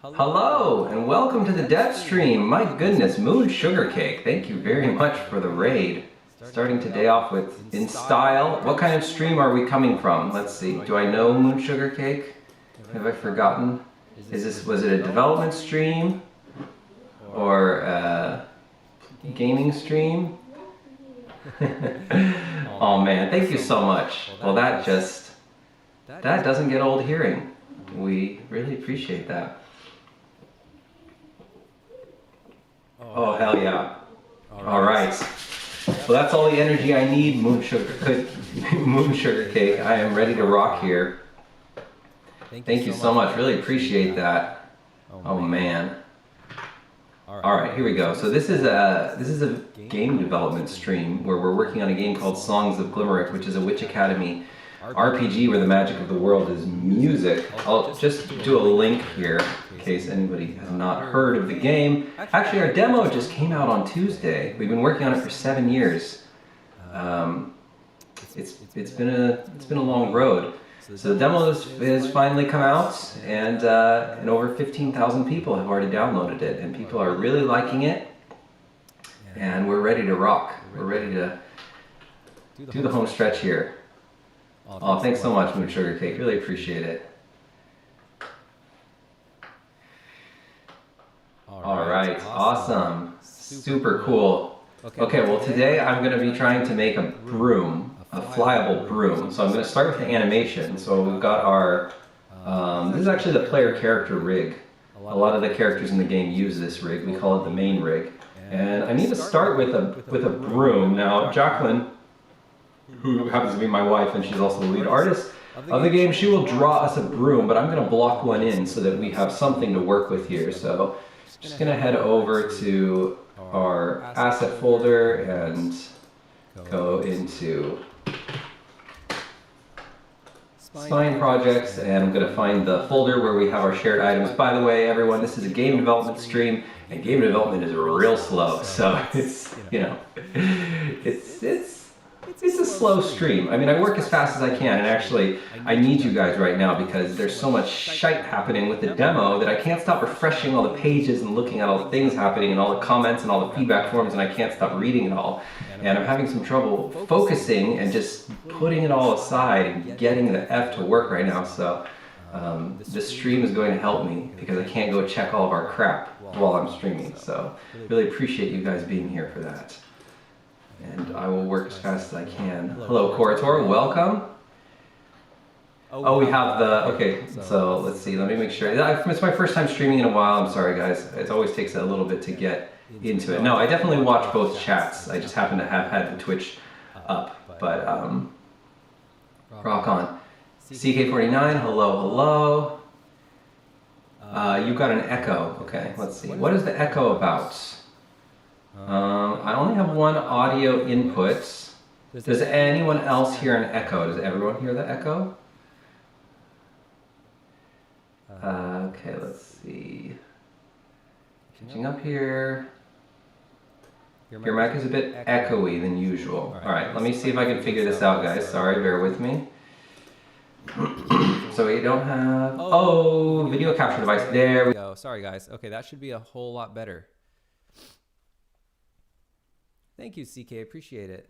Hello, and welcome to the dev stream. My goodness, Moon Sugar Cake, thank you very much for the raid. Starting today off with In Style. What kind of stream are we coming from? Let's see, do I know Moon Sugar Cake? Have I forgotten? Was it a development stream? Or a gaming stream? Oh man, thank you so much. Well, that doesn't get old hearing. We really appreciate that. Oh, hell yeah. All right. Well, that's all the energy I need, Moon Sugar Cake. I am ready to rock here. Thank you so much. Really appreciate that. Oh, man. All right, here we go. So this is a game development stream where we're working on a game called Songs of Glimmerwick, which is a Witch Academy RPG where the magic of the world is music. I'll just do a link here in case anybody has not heard of the game. Actually, our demo just came out on Tuesday. We've been working on it for 7 years. It's been a long road. So the demo has finally come out, and over 15,000 people have already downloaded it, and people are really liking it. And we're ready to rock. We're ready to do the home stretch here. Oh, thanks so much, Moon Sugar Cake. Really appreciate it. All right, awesome. Super cool. Okay, well today I'm going to be trying to make a broom, a flyable broom. So I'm going to start with the animation. So we've got our, this is actually the player character rig. A lot of the characters in the game use this rig. We call it the main rig. And I need to start with a broom. Now, Jacqueline, who happens to be my wife and she's also the lead artist of the game, she will draw us a broom, but I'm going to block one in so that we have something to work with here. So just going to head over to our asset folder and go into Spine Projects, and I'm going to find the folder where we have our shared items. By the way, everyone, this is a game development stream, and game development is real slow, so it's, you know, it's a slow stream. I mean, I work as fast as I can, and actually, I need you guys right now because there's so much shite happening with the demo that I can't stop refreshing all the pages and looking at all the things happening and all the comments and all the feedback forms, and I can't stop reading it all. And I'm having some trouble focusing and just putting it all aside and getting the F to work right now. So this stream is going to help me because I can't go check all of our crap while I'm streaming. So really appreciate you guys being here for that. And I will work as fast as I can. Hello, Corator, welcome. Oh, we have the, okay, so let's see, let me make sure. It's my first time streaming in a while, I'm sorry guys. It always takes a little bit to get into it. No, I definitely watch both chats. I just happen to have had the Twitch up, but rock on. CK49, hello. You've got an echo, okay, let's see. What is the echo about? I only have one audio input. Does anyone else hear an echo? Does everyone hear the echo? Okay, let's see. Catching up here. Your mic is a bit echoey than usual. Alright, let me see if I can figure this out, guys. Sorry, bear with me. So we don't have... Oh, video capture device. There we go. Sorry, guys. Okay, that should be a whole lot better. Thank you, CK. Appreciate it.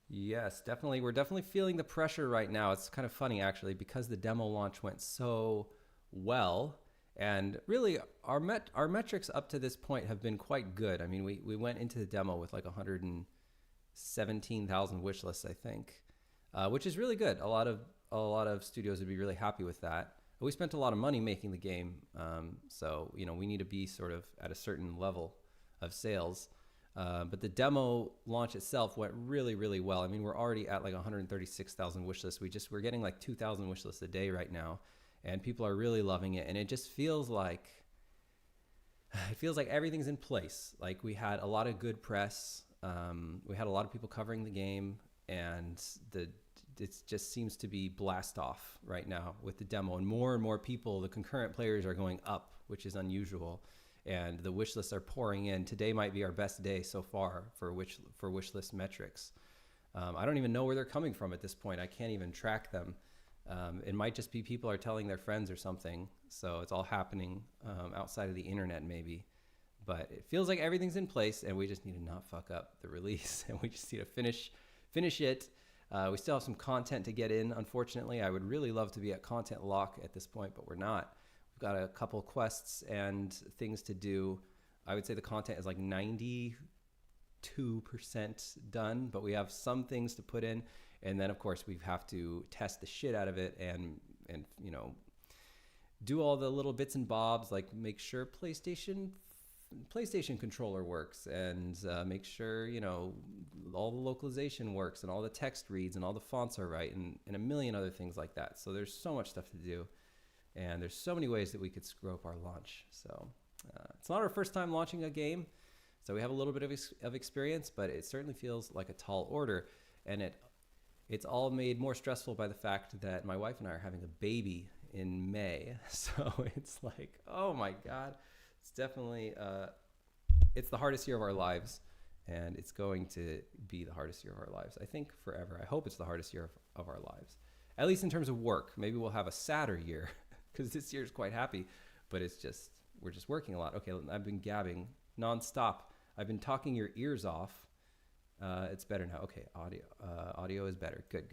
Yes, definitely. We're definitely feeling the pressure right now. It's kind of funny, actually, because the demo launch went so well. And really, our metrics up to this point have been quite good. I mean, we went into the demo with like 117,000 wish lists, I think, which is really good. A lot of studios would be really happy with that. We spent a lot of money making the game, so you know we need to be sort of at a certain level of sales. But the demo launch itself went really, really well. I mean, we're already at like 136,000 wish lists. We're getting like 2,000 wish lists a day right now, and people are really loving it. And it just feels like everything's in place. Like we had a lot of good press. We had a lot of people covering the game, and it just seems to be blast off right now with the demo, and more people, the concurrent players are going up, which is unusual, and the wish lists are pouring in. Today might be our best day so far for wish list metrics. I don't even know where they're coming from at this point. I can't even track them. It might just be people are telling their friends or something. So it's all happening outside of the internet maybe. But it feels like everything's in place, and we just need to not fuck up the release, and we just need to finish it. We still have some content to get in, unfortunately. I would really love to be at content lock at this point, but we're not. We've got a couple quests and things to do. I would say the content is like 92% done, but we have some things to put in. And then, of course, we have to test the shit out of it and you know, do all the little bits and bobs, like make sure PlayStation controller works, and make sure, you know, all the localization works and all the text reads and all the fonts are right, and a million other things like that. So there's so much stuff to do, and there's so many ways that we could screw up our launch. So it's not our first time launching a game, so we have a little bit of experience, but it certainly feels like a tall order, and it's all made more stressful by the fact that my wife and I are having a baby in May. So it's like, oh my God. It's definitely, it's the hardest year of our lives, and it's going to be the hardest year of our lives, I think, forever. I hope it's the hardest year of our lives, at least in terms of work. Maybe we'll have a sadder year because this year is quite happy, but we're just working a lot. Okay, I've been gabbing nonstop. I've been talking your ears off. It's better now. Okay, audio is better. Good.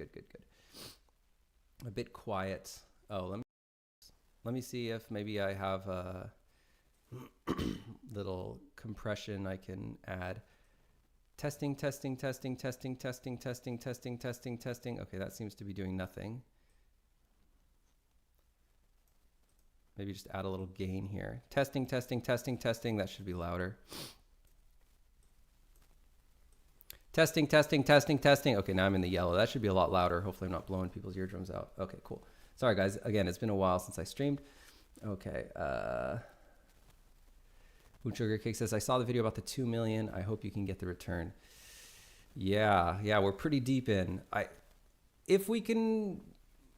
A bit quiet. Oh, let me see if maybe I have a little compression I can add. Testing. Okay, that seems to be doing nothing. Maybe just add a little gain here. Testing. That should be louder. Testing. Okay, now I'm in the yellow. That should be a lot louder. Hopefully I'm not blowing people's eardrums out. Okay, cool. Sorry guys, again, it's been a while since I streamed. Okay, Moon Sugar Cake says, I saw the video about the 2 million. I hope you can get the return. Yeah, we're pretty deep in. If we can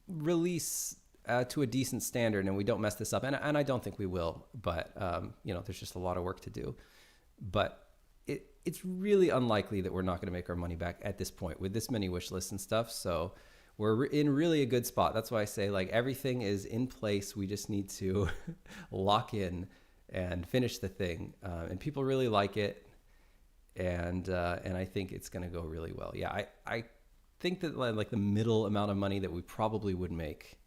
release to a decent standard and we don't mess this up, and I don't think we will, but you know, there's just a lot of work to do. But it's really unlikely that we're not going to make our money back at this point with this many wish lists and stuff. So we're in really a good spot. That's why I say, like, everything is in place. We just need to lock in and finish the thing. And people really like it. And I think it's going to go really well. Yeah, I think that like the middle amount of money that we probably would make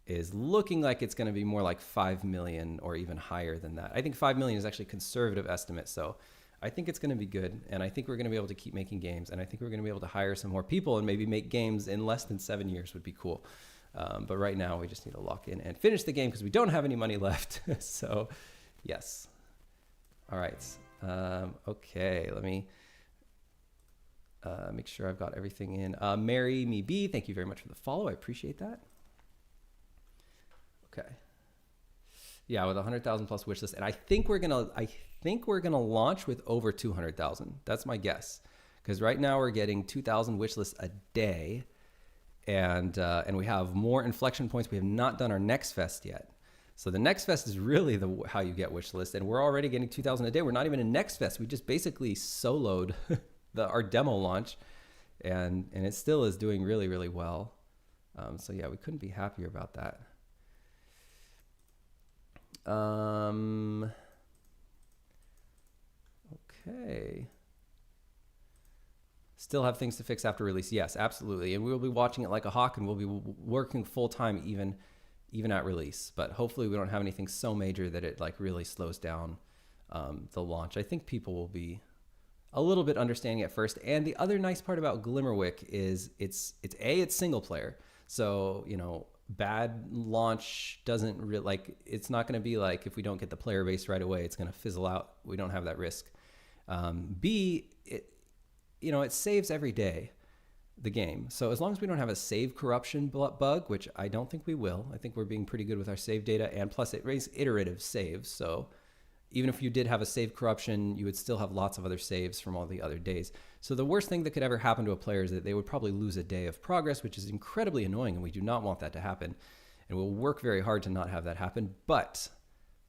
is looking like it's going to be more like 5 million or even higher than that. I think 5 million is actually a conservative estimate. So I think it's going to be good, and I think we're going to be able to keep making games, and I think we're going to be able to hire some more people and maybe make games in less than 7 years would be cool. But right now we just need to lock in and finish the game because we don't have any money left. So yes. All right. Okay, let me make sure I've got everything in. Mary Me B, thank you very much for the follow. I appreciate that. Okay. Yeah, with 100,000 plus wish list, and I think we're gonna launch with over 200,000. That's my guess, because right now we're getting 2,000 wish lists a day, and we have more inflection points. We have not done our next fest yet, so the next fest is really how you get wish lists, and we're already getting 2,000 a day. We're not even in next fest. We just basically soloed our demo launch, and it still is doing really, really well. So yeah, we couldn't be happier about that. Okay. Still have things to fix after release. Yes, absolutely. And we'll be watching it like a hawk, and we'll be working full time even at release. But hopefully we don't have anything so major that it like really slows down the launch. I think people will be a little bit understanding at first. And the other nice part about Glimmerwick is it's single player. So, you know, bad launch doesn't really, like, it's not going to be like if we don't get the player base right away, it's going to fizzle out. We don't have that risk. B, it saves every day, the game. So as long as we don't have a save corruption bug, which I don't think we will, I think we're being pretty good with our save data, and plus it raised iterative saves. So even if you did have a save corruption, you would still have lots of other saves from all the other days. So the worst thing that could ever happen to a player is that they would probably lose a day of progress, which is incredibly annoying, and we do not want that to happen. And we'll work very hard to not have that happen. But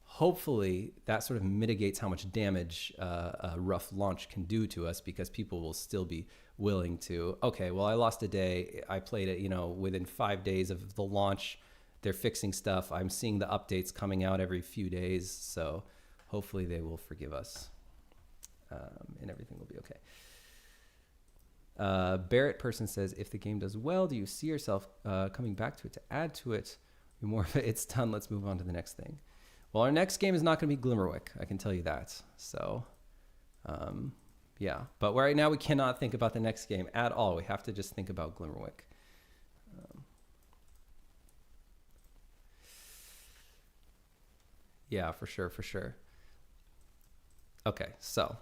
hopefully that sort of mitigates how much damage a rough launch can do to us, because people will still be willing to, okay, well, I lost a day. I played it, within 5 days of the launch. They're fixing stuff. I'm seeing the updates coming out every few days. So hopefully they will forgive us, and everything will be okay. Barrett person says, if the game does well, do you see yourself coming back to it to add to it? More of it, it's done. Let's move on to the next thing. Well, our next game is not going to be Glimmerwick. I can tell you that. So, yeah. But right now we cannot think about the next game at all. We have to just think about Glimmerwick. Yeah, for sure, for sure. Okay, so.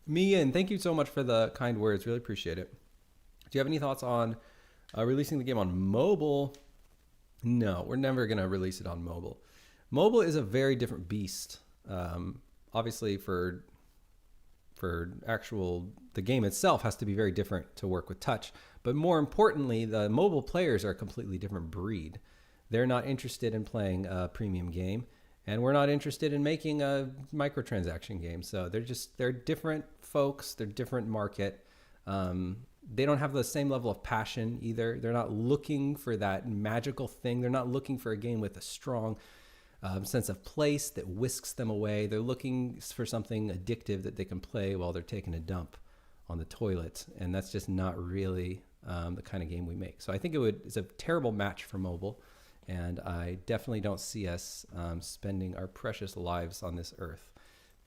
Mian, thank you so much for the kind words. Really appreciate it. Do you have any thoughts on releasing the game on mobile? No, we're never going to release it on mobile. Mobile is a very different beast. Obviously, for the game itself has to be very different to work with touch. But more importantly, the mobile players are a completely different breed. They're not interested in playing a premium game, and we're not interested in making a microtransaction game. So they're different folks. They're different market. They don't have the same level of passion either. They're not looking for that magical thing. They're not looking for a game with a strong sense of place that whisks them away. They're looking for something addictive that they can play while they're taking a dump on the toilet. And that's just not really the kind of game we make. So I think it's a terrible match for mobile. And I definitely don't see us spending our precious lives on this earth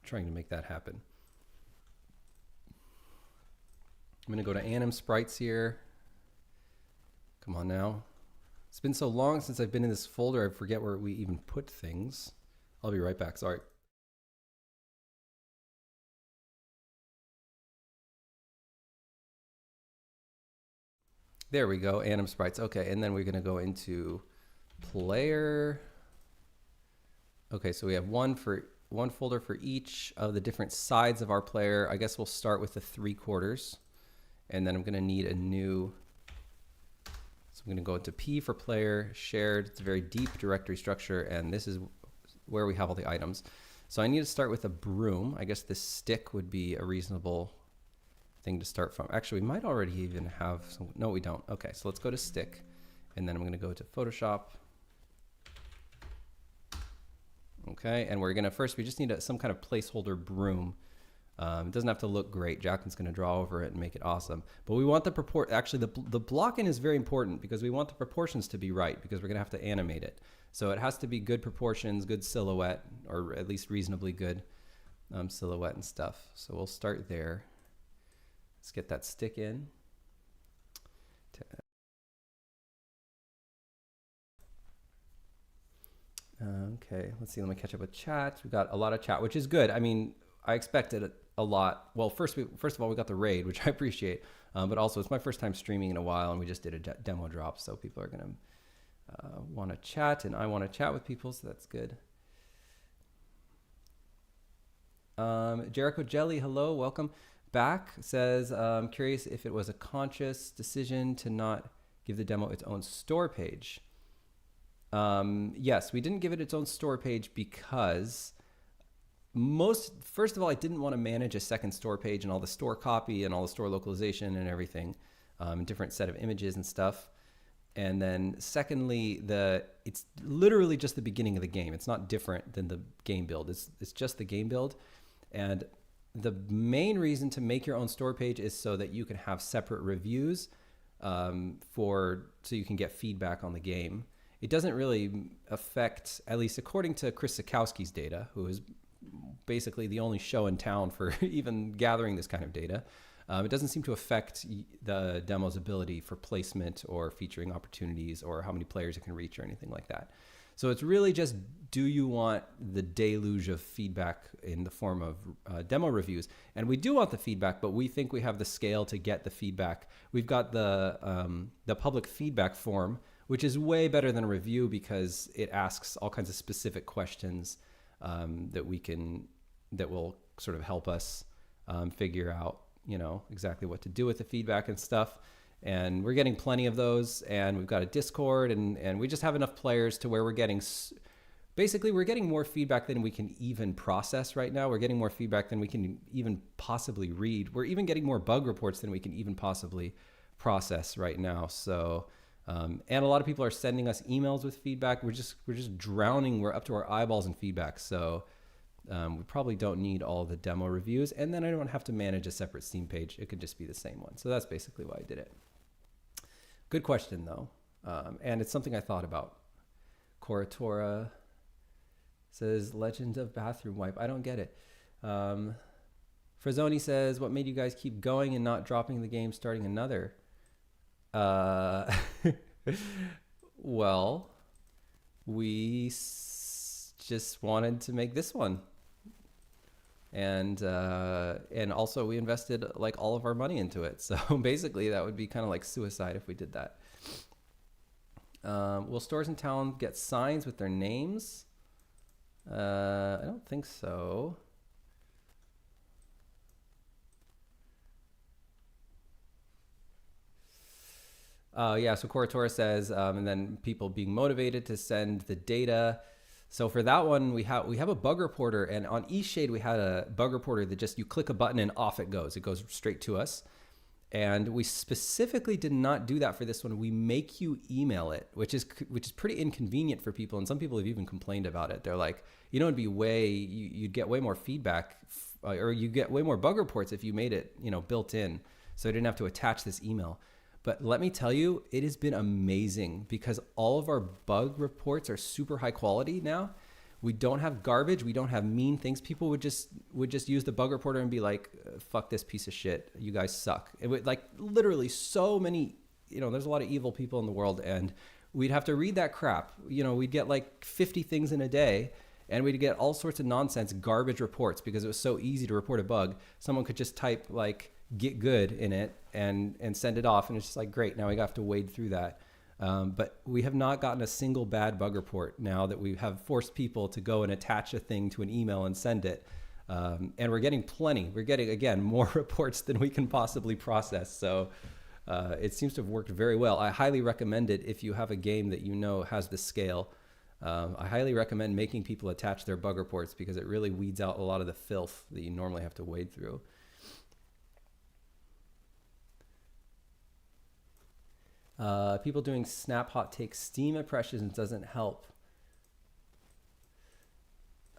trying to make that happen. I'm going to go to Anim Sprites here. Come on now. It's been so long since I've been in this folder, I forget where we even put things. I'll be right back. Sorry. There we go. Anim Sprites. Okay, and then we're going to go into player. Okay, so we have one folder for each of the different sides of our player. I guess we'll start with the 3/4, and then I'm going to need a new. So I'm going to go into P for player, shared. It's a very deep directory structure, and this is where we have all the items. So I need to start with a broom. I guess this stick would be a reasonable thing to start from. Actually, we might already even have some. No, we don't. Okay, so let's go to stick, and then I'm going to go to Photoshop. Okay, and we're going to first, we just need some kind of placeholder broom. It doesn't have to look great. Jacqueline's going to draw over it and make it awesome. But we want the actually the block-in is very important because we want the proportions to be right because we're going to have to animate it. So it has to be good proportions, good silhouette, or at least reasonably good silhouette and stuff. So we'll start there. Let's get that stick in. Okay, let's see. Let me catch up with chat. We've got a lot of chat, which is good. I mean, I expected a lot. Well, first of all, we got the raid, which I appreciate. But also, it's my first time streaming in a while, and we just did a demo drop, so people are going to want to chat, and I want to chat with people, so that's good. Jericho Jelly, hello, welcome back. Says, I'm curious if it was a conscious decision to not give the demo its own store page. Yes, we didn't give it its own store page because first of all, I didn't want to manage a second store page and all the store copy and all the store localization and everything, different set of images and stuff. And then secondly, it's literally just the beginning of the game. It's not different than the game build. It's just the game build. And the main reason to make your own store page is so that you can have separate reviews so you can get feedback on the game. It doesn't really affect, at least according to Chris Sikowski's data, who is basically the only show in town for even gathering this kind of data. It doesn't seem to affect the demo's ability for placement or featuring opportunities or how many players it can reach or anything like that. So it's really just, do you want the deluge of feedback in the form of demo reviews? And we do want the feedback, but we think we have the scale to get the feedback. We've got the public feedback form, which is way better than a review because it asks all kinds of specific questions that will sort of help us figure out, exactly what to do with the feedback and stuff. And we're getting plenty of those, and we've got a Discord, and we just have enough players to where we're getting basically we're getting more feedback than we can even process right now. We're getting more feedback than we can even possibly read. We're even getting more bug reports than we can even possibly process right now. So, and a lot of people are sending us emails with feedback. We're just drowning. We're up to our eyeballs in feedback. So we probably don't need all the demo reviews. And then I don't have to manage a separate Steam page. It could just be the same one. So that's basically why I did it. Good question though. And it's something I thought about. Koratora says Legend of Bathroom Wipe. I don't get it. Frazzoni says, what made you guys keep going and not dropping the game, starting another? Well, we just wanted to make this one. And also we invested like all of our money into it. So basically that would be kind of like suicide if we did that. Will stores in town get signs with their names? I don't think so. Yeah, so Koratora says, and then people being motivated to send the data. So for that one, we have a bug reporter, and on eShade we had a bug reporter that just, you click a button and off it goes. It goes straight to us. And we specifically did not do that for this one. We make you email it, which is pretty inconvenient for people. And some people have even complained about it. They're like, it'd be you'd get way more feedback, or you get way more bug reports if you made it, built in. So I didn't have to attach this email. But let me tell you, it has been amazing because all of our bug reports are super high quality now. We don't have garbage. We don't have mean things. People would just use the bug reporter and be like, fuck this piece of shit. You guys suck. It would, like, literally so many, there's a lot of evil people in the world, and we'd have to read that crap. We'd get like 50 things in a day, and we'd get all sorts of nonsense garbage reports because it was so easy to report a bug. Someone could just type like get good in it and send it off. And it's just like, great. Now we have to wade through that. But we have not gotten a single bad bug report now that we have forced people to go and attach a thing to an email and send it. And we're getting plenty. We're getting, again, more reports than we can possibly process. So it seems to have worked very well. I highly recommend it if you have a game that has the scale. I highly recommend making people attach their bug reports because it really weeds out a lot of the filth that you normally have to wade through. People doing snap hot takes Steam impressions doesn't help.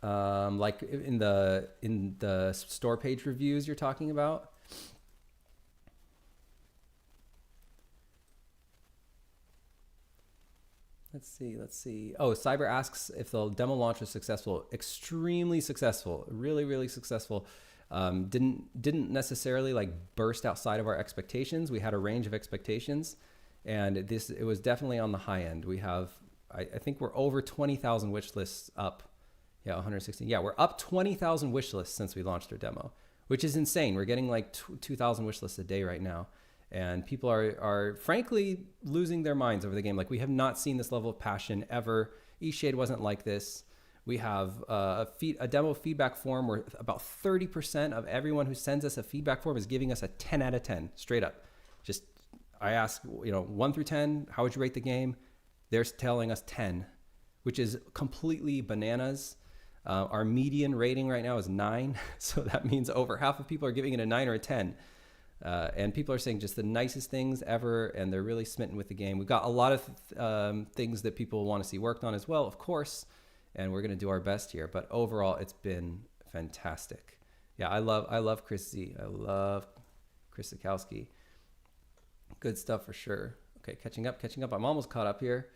Like in the store page reviews you're talking about. Let's see. Oh, Cyber asks if the demo launch was successful. Extremely successful. Really, really successful. Didn't necessarily like burst outside of our expectations. We had a range of expectations. And it was definitely on the high end. We have, I think we're over 20,000 wish lists up. Yeah, 116. Yeah, we're up 20,000 wish lists since we launched our demo, which is insane. We're getting like 2,000 wish lists a day right now. And people are frankly losing their minds over the game. Like, we have not seen this level of passion ever. eShade wasn't like this. We have a demo feedback form where about 30% of everyone who sends us a feedback form is giving us a 10 out of 10, straight up. Just, I ask, 1 through 10, how would you rate the game? They're telling us 10, which is completely bananas. Our median rating right now is 9. So that means over half of people are giving it a 9 or a 10. And people are saying just the nicest things ever, and they're really smitten with the game. We've got a lot of things that people want to see worked on as well, of course, and we're going to do our best here. But overall, it's been fantastic. Yeah, I love Chris Z. I love Chris Sikowski. Good stuff for sure. Okay, catching up. I'm almost caught up here.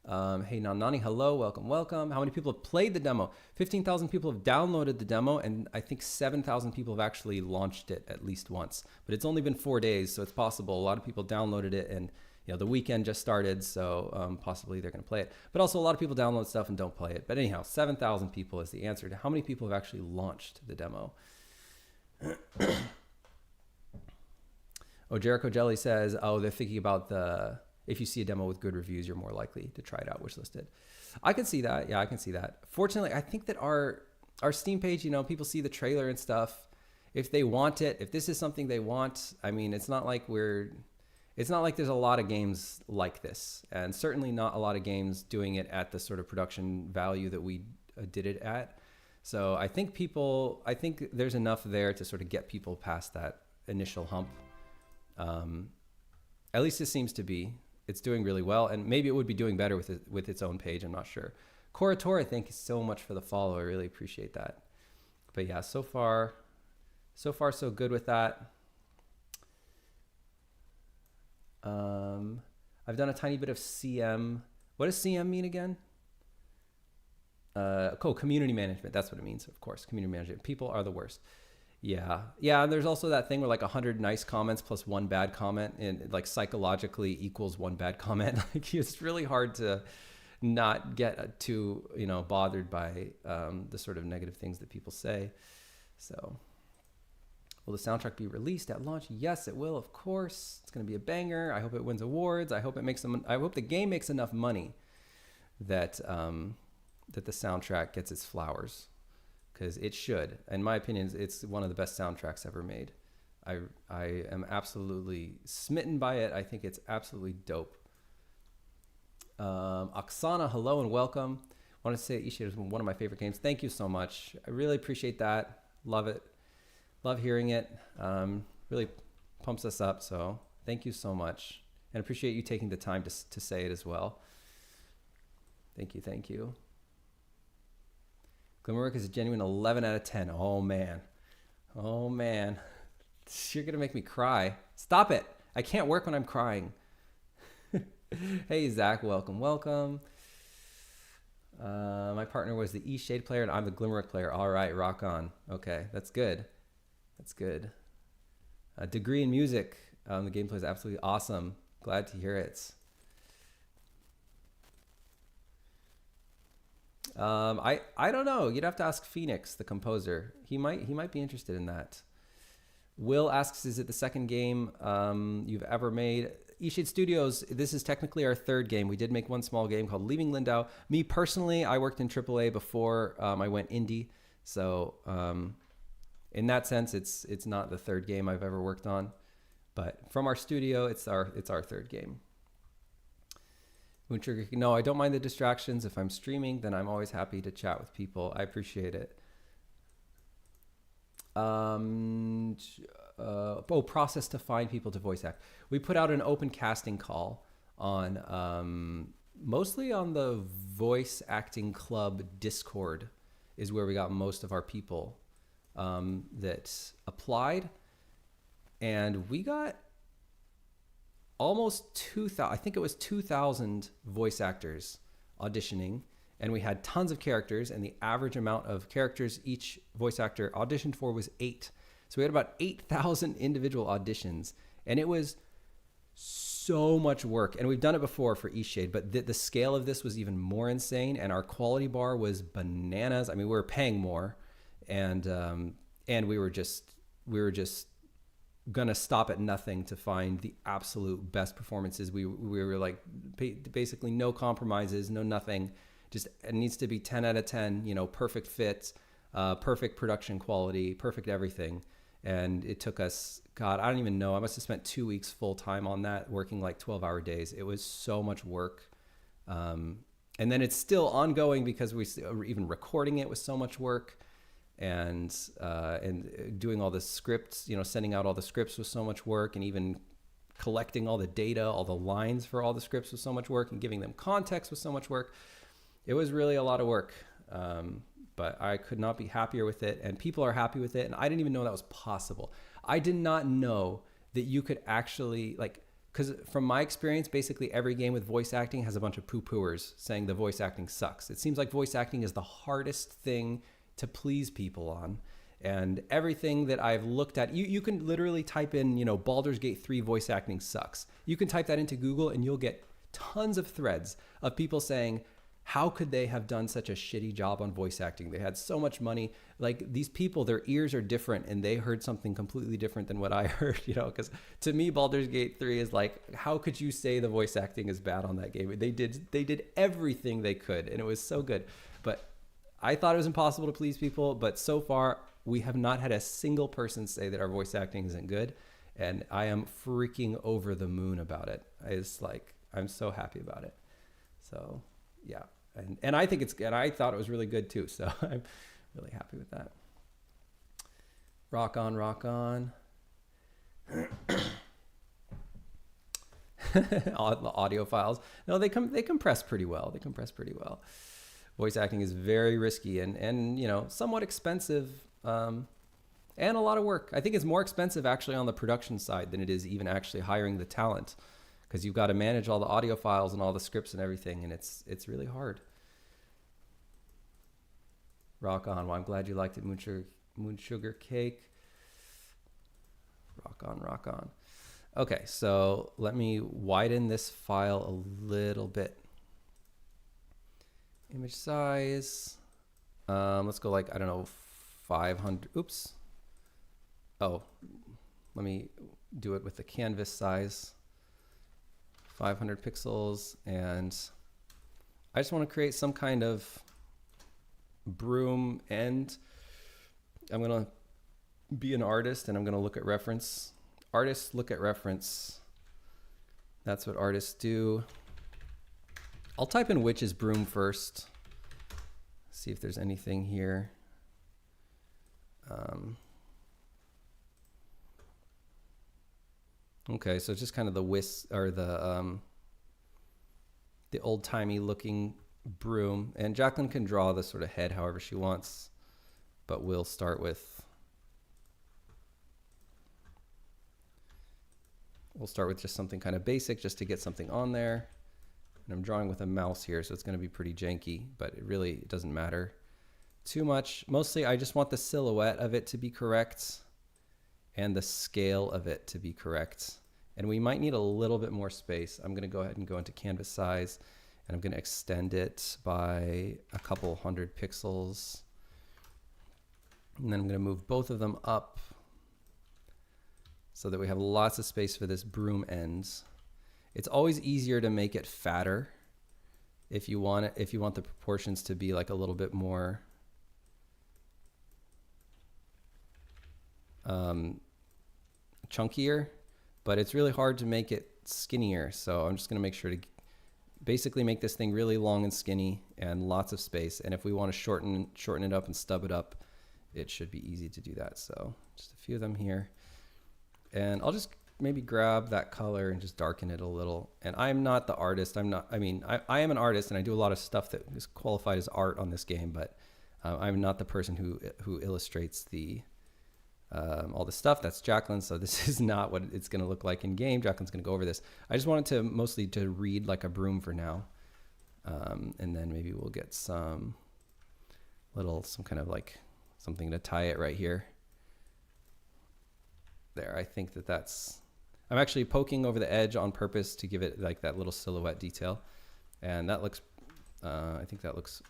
Hey, Nani, hello, welcome. How many people have played the demo? 15,000 people have downloaded the demo, and I think 7,000 people have actually launched it at least once. But it's only been 4 days, so it's possible. A lot of people downloaded it, and the weekend just started, so possibly they're going to play it. But also, a lot of people download stuff and don't play it. But anyhow, 7,000 people is the answer to how many people have actually launched the demo. Oh, Jericho Jelly says, they're thinking about if you see a demo with good reviews, you're more likely to try it out, wishlisted. I can see that. Yeah, I can see that. Fortunately, I think that our Steam page, people see the trailer and stuff. If they want it, if this is something they want, I mean, it's not like it's not like there's a lot of games like this, and certainly not a lot of games doing it at the sort of production value that we did it at. So I think there's enough there to sort of get people past that initial hump. At least it seems to be. It's doing really well, and maybe it would be doing better with its own page. I'm not sure. Corator, thank you so much for the follow. I really appreciate that. But yeah, so far so good with that. I've done a tiny bit of CM. What does CM mean again? Community management. That's what it means, of course. Community management. People are the worst. Yeah. And there's also that thing where like 100 nice comments plus one bad comment, and like psychologically equals one bad comment. Like it's really hard to not get too, bothered by the sort of negative things that people say. So, will the soundtrack be released at launch? Yes, it will. Of course, it's going to be a banger. I hope it wins awards. I hope the game makes enough money that that the soundtrack gets its flowers, because it should. In my opinion, it's one of the best soundtracks ever made. I am absolutely smitten by it. I think it's absolutely dope. Oksana, hello and welcome. I want to say Ishii is one of my favorite games. Thank you so much. I really appreciate that. Love it. Love hearing it. Really pumps us up. So thank you so much. And appreciate you taking the time to say it as well. Thank you. Glimmerwick is a genuine 11 out of 10. Oh man. You're going to make me cry. Stop it. I can't work when I'm crying. Hey, Zach, welcome. My partner was the E-Shade player and I'm the Glimmerwick player. All right, rock on. Okay, that's good. Degree in music. The gameplay is absolutely awesome. Glad to hear it. I don't know. You'd have to ask Phoenix, the composer. He might be interested in that. Will asks, is it the second game you've ever made? E-Shade Studios, this is technically our third game. We did make one small game called Leaving Lindau. Me personally, I worked in AAA before I went indie. So in that sense, it's not the third game I've ever worked on. But from our studio, it's our third game. No, I don't mind the distractions. If I'm streaming, then I'm always happy to chat with people. I appreciate it. Process to find people to voice act. We put out an open casting call on mostly on the voice acting club Discord is where we got most of our people that applied, and we got almost 2,000. I think it was 2,000 voice actors auditioning, and we had tons of characters, and the average amount of characters each voice actor auditioned for was 8. So we had about 8,000 individual auditions, and it was so much work. And we've done it before for E-Shade, but the scale of this was even more insane, and our quality bar was bananas. I mean, we were paying more, and we were just gonna stop at nothing to find the absolute best performances. We were like basically no compromises, no nothing. Just it needs to be 10 out of 10. Perfect fit, perfect production quality, perfect everything. And it took us, God, I don't even know. I must have spent 2 weeks full time on that, working like 12-hour days. It was so much work. And then it's still ongoing because even recording it was so much work, and doing all the scripts, sending out all the scripts was so much work, and even collecting all the data, all the lines for all the scripts was so much work, and giving them context was so much work. It was really a lot of work. But I could not be happier with it, and people are happy with it. And I didn't even know that was possible. I did not know that you could actually because from my experience, basically every game with voice acting has a bunch of poo-pooers saying the voice acting sucks. It seems like voice acting is the hardest thing to please people on. And everything that I've looked at, you can literally type in, Baldur's Gate 3 voice acting sucks. You can type that into Google and you'll get tons of threads of people saying, how could they have done such a shitty job on voice acting? They had so much money. Like, these people, their ears are different, and they heard something completely different than what I heard, because to me, Baldur's Gate 3 is like, how could you say the voice acting is bad on that game? They did everything they could, and it was so good. But I thought it was impossible to please people, but so far, we have not had a single person say that our voice acting isn't good. And I am freaking over the moon about it. It's like, I'm so happy about it. So yeah. And I think and I thought it was really good too. So I'm really happy with that. Rock on, rock on. All the audio files. No, they compress pretty well. They compress pretty well. Voice acting is very risky and you know, somewhat expensive, and a lot of work. I think it's more expensive actually on the production side than it is even actually hiring the talent, because you've got to manage all the audio files and all the scripts and everything, and it's really hard. Rock on. Well, I'm glad you liked it, Moon Sugar Cake. Rock on, rock on. Okay, so let me widen this file a little bit. Image size. Let's go like, I don't know, 500. Oops. Oh, let me do it with the canvas size. 500 pixels. And I just want to create some kind of Broom end. I'm going to be an artist and I'm going to look at reference. Artists look at reference. That's what artists do. I'll type in which is Broom first. See if there's anything here. Okay, so it's just kind of the old-timey looking Broom, and Jacqueline can draw the sort of head however she wants, but we'll start with just something kind of basic just to get something on there. And I'm drawing with a mouse here, so it's going to be pretty janky, but it really doesn't matter too much. Mostly I just want the silhouette of it to be correct and the scale of it to be correct. And we might need a little bit more space. I'm going to go ahead and go into canvas size, and I'm going to extend it by a couple 100 pixels. And then I'm going to move both of them up so that we have lots of space for this Broom ends. It's always easier to make it fatter if you want it, if you want the proportions to be like a little bit more chunkier, but it's really hard to make it skinnier. So I'm just going to make sure to basically make this thing really long and skinny and lots of space. And if we want to shorten it up and stub it up, it should be easy to do that. So just a few of them here. And I'll just maybe grab that color and just darken it a little. And I'm not the artist. I am an artist and I do a lot of stuff that is qualified as art on this game, but I'm not the person who illustrates all the stuff. That's Jacqueline. So this is not what it's going to look like in game. Jacqueline's going to go over this. I just wanted to mostly to read like a Broom for now. And then maybe we'll get some kind of like something to tie it right here. There, I think I'm actually poking over the edge on purpose to give it like that little silhouette detail. And that looks, I think that looks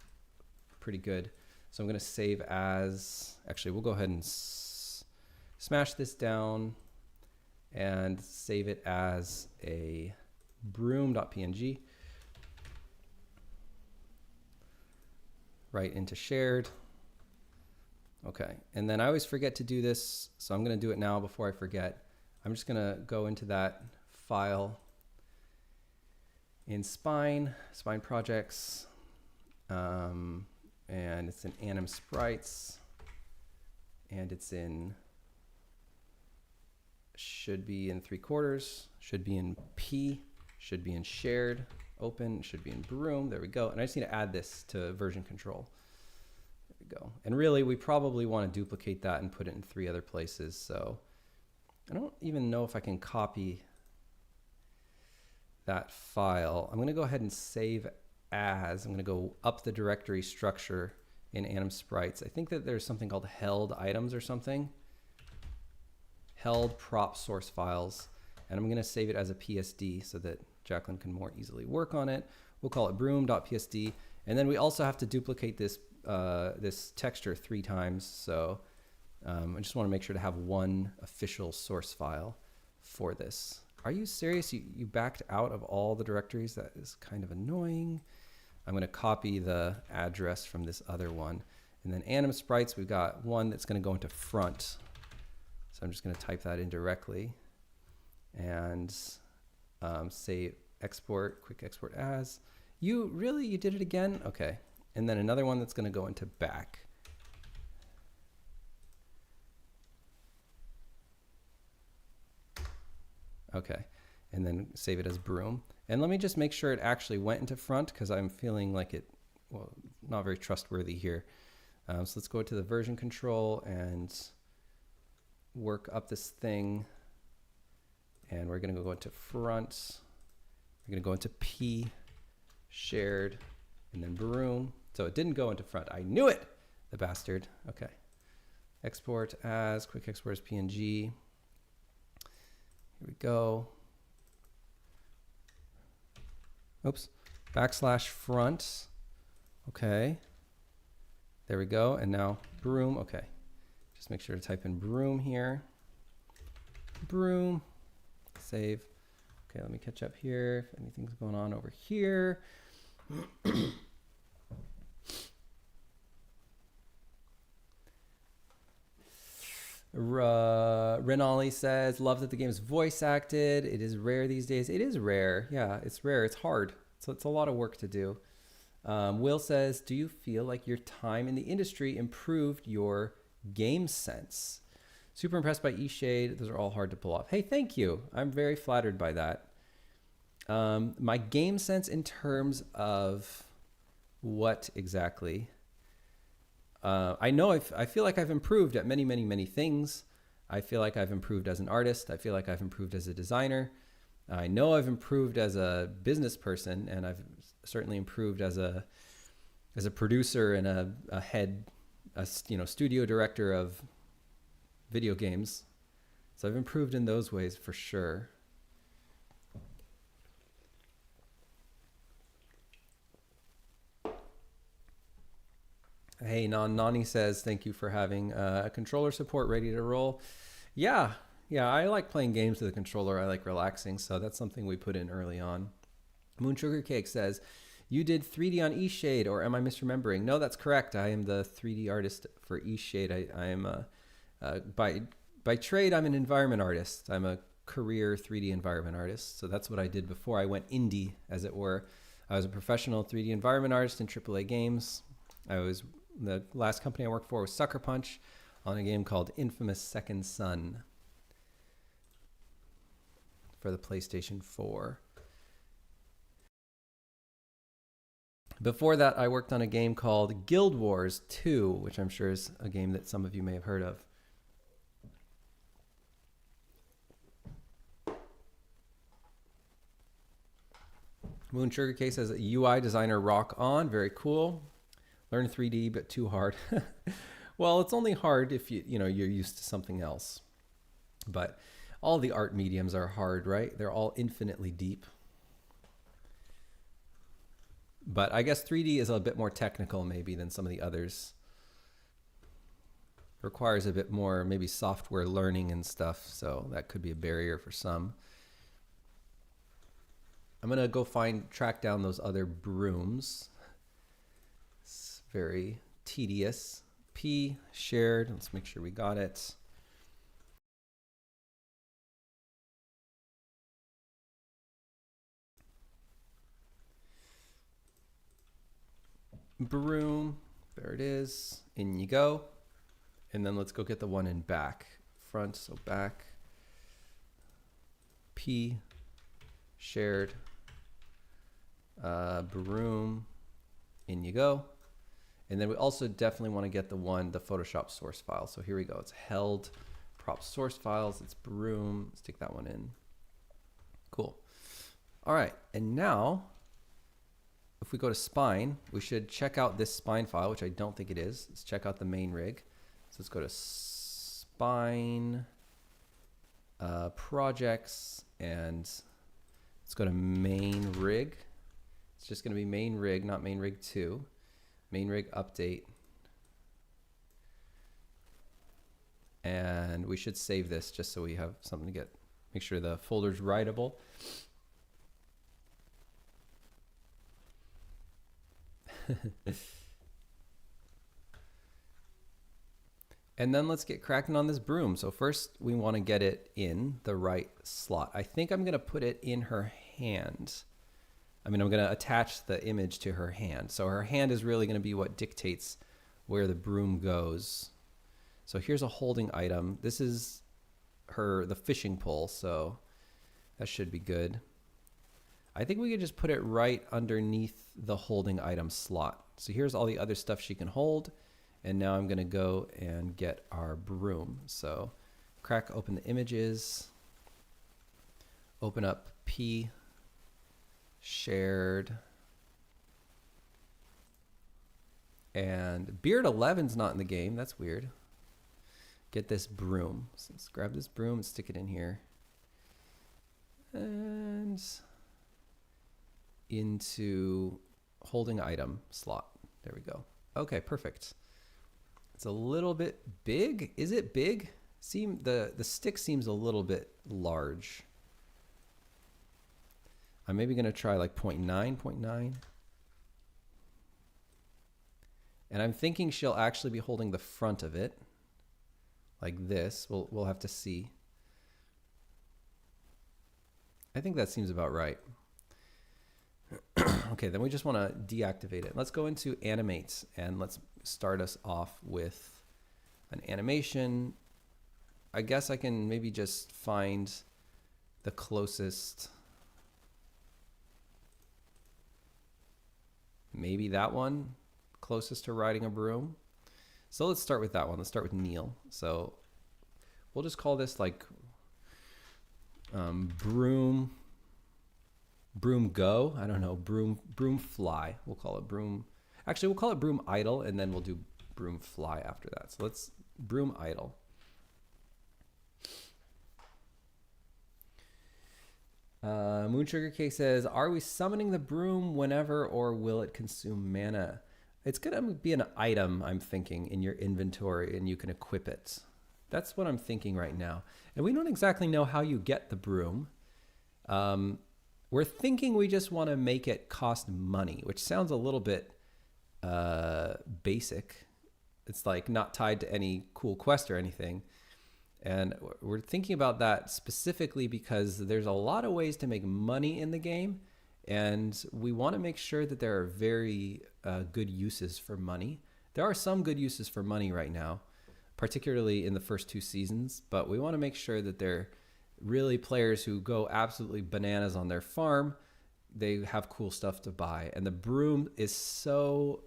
pretty good. So I'm going to save as, actually we'll go ahead and smash this down and save it as a broom.png. Right into shared. Okay, and then I always forget to do this, so I'm going to do it now before I forget. I'm just going to go into that file in Spine projects, and it's in Anim Sprites, and it's in, should be in 3/4, should be in P, should be in shared, open, should be in Broom. There we go. And I just need to add this to version control. Go. And really we probably want to duplicate that and put it in 3 other places. So I don't even know if I can copy that file. I'm going to go ahead and save as. I'm going to go up the directory structure in Anim Sprites. I think that there's something called held items or something. Held prop source files. And I'm going to save it as a PSD so that Jacqueline can more easily work on it. We'll call it broom.psd. And then we also have to duplicate this this texture 3 times. So I just want to make sure to have one official source file for this. Are you serious? You backed out of all the directories? That is kind of annoying. I'm going to copy the address from this other one. And then Anim Sprites, we've got one that's going to go into front. So I'm just going to type that in directly. and save, export, quick export as. You did it again? Okay. And then another one that's going to go into back. Okay. And then save it as Broom. And let me just make sure it actually went into front, because I'm feeling like it, well, not very trustworthy here. So let's go to the version control and work up this thing. And we're going to go into front. We're going to go into P, shared, and then Broom. So it didn't go into front. I knew it, the bastard. Okay. Export as, quick export as PNG. Here we go. Oops. Backslash front. Okay. There we go. And now Broom. Okay. Just make sure to type in Broom here. Broom. Save. Okay, let me catch up here. If anything's going on over here. Renali says, love that the game is voice acted. It is rare these days. It is rare. Yeah, it's rare. It's hard. So it's a lot of work to do. Will says, do you feel like your time in the industry improved your game sense? Super impressed by eShade. Those are all hard to pull off. Hey, thank you. I'm very flattered by that. My game sense in terms of what exactly? I know I feel like I've improved at many, many, many things. I feel like I've improved as an artist. I feel like I've improved as a designer. I know I've improved as a business person, and I've certainly improved as a producer and a head, studio director of video games. So I've improved in those ways for sure. Hey, Nani says, thank you for having a controller support ready to roll. Yeah, I like playing games with a controller. I like relaxing, so that's something we put in early on. Moon Sugar Cake says, you did 3D on eShade, or am I misremembering? No, that's correct. I am the 3D artist for eShade. I am, by trade, I'm an environment artist. I'm a career 3D environment artist. So that's what I did before I went indie, as it were. I was a professional 3D environment artist in AAA games. The last company I worked for was Sucker Punch on a game called Infamous Second Son for the PlayStation 4. Before that, I worked on a game called Guild Wars 2, which I'm sure is a game that some of you may have heard of. Moon Sugar Case says, UI designer rock on, very cool. Learn 3D, but too hard. Well, it's only hard if you're used to something else. But all the art mediums are hard, right? They're all infinitely deep. But I guess 3D is a bit more technical maybe than some of the others. Requires a bit more maybe software learning and stuff, so that could be a barrier for some. I'm gonna go track down those other brooms. It's very tedious. P shared, let's make sure we got it. Broom, there it is, in you go. And then let's go get the one in back. Front, so back. P, shared, Broom, in you go. And then we also definitely want to get the Photoshop source file. So here we go, it's held prop source files, it's Broom, let's take that one in. Cool. All right, and now, if we go to spine, we should check out this spine file, which I don't think it is. Let's check out the main rig. So let's go to spine, projects, and let's go to main rig. It's just gonna be main rig, not main rig 2. Main rig update. And we should save this just so we have something to make sure the folder's writable. And then let's get cracking on this broom. So first we want to get it in the right slot. I think I'm going to put it in her hand. I mean, I'm going to attach the image to her hand. So her hand is really going to be what dictates where the broom goes. So here's a holding item. This is the fishing pole, so that should be good. I think we could just put it right underneath the holding item slot. So here's all the other stuff she can hold. And now I'm going to go and get our broom. So crack open the images, open up P, shared, and Beard 11's not in the game. That's weird. Get this broom. So let's grab this broom and stick it in here. And into holding item slot. There we go. Okay, perfect. It's a little bit big. Is it big? The stick seems a little bit large. I'm maybe going to try like 0.9. And I'm thinking she'll actually be holding the front of it like this. We'll have to see. I think that seems about right. Okay, then we just want to deactivate it. Let's go into animate and let's start us off with an animation. I guess I can maybe just find the closest. Maybe that one, closest to riding a broom. So let's start with that one. Let's start with Neil. So we'll just call this like broom go. I don't know, broom fly. We'll call it broom. Actually, we'll call it broom idle, and then we'll do broom fly after that. So let's broom idle. Moon Sugar Cake says, are we summoning the broom whenever, or will it consume mana? It's going to be an item, I'm thinking, in your inventory, and you can equip it. That's what I'm thinking right now. And we don't exactly know how you get the broom. We're thinking we just want to make it cost money, which sounds a little bit basic. It's like not tied to any cool quest or anything. And we're thinking about that specifically because there's a lot of ways to make money in the game. And we want to make sure that there are very good uses for money. There are some good uses for money right now, particularly in the first 2 seasons. But we want to make sure that they're really players who go absolutely bananas on their farm. They have cool stuff to buy. And the broom is so...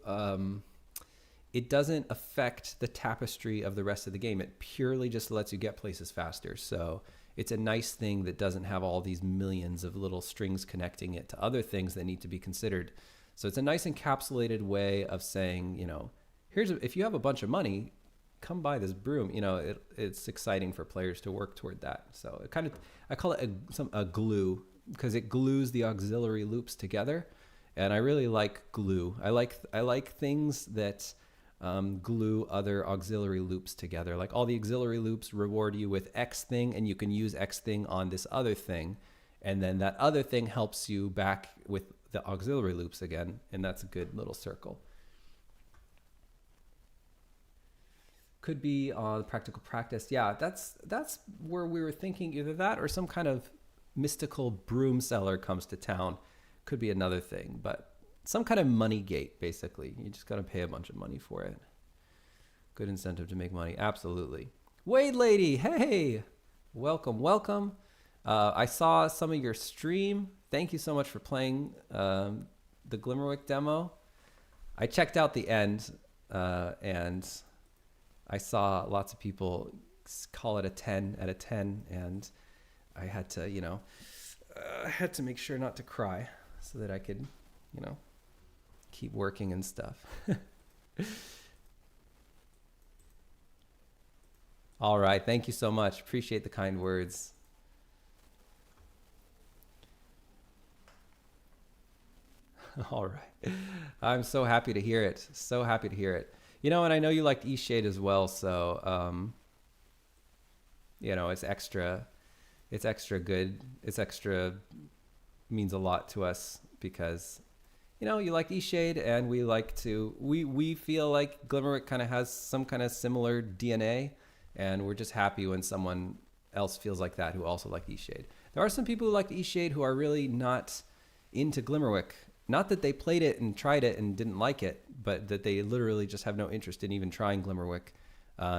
it doesn't affect the tapestry of the rest of the game. It purely just lets you get places faster. So it's a nice thing that doesn't have all these millions of little strings connecting it to other things that need to be considered. So it's a nice encapsulated way of saying, you know, if you have a bunch of money, come buy this broom. You know, it's exciting for players to work toward that. So it kind of, I call it a glue because it glues the auxiliary loops together. And I really like glue. I like things that glue other auxiliary loops together. Like all the auxiliary loops reward you with X thing, and you can use X thing on this other thing. And then that other thing helps you back with the auxiliary loops again. And that's a good little circle. Could be on practical practice. Yeah, that's where we were thinking, either that or some kind of mystical broom seller comes to town. Could be another thing, but some kind of money gate, basically. You just got to pay a bunch of money for it. Good incentive to make money. Absolutely. Wade Lady, hey, welcome. I saw some of your stream. Thank you so much for playing the Glimmerwick demo. I checked out the end, and I saw lots of people call it a 10 out of 10, and I had to, I had to make sure not to cry so that I could, keep working and stuff. All right. Thank you so much. Appreciate the kind words. All right. I'm so happy to hear it. So happy to hear it. And I know you liked E-Shade as well. So, it's extra good. It's extra means a lot to us because you know, you like Eastshade, and we feel like Glimmerwick kind of has some kind of similar DNA, and we're just happy when someone else feels like that who also liked Eastshade. There are some people who like Eastshade who are really not into Glimmerwick. Not that they played it and tried it and didn't like it, but that they literally just have no interest in even trying Glimmerwick,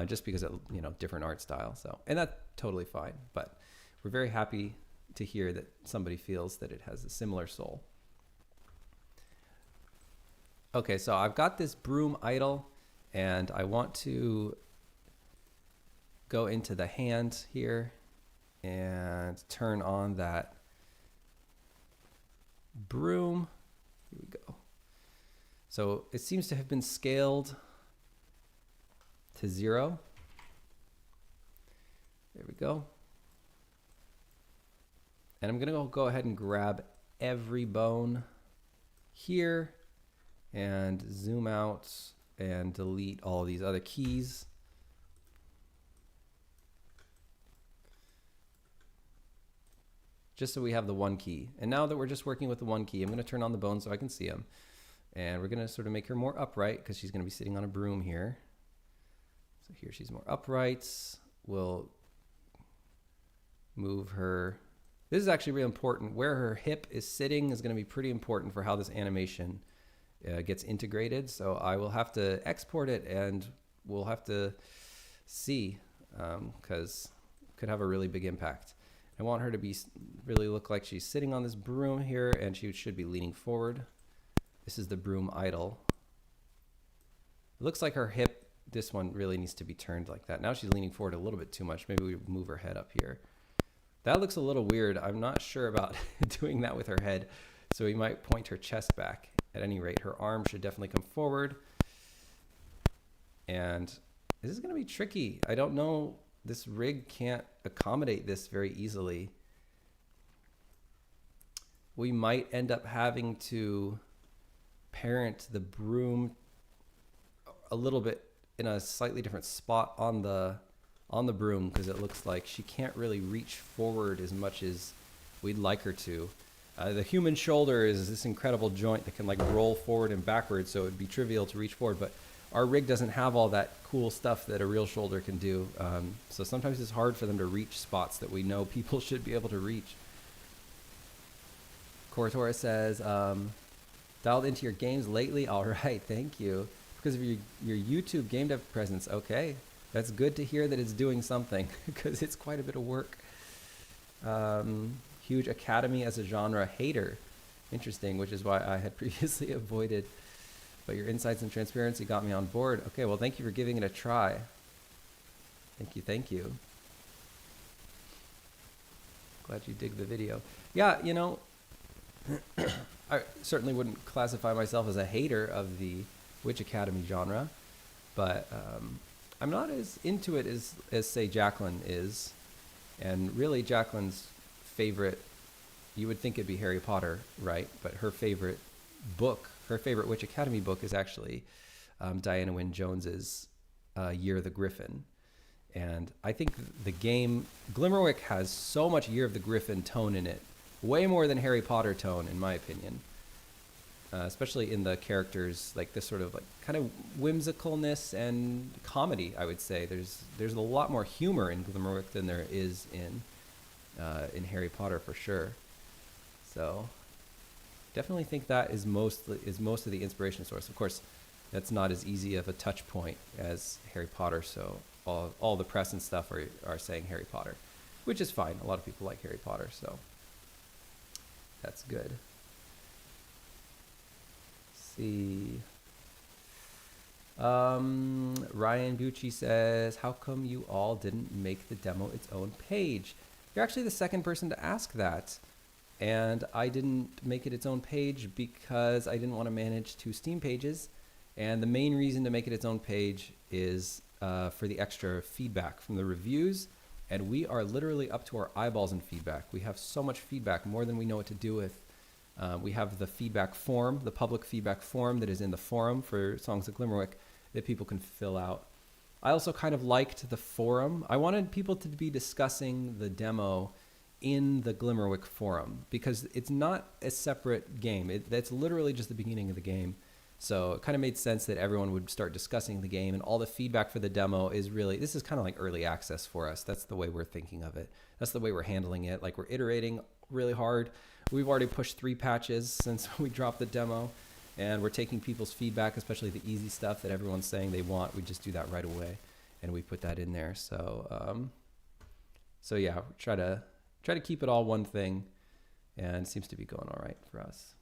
just because of, you know, different art style. So, and that's totally fine. But we're very happy to hear that somebody feels that it has a similar soul. Okay, so I've got this Broom idle, and I want to go into the hand here and turn on that Broom. Here we go. So it seems to have been scaled to 0. There we go. And I'm gonna go ahead and grab every bone here and zoom out and delete all these other keys. Just so we have the one key. And now that we're just working with the one key, I'm going to turn on the bone so I can see them. And we're going to sort of make her more upright because she's going to be sitting on a broom here. So here she's more upright. We'll move her. This is actually really important. Where her hip is sitting is going to be pretty important for how this animation gets integrated. So I will have to export it, and we'll have to see, because it could have a really big impact. I want her to really look like she's sitting on this broom here, and she should be leaning forward. This is the Broom idle. It looks like her hip, this one really needs to be turned like that. Now she's leaning forward a little bit too much. Maybe we move her head up here. That looks a little weird. I'm not sure about doing that with her head. So we might point her chest back. At any rate, her arm should definitely come forward. And this is going to be tricky. I don't know. This rig can't accommodate this very easily. We might end up having to parent the Broom a little bit in a slightly different spot on the broom, because it looks like she can't really reach forward as much as we'd like her to. The human shoulder is this incredible joint that can like roll forward and backwards, so it'd be trivial to reach forward, but our rig doesn't have all that cool stuff that a real shoulder can do. So sometimes it's hard for them to reach spots that we know people should be able to reach. Cortora says, dialed into your games lately? All right, thank you. Because of your YouTube game dev presence. Okay, that's good to hear that it's doing something, because it's quite a bit of work. Huge Academy as a genre hater. Interesting, which is why I had previously avoided. But your insights and transparency got me on board. Okay, well, thank you for giving it a try. Thank you, thank you. Glad you dig the video. Yeah, you know, I certainly wouldn't classify myself as a hater of the Witch Academy genre, but I'm not as into it as say Jacqueline is. And really Jacqueline's favorite, you would think it'd be Harry Potter, right? But her favorite book, her favorite Witch Academy book is actually Diana Wynne Jones's Year of the Griffin. And I think the game, Glimmerwick has so much Year of the Griffin tone in it, way more than Harry Potter tone, in my opinion. Especially in the characters, like this sort of like kind of whimsicalness and comedy, I would say. There's a lot more humor in Glimmerwick than there is in Harry Potter for sure. So definitely think that is most of the inspiration source. Of course, that's not as easy of a touch point as Harry Potter, so all the press and stuff are saying Harry Potter, which is fine. A lot of people like Harry Potter, so that's good. See. Ryan Bucci says, how come you all didn't make the demo its own page? You're actually the second person to ask that. And I didn't make it its own page because I didn't want to manage 2 Steam pages. And the main reason to make it its own page is for the extra feedback from the reviews. And we are literally up to our eyeballs in feedback. We have so much feedback, more than we know what to do with. We have the feedback form, the public feedback form that is in the forum for Songs of Glimmerwick that people can fill out. I also kind of liked the forum. I wanted people to be discussing the demo in the Glimmerwick forum, because it's not a separate game. That's literally just the beginning of the game. So it kind of made sense that everyone would start discussing the game, and all the feedback for the demo is really, this is kind of like early access for us. That's the way we're thinking of it. That's the way we're handling it. Like, we're iterating really hard. We've already pushed 3 patches since we dropped the demo, and we're taking people's feedback, especially the easy stuff that everyone's saying they want. We just do that right away, and we put that in there. So, so yeah, try to keep it all one thing, and it seems to be going all right for us.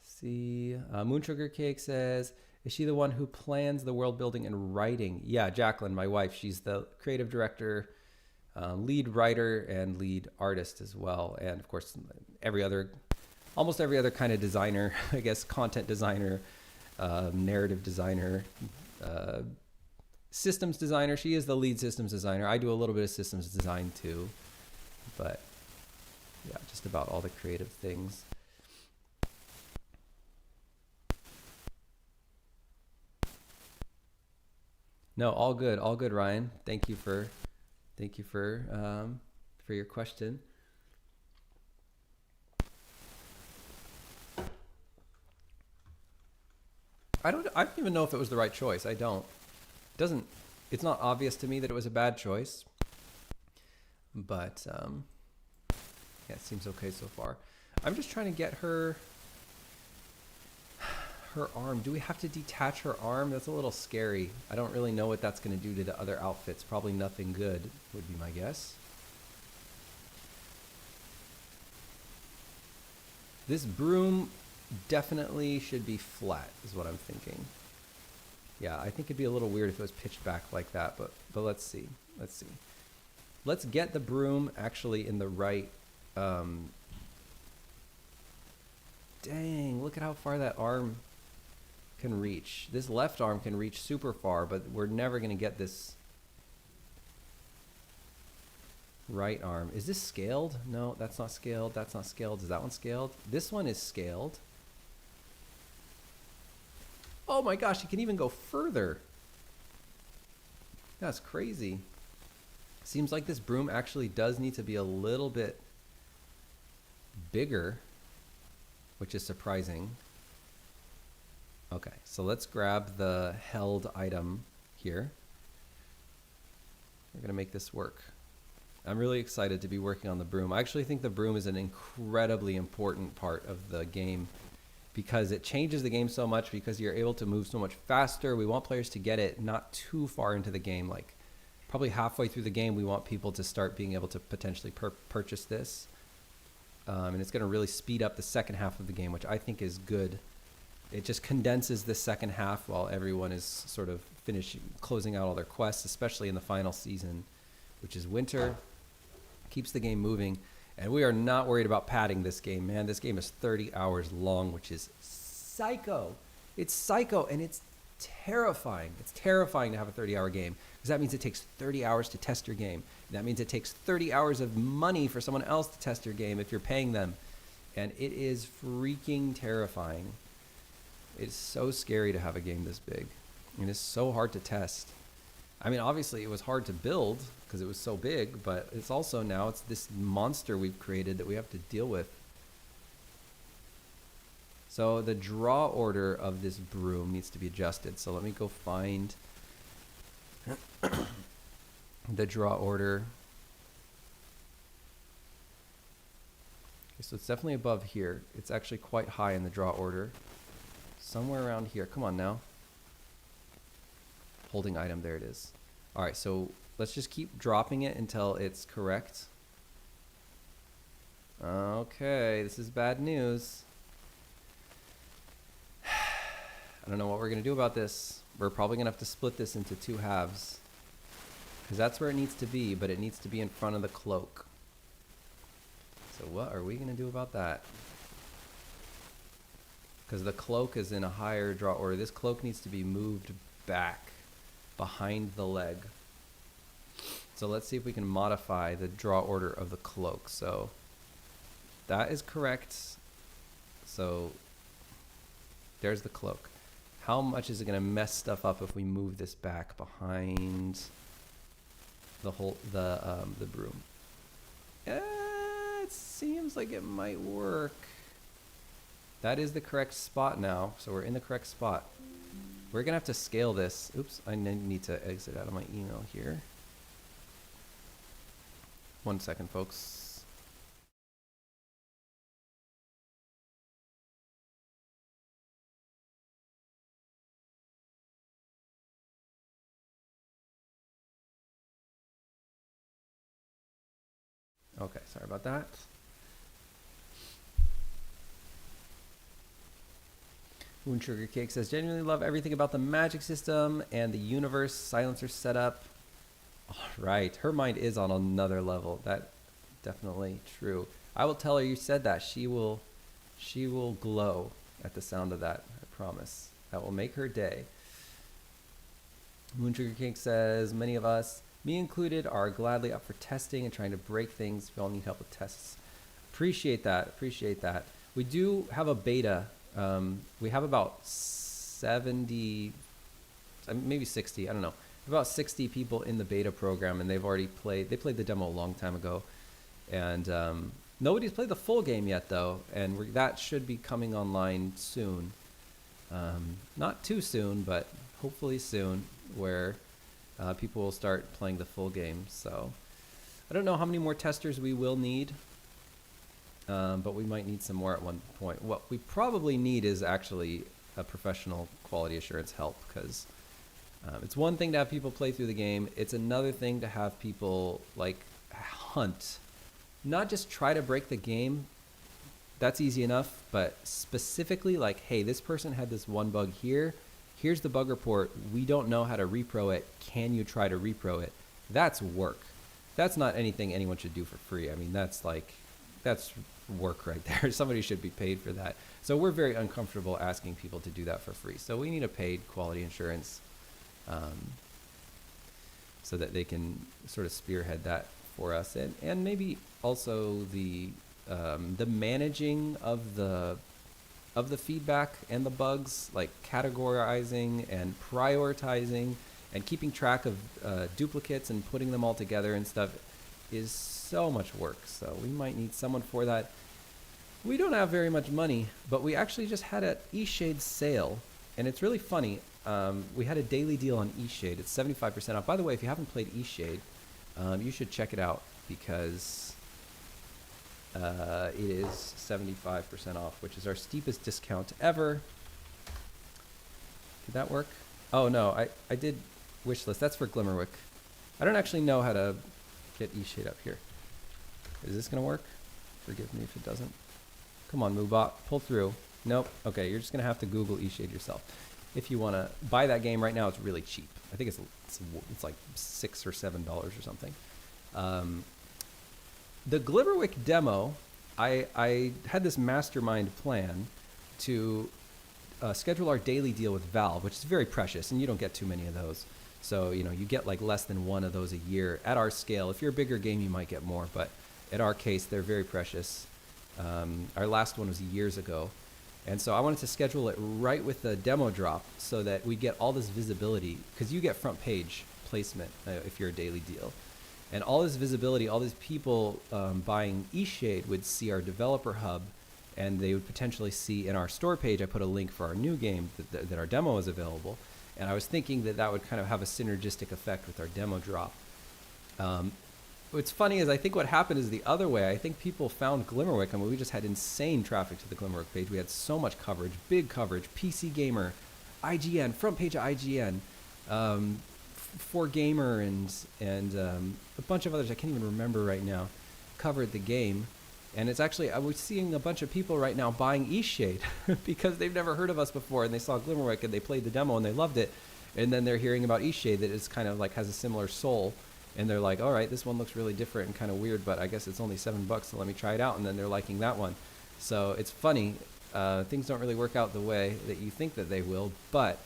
See, Moon Sugar Cake says, is she the one who plans the world building and writing? Yeah, Jacqueline, my wife, she's the creative director, lead writer, and lead artist as well. And of course, almost every other kind of designer, I guess, content designer, narrative designer, systems designer. She is the lead systems designer. I do a little bit of systems design too, but yeah, just about all the creative things. No, all good, Ryan. Thank you for your question. I don't even know if it was the right choice. I don't. It's not obvious to me that it was a bad choice, but yeah, it seems okay so far. I'm just trying to get her arm. Do we have to detach her arm? That's a little scary. I don't really know what that's going to do to the other outfits. Probably nothing good would be my guess. This broom definitely should be flat, is what I'm thinking. Yeah, I think it'd be a little weird if it was pitched back like that, but let's see. Let's get the broom actually in the right. Dang, look at how far that arm can reach. This left arm can reach super far, but we're never going to get this right arm. Is this scaled? No, that's not scaled. That's not scaled. Is that one scaled? This one is scaled. Oh my gosh, you can even go further. That's crazy. Seems like this broom actually does need to be a little bit bigger, which is surprising. Okay, so let's grab the held item here. We're gonna make this work. I'm really excited to be working on the broom. I actually think the broom is an incredibly important part of the game because it changes the game so much, because you're able to move so much faster. We want players to get it not too far into the game, like probably halfway through the game. We want people to start being able to potentially purchase this. And it's gonna really speed up the second half of the game, which I think is good. It just condenses the second half while everyone is sort of closing out all their quests, especially in the final season, which is winter. Keeps the game moving, and we are not worried about padding this game, man. This game is 30 hours long, which is psycho. It's psycho, and it's terrifying. It's terrifying to have a 30-hour game, because that means it takes 30 hours to test your game. That means it takes 30 hours of money for someone else to test your game if you're paying them, and it is freaking terrifying. It's so scary to have a game this big, and it's so hard to test. I mean, obviously it was hard to build because it was so big, but it's also now it's this monster we've created that we have to deal with. So the draw order of this broom needs to be adjusted. So let me go find the draw order. Okay, so it's definitely above here. It's actually quite high in the draw order. Somewhere around here. Come on now. Holding item, there it is. All right, so let's just keep dropping it until it's correct. Okay, this is bad news. I don't know what we're gonna do about this. We're probably gonna have to split this into 2 halves, because that's where it needs to be, but it needs to be in front of the cloak. So what are we gonna do about that? Because the cloak is in a higher draw order. This cloak needs to be moved back behind the leg. So let's see if we can modify the draw order of the cloak. So that is correct. So there's the cloak. How much is it going to mess stuff up if we move this back behind the broom? It seems like it might work. That is the correct spot now, so we're in the correct spot. We're gonna have to scale this. Oops, I need to exit out of my email here. 1 second, folks. Okay, sorry about that. Moon Sugar Cake says, genuinely love everything about the magic system and the universe silencer setup. All right, her mind is on another level. That definitely true. I will tell her you said that. She will glow at the sound of that. I promise. That will make her day. Moon Sugar Cake says, many of us, me included, are gladly up for testing and trying to break things. We all need help with tests. Appreciate that. Appreciate that. We do have a beta. We have about 70, maybe 60, I don't know, about 60 people in the beta program, and they've already played the demo a long time ago. And nobody's played the full game yet, though, and that should be coming online soon. Not too soon, but hopefully soon, where people will start playing the full game. So I don't know how many more testers we will need. But we might need some more at one point. What we probably need is actually a professional quality assurance help, because it's one thing to have people play through the game. It's another thing to have people like hunt, not just try to break the game. That's easy enough, but specifically like, hey, this person had this one bug here. Here's the bug report. We don't know how to repro it. Can you try to repro it? That's work. That's not anything anyone should do for free. I mean, that's work right there. Somebody should be paid for that. So we're very uncomfortable asking people to do that for free. So we need a paid quality insurance so that they can sort of spearhead that for us, and maybe also the managing of the feedback and the bugs, like categorizing and prioritizing and keeping track of duplicates and putting them all together and stuff is so much work. So we might need someone for that. We don't have very much money, but we actually just had an eShade sale, and it's really funny. We had a daily deal on eShade. It's 75% off. By the way, if you haven't played eShade, you should check it out, because it is 75% off, which is our steepest discount ever. Did that work? Oh no, I did wishlist. That's for Glimmerwick. I don't actually know how to get eShade up here. Is this gonna work? Forgive me if it doesn't. Come on, Moobot, pull through. Nope. Okay, you're just gonna have to Google eShade yourself. If you wanna buy that game right now, it's really cheap. I think it's like $6 or $7 or something. The Glimmerwick demo, I had this mastermind plan to schedule our daily deal with Valve, which is very precious, and you don't get too many of those. So, you know, you get like less than one of those a year at our scale. If you're a bigger game, you might get more, but at our case, they're very precious. Our last one was years ago. And so I wanted to schedule it right with the demo drop so that we get all this visibility, because you get front page placement if you're a daily deal. And all this visibility, all these people buying eShade would see our developer hub, and they would potentially see in our store page, I put a link for our new game that our demo is available. And I was thinking that would kind of have a synergistic effect with our demo drop. What's funny is I think what happened is the other way. I think people found Glimmerwick. I mean, we just had insane traffic to the Glimmerwick page. We had so much coverage, big coverage, PC Gamer, IGN, front page of IGN, 4Gamer, and a bunch of others I can't even remember right now, covered the game. And it's actually, I was seeing a bunch of people right now buying eShade because they've never heard of us before, and they saw Glimmerwick and they played the demo and they loved it. And then they're hearing about eShade, that it's kind of like has a similar soul. And they're like, all right, this one looks really different and kind of weird, but I guess it's only $7, so let me try it out. And then they're liking that one. So it's funny. Things don't really work out the way that you think that they will, but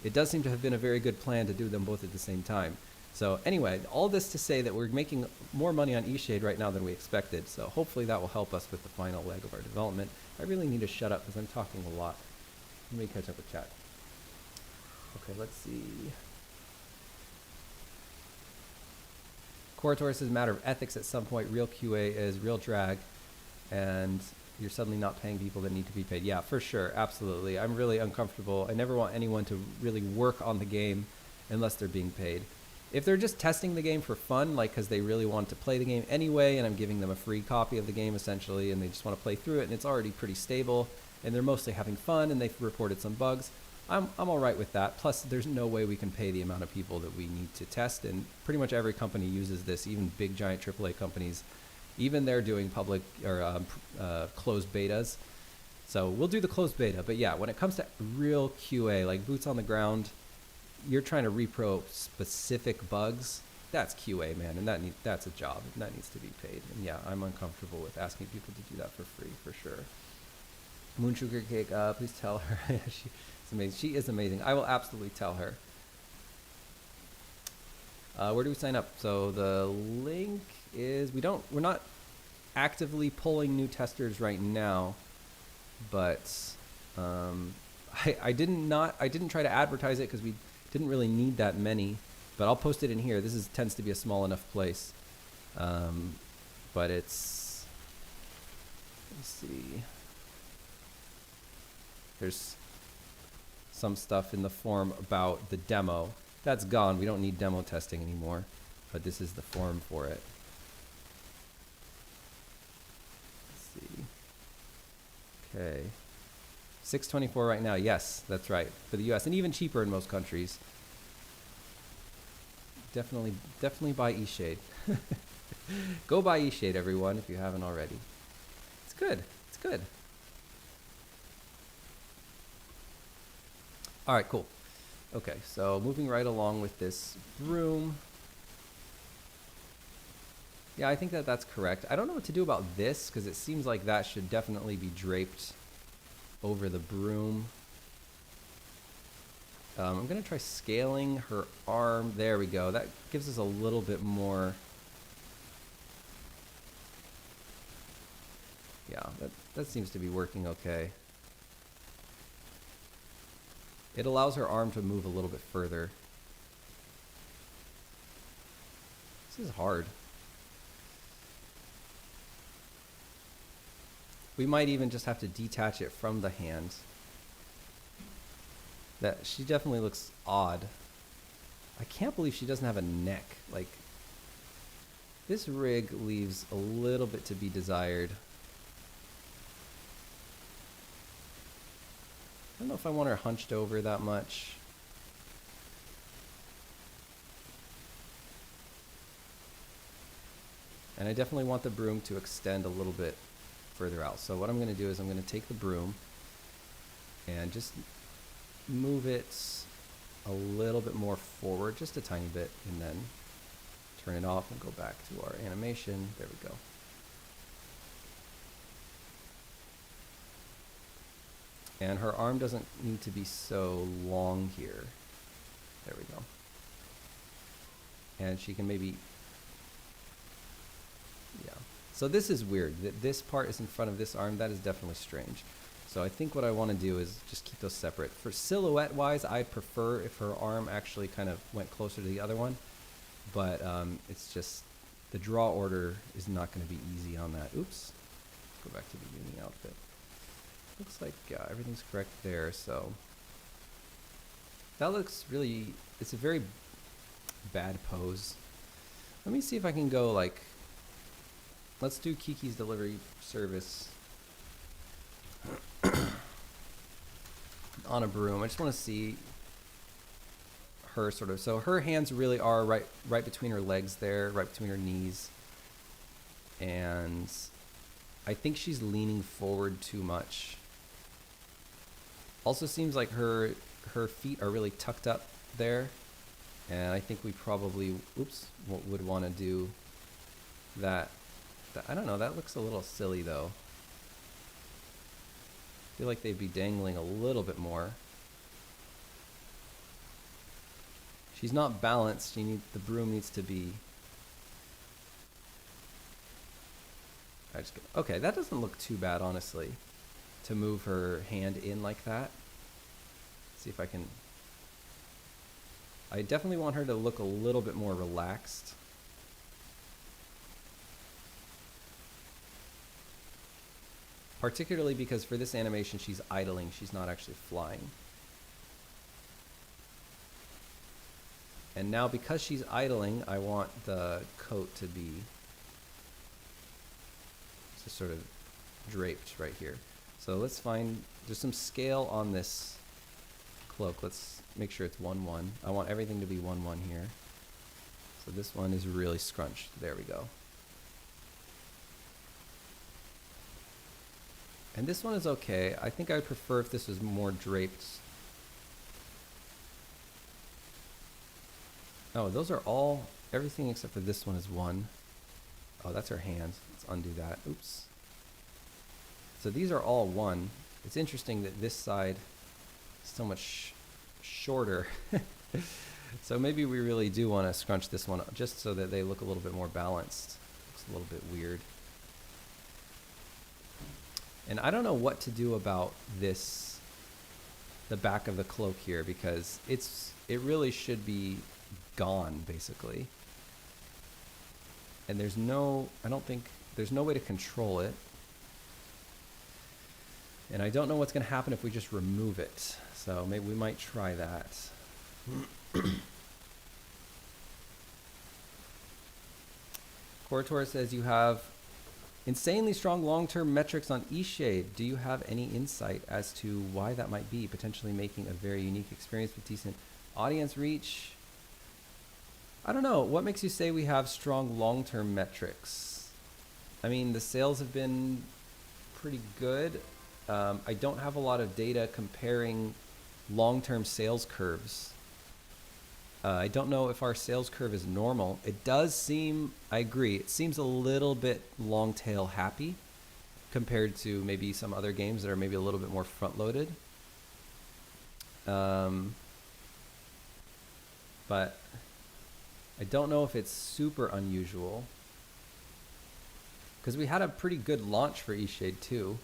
it does seem to have been a very good plan to do them both at the same time. So anyway, all this to say that we're making more money on eShade right now than we expected. So hopefully that will help us with the final leg of our development. I really need to shut up because I'm talking a lot. Let me catch up with chat. Okay, let's see. Corator says matter of ethics at some point. Real QA is real drag, and you're suddenly not paying people that need to be paid. Yeah, for sure, absolutely. I'm really uncomfortable. I never want anyone to really work on the game unless they're being paid. If they're just testing the game for fun, like because they really want to play the game anyway, and I'm giving them a free copy of the game essentially, and they just want to play through it, and it's already pretty stable, and they're mostly having fun, and they've reported some bugs, I'm all right with that. Plus, there's no way we can pay the amount of people that we need to test, and pretty much every company uses this, even big giant AAA companies. Even they're doing public or closed betas. So we'll do the closed beta. But yeah, when it comes to real QA, like boots on the ground, you're trying to repro specific bugs. That's QA, man, and that's a job, and that needs to be paid. And yeah, I'm uncomfortable with asking people to do that for free, for sure. Moon Sugar Cake, please tell her. She's amazing. She is amazing. I will absolutely tell her. Where do we sign up? So the link is, we're not actively pulling new testers right now, but I didn't try to advertise it because we didn't really need that many, but I'll post it in here. This tends to be a small enough place, but it's, let's see, there's some stuff in the form about the demo. That's gone. We don't need demo testing anymore, but this is the form for it. Let's see. Okay. $6.24 right now. Yes, that's right. For the US, and even cheaper in most countries. Definitely buy eShade. Go buy eShade, everyone, if you haven't already. It's good. It's good. All right, cool. Okay, so moving right along with this Broom. Yeah, I think that's correct. I don't know what to do about this because it seems like that should definitely be draped over the Broom. I'm going to try scaling her arm. There we go. That gives us a little bit more. Yeah, that seems to be working okay. It allows her arm to move a little bit further. This is hard. We might even just have to detach it from the hand. That she definitely looks odd. I can't believe she doesn't have a neck. Like, this rig leaves a little bit to be desired. I don't know if I want her hunched over that much. And I definitely want the Broom to extend a little bit further out. So what I'm going to do is I'm going to take the Broom and just move it a little bit more forward, just a tiny bit, and then turn it off and go back to our animation. There we go. And her arm doesn't need to be so long here. There we go. And she can maybe, yeah. So this is weird. This part is in front of this arm. That is definitely strange. So I think what I want to do is just keep those separate. For silhouette-wise, I prefer if her arm actually kind of went closer to the other one. But it's just, the draw order is not going to be easy on that. Oops. Let's go back to the uni outfit. Looks like everything's correct there, so that looks really, it's a very bad pose. Let me see if I can go like, let's do Kiki's delivery service on a Broom. I just want to see her sort of, so her hands really are right between her legs there, right between her knees, and I think she's leaning forward too much. Also seems like her feet are really tucked up there, and I think we probably, would want to do that. I don't know, that looks a little silly though. I feel like they'd be dangling a little bit more. She's not balanced. The Broom needs to be. Okay, that doesn't look too bad, honestly. To move her hand in like that. See if I can. I definitely want her to look a little bit more relaxed. particularly because for this animation, she's idling. She's not actually flying. And now because she's idling, I want the coat to be just sort of draped right here. So let's find, there's some scale on this cloak. Let's make sure it's 1-1. I want everything to be 1-1 here. So this one is really scrunched. There we go. And this one is okay. I think I would prefer if this was more draped. Oh, those are all, everything except for this one is 1. Oh, that's her hand. Let's undo that. Oops. So these are all 1. It's interesting that this side is so much shorter. So maybe we really do want to scrunch this one up just so that they look a little bit more balanced. Looks a little bit weird. And I don't know what to do about this, the back of the cloak here, because it really should be gone basically. And there's no, I don't think, there's no way to control it. And I don't know what's going to happen if we just remove it. So maybe we might try that. Corator says you have insanely strong long-term metrics on eShade. Do you have any insight as to why that might be, potentially making a very unique experience with decent audience reach? I don't know. What makes you say we have strong long-term metrics? I mean, the sales have been pretty good. I don't have a lot of data comparing long-term sales curves. I don't know if our sales curve is normal. It does seem, I agree, it seems a little bit long tail happy compared to maybe some other games that are maybe a little bit more front loaded. But I don't know if it's super unusual because we had a pretty good launch for eShade too.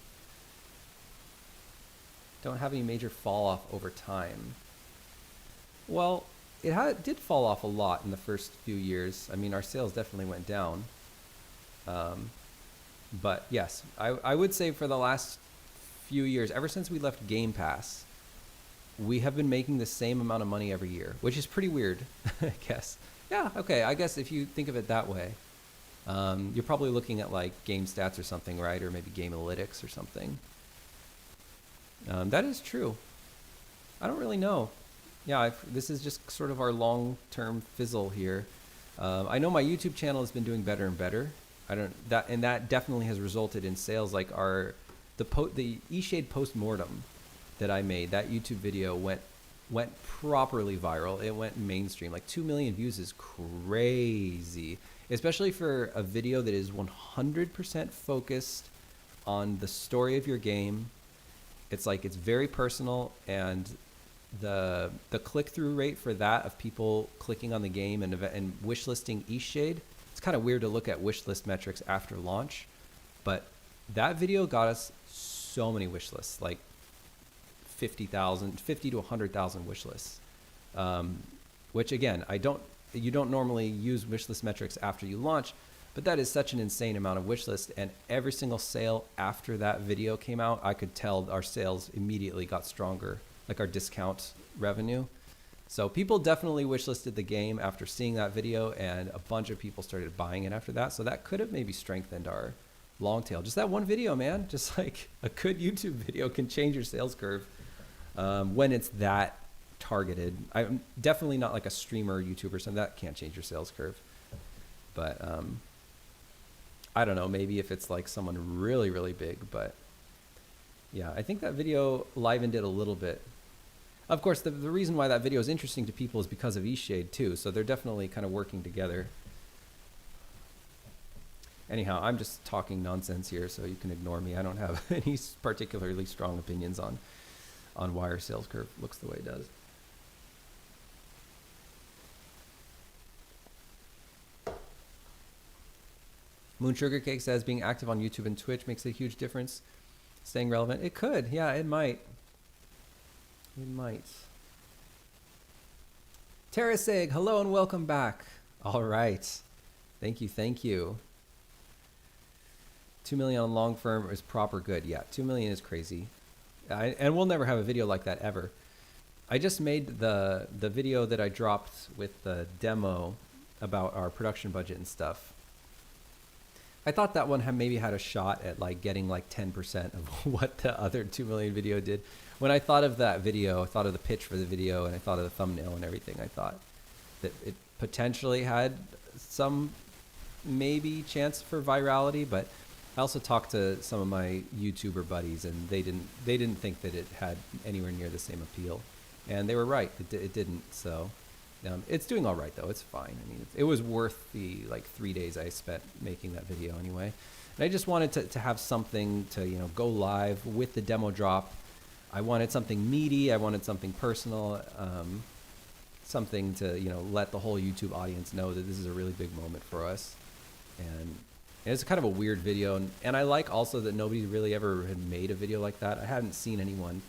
Don't have any major fall off over time. Well, it did fall off a lot in the first few years. I mean, our sales definitely went down. But yes, I would say for the last few years, ever since we left Game Pass, we have been making the same amount of money every year, which is pretty weird, I guess. Yeah, okay, I guess if you think of it that way. You're probably looking at like game stats or something, right? Or maybe game analytics or something. That is true. I don't really know. Yeah, this is just sort of our long-term fizzle here. I know my YouTube channel has been doing better and better. And that definitely has resulted in sales. Like the eShade post-mortem that I made, that YouTube video went properly viral. It went mainstream. Like 2 million views is crazy, especially for a video that is 100% focused on the story of your game. It's like it's very personal, and the click-through rate for that of people clicking on the game and wishlisting eShade, it's kind of weird to look at wishlist metrics after launch, but that video got us so many wishlists, like 50 to 100,000 wishlists, which again, you don't normally use wishlist metrics after you launch, but that is such an insane amount of wishlists. And every single sale after that video came out, I could tell our sales immediately got stronger, like our discount revenue. So people definitely wishlisted the game after seeing that video, and a bunch of people started buying it after that. So that could have maybe strengthened our long tail. Just that one video, man, just like a good YouTube video can change your sales curve when it's that targeted. I'm definitely not like a streamer or YouTuber or something. That can't change your sales curve. But I don't know, maybe if it's like someone really, really big, but yeah, I think that video livened it a little bit. Of course, the reason why that video is interesting to people is because of eShade too, so they're definitely kind of working together. Anyhow, I'm just talking nonsense here, so you can ignore me. I don't have any particularly strong opinions on why our sales curve looks the way it does. Moon Sugar Cake says being active on YouTube and Twitch makes a huge difference. Staying relevant. It could. Yeah, it might. It might. Terrasig, hello and welcome back. All right. Thank you. Thank you. 2 million on long firm is proper good. Yeah, 2 million is crazy. And we'll never have a video like that ever. I just made the video that I dropped with the demo about our production budget and stuff. I thought that one maybe had a shot at like getting like 10% of what the other 2 million video did. When I thought of that video, I thought of the pitch for the video, and I thought of the thumbnail and everything. I thought that it potentially had some maybe chance for virality, but I also talked to some of my YouTuber buddies, and they didn't think that it had anywhere near the same appeal, and they were right. It didn't. So it's doing all right though. It's fine. I mean, it was worth the like 3 days I spent making that video anyway. And I just wanted to have something to go live with the demo drop. I wanted something meaty. I wanted something personal. Something to let the whole YouTube audience know that this is a really big moment for us. And it's kind of a weird video, and I like also that nobody really ever had made a video like that. I hadn't seen anyone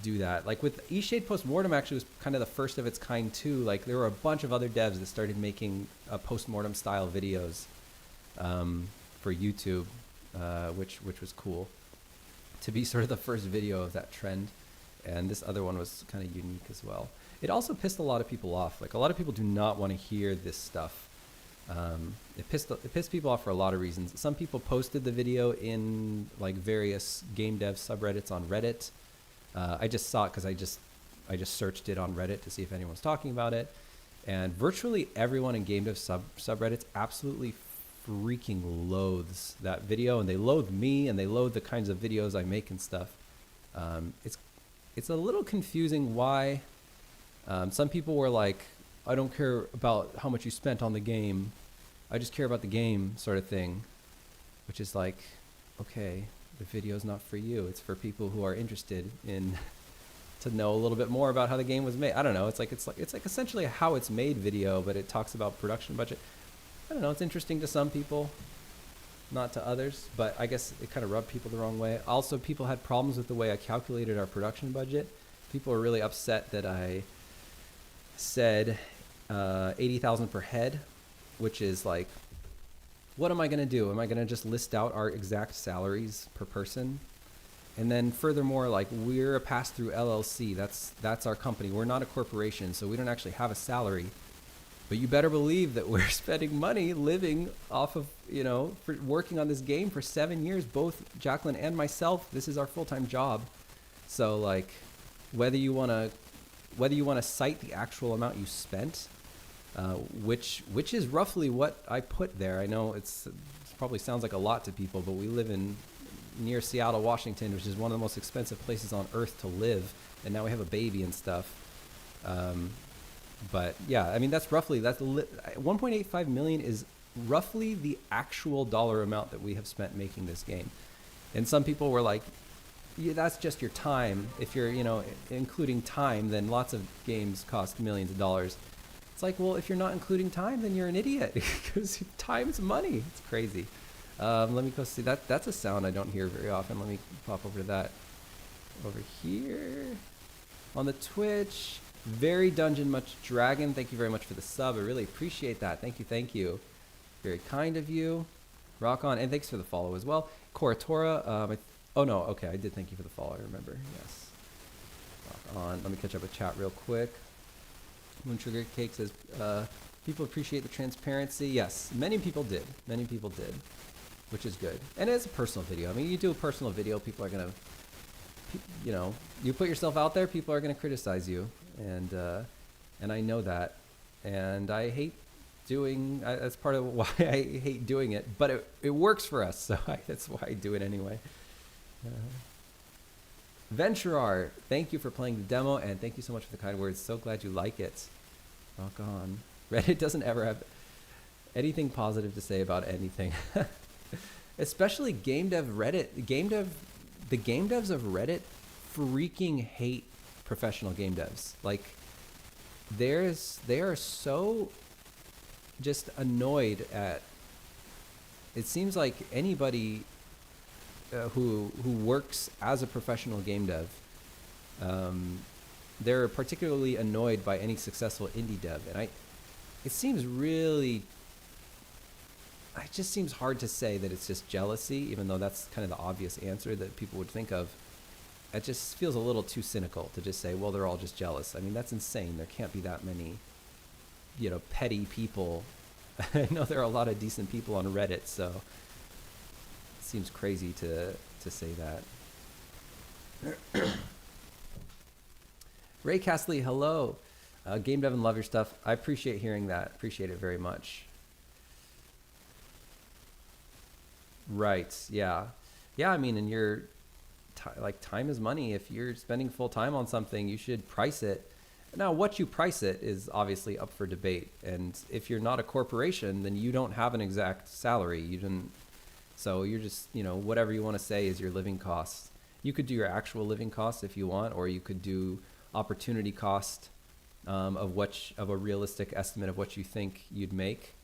do that. Like with eShade Postmortem actually was kind of the first of its kind too. Like there were a bunch of other devs that started making postmortem style videos for YouTube, which was cool to be sort of the first video of that trend. And this other one was kind of unique as well. It also pissed a lot of people off. Like a lot of people do not want to hear this stuff. It pissed people off for a lot of reasons. Some people posted the video in like various game dev subreddits on Reddit. I just saw it because I just searched it on Reddit to see if anyone was talking about it, and virtually everyone in game dev subreddits absolutely freaking loathes that video, and they loathe me, and they loathe the kinds of videos I make and stuff. It's a little confusing why. Some people were like, I don't care about how much you spent on the game. I just care about the game, sort of thing, which is like, okay, the video's not for you. It's for people who are interested in to know a little bit more about how the game was made. I don't know. It's like essentially a how it's made video, but it talks about production budget. I don't know. It's interesting to some people, not to others, but I guess it kind of rubbed people the wrong way. Also, people had problems with the way I calculated our production budget. People were really upset that I said 80,000 per head, which is like, what am I going to do? Am I going to just list out our exact salaries per person? And then furthermore, like we're a pass-through LLC. That's our company. We're not a corporation, so we don't actually have a salary. But you better believe that we're spending money living off of, for working on this game for 7 years, both Jacqueline and myself. This is our full-time job. So like whether you want to cite the actual amount you spent, which is roughly what I put there. I know it probably sounds like a lot to people, but we live near Seattle, Washington, which is one of the most expensive places on earth to live, and now we have a baby and stuff. But yeah, I mean that's 1.85 million is roughly the actual dollar amount that we have spent making this game. And some people were like, yeah, that's just your time. If you're, including time, then lots of games cost millions of dollars. It's like, well, if you're not including time, then you're an idiot because time's money. It's crazy. Let me go see that. That's a sound I don't hear very often. Let me pop over to that over here on the Twitch. Very Dungeon Much Dragon. Thank you very much for the sub. I really appreciate that. Thank you. Very kind of you. Rock on. And thanks for the follow as well. Koratora. Oh no, okay, I did thank you for the follow, I remember, yes. Rock on, let me catch up with chat real quick. Moon Sugar Cake says, people appreciate the transparency. Yes, many people did, which is good. And it's a personal video. I mean, you do a personal video, people are gonna, you put yourself out there, people are gonna criticize you. And I know that. And I hate that's part of why I hate doing it, but it works for us, so that's why I do it anyway. Venturar, thank you for playing the demo, and thank you so much for the kind words. So glad you like it. Rock on. Reddit doesn't ever have anything positive to say about anything. Especially game dev Reddit. The game devs of Reddit freaking hate professional game devs. Like, they are so just annoyed at, it seems like anybody who works as a professional game dev, they're particularly annoyed by any successful indie dev, and it seems really it just seems hard to say that it's just jealousy, even though that's kind of the obvious answer that people would think of. It just feels a little too cynical to just say, well, they're all just jealous. I mean, that's insane. There can't be that many, you know, petty people. I know there are a lot of decent people on Reddit, so it seems crazy to say that. Ray Castley, hello. Game Dev and love your stuff. I appreciate hearing that. Appreciate it very much. Right. Yeah. Yeah. I mean, and you're like, time is money. If you're spending full time on something, you should price it. Now, what you price it is obviously up for debate. And if you're not a corporation, then you don't have an exact salary. You didn't. So you're just, you know, whatever you want to say is your living costs. You could do your actual living costs if you want, or you could do opportunity cost of a realistic estimate of what you think you'd make.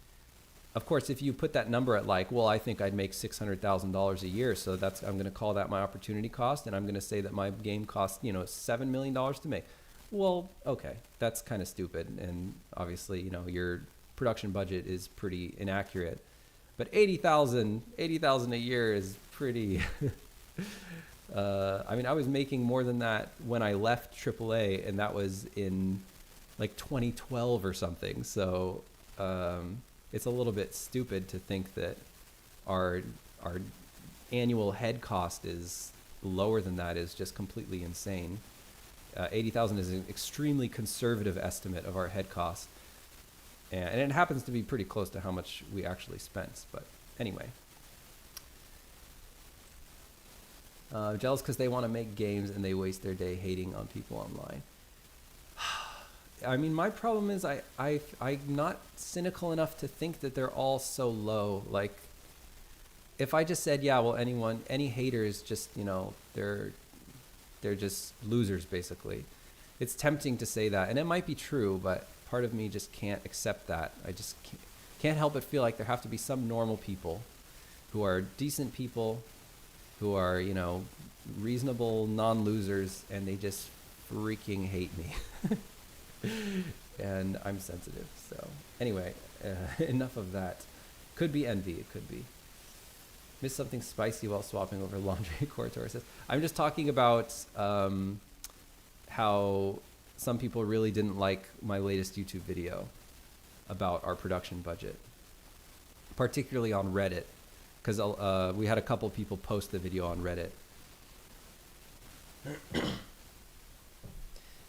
Of course, if you put that number at like, well, I think I'd make $600,000 a year, so that's, I'm going to call that my opportunity cost, and I'm going to say that my game cost, you know, $7 million to make. Well, okay, that's kind of stupid, and obviously, you know, your production budget is pretty inaccurate. But 80,000 a year is pretty. I mean, I was making more than that when I left AAA, and that was in like 2012 or something. So it's a little bit stupid to think that our annual head cost is lower than that is just completely insane. 80,000 is an extremely conservative estimate of our head cost. And it happens to be pretty close to how much we actually spent. But anyway. Jealous because they want to make games and they waste their day hating on people online. I mean, my problem is I'm not cynical enough to think that they're all so low. Like, if I just said, yeah, well, any haters just, you know, they're just losers, basically. It's tempting to say that, and it might be true, but part of me just can't accept that. I just can't help but feel like there have to be some normal people who are decent people, who are, you know, reasonable non-losers, and they just freaking hate me. And I'm sensitive. So anyway, enough of that. Could be envy. It could be. Missed something spicy while swapping over laundry, Corridor says. I'm just talking about how some people really didn't like my latest YouTube video about our production budget, particularly on Reddit, because we had a couple people post the video on Reddit.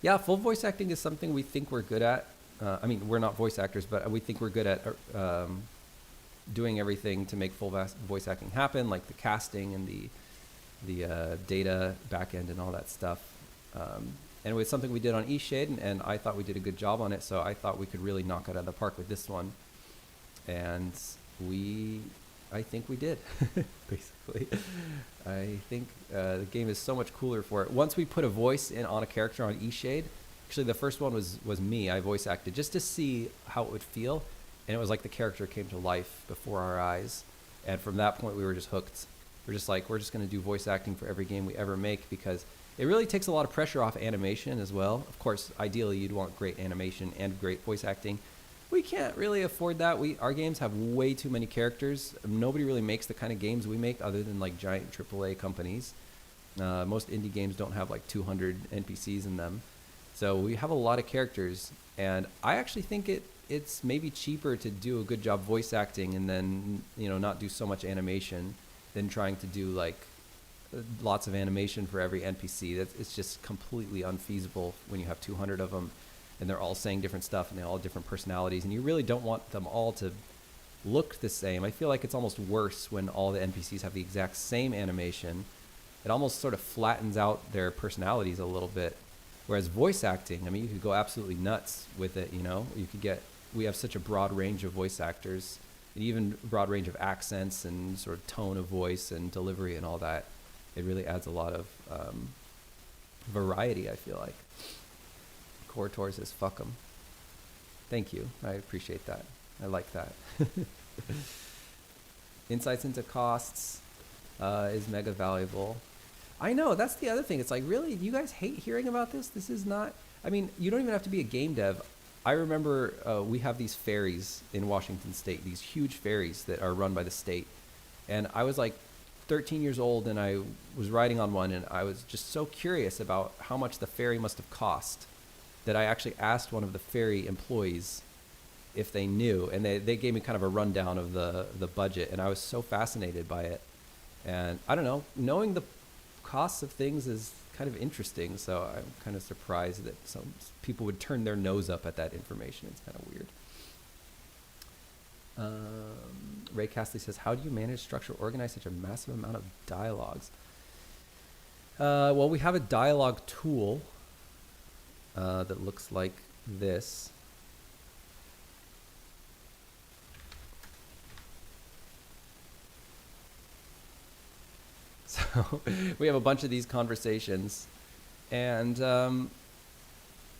Yeah, full voice acting is something we think we're good at. I mean, we're not voice actors, but we think we're good at doing everything to make full voice acting happen, like the casting and the data backend and all that stuff. And it was something we did on eShade, and I thought we did a good job on it, so I thought we could really knock it out of the park with this one. And I think we did, basically. I think the game is so much cooler for it. Once we put a voice on a character on eShade, actually the first one was me, I voice acted, just to see how it would feel. And it was like the character came to life before our eyes. And from that point, we were just hooked. We're just like, we're just going to do voice acting for every game we ever make, because it really takes a lot of pressure off animation as well. Of course, ideally, you'd want great animation and great voice acting. We can't really afford that. Our games have way too many characters. Nobody really makes the kind of games we make other than like giant AAA companies. Most indie games don't have like 200 NPCs in them. So we have a lot of characters. And I actually think it's maybe cheaper to do a good job voice acting and then, you know, not do so much animation than trying to do like lots of animation for every NPC. It's just completely unfeasible when you have 200 of them and they're all saying different stuff and they all have different personalities, and you really don't want them all to look the same. I feel like it's almost worse when all the NPCs have the exact same animation. It almost sort of flattens out their personalities a little bit. Whereas voice acting, I mean, you could go absolutely nuts with it, you know? We have such a broad range of voice actors, and even broad range of accents and sort of tone of voice and delivery and all that. It really adds a lot of variety, I feel like. Cortor says, fuck 'em. Thank you. I appreciate that. I like that. Insights into costs is mega valuable. I know, that's the other thing. It's like, really, you guys hate hearing about this? This is not, I mean, you don't even have to be a game dev. I remember we have these ferries in Washington State, these huge ferries that are run by the state. And I was like 13 years old, and I was riding on one, and I was just so curious about how much the ferry must have cost that I actually asked one of the ferry employees if they knew, and they gave me kind of a rundown of the budget, and I was so fascinated by it. And I don't know, knowing the costs of things is kind of interesting, so I'm kind of surprised that some people would turn their nose up at that information. It's kind of weird. Ray Castley says, how do you manage, structure, organize such a massive amount of dialogues? Well, we have a dialogue tool that looks like this. So we have a bunch of these conversations, and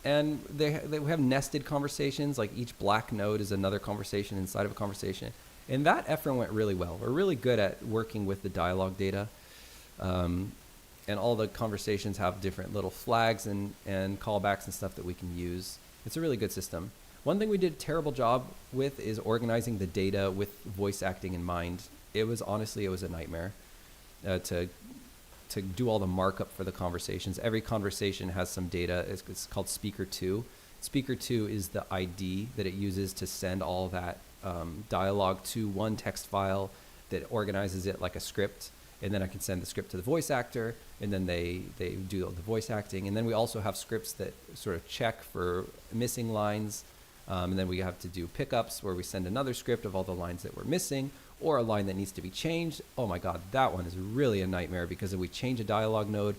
we have nested conversations. Like each black node is another conversation inside of a conversation, and that effort went really well. We're really good at working with the dialogue data, and all the conversations have different little flags and callbacks and stuff that we can use. It's a really good system. One thing we did a terrible job with is organizing the data with voice acting in mind. It was a nightmare. To do all the markup for the conversations. Every conversation has some data. It's called speaker 2. Speaker 2 is the ID that it uses to send all that dialogue to one text file that organizes it like a script. And then I can send the script to the voice actor, and then they do the voice acting. And then we also have scripts that sort of check for missing lines. And then we have to do pickups where we send another script of all the lines that we're missing, or a line that needs to be changed. Oh my God, that one is really a nightmare, because if we change a dialogue node,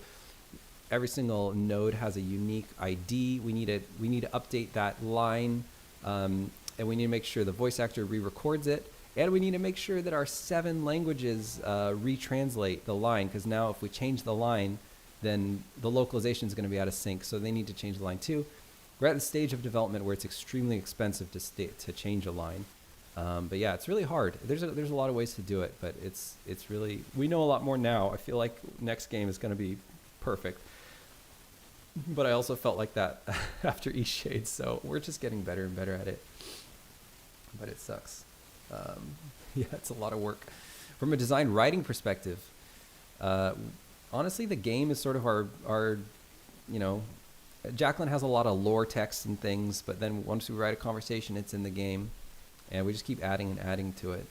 every single node has a unique ID. We need to update that line, and we need to make sure the voice actor re-records it, and we need to make sure that our 7 languages retranslate the line, because now if we change the line, then the localization is going to be out of sync, so they need to change the line too. We're at the stage of development where it's extremely expensive to change a line. But yeah, it's really hard. There's a lot of ways to do it, but it's really, we know a lot more now. I feel like next game is going to be perfect. But I also felt like that after East Shade, so we're just getting better and better at it. But it sucks. Yeah, it's a lot of work. From a design writing perspective, honestly, the game is sort of our Jacqueline has a lot of lore text and things, but then once we write a conversation, it's in the game. And we just keep adding and adding to it.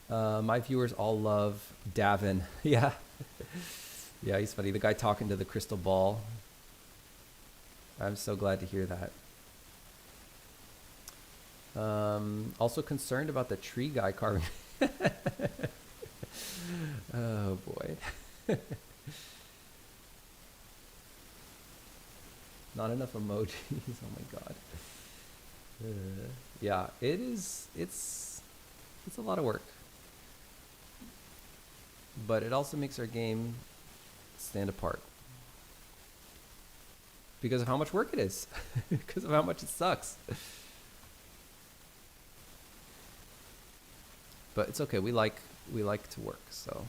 My viewers all love Davin. Yeah. Yeah, he's funny. The guy talking to the crystal ball. I'm so glad to hear that. Also concerned about the tree guy carving. Oh, boy. Not enough emojis. Oh, my God. Yeah, it's a lot of work, but it also makes our game stand apart because of how much work it is, because of how much it sucks. But it's okay. We like to work. So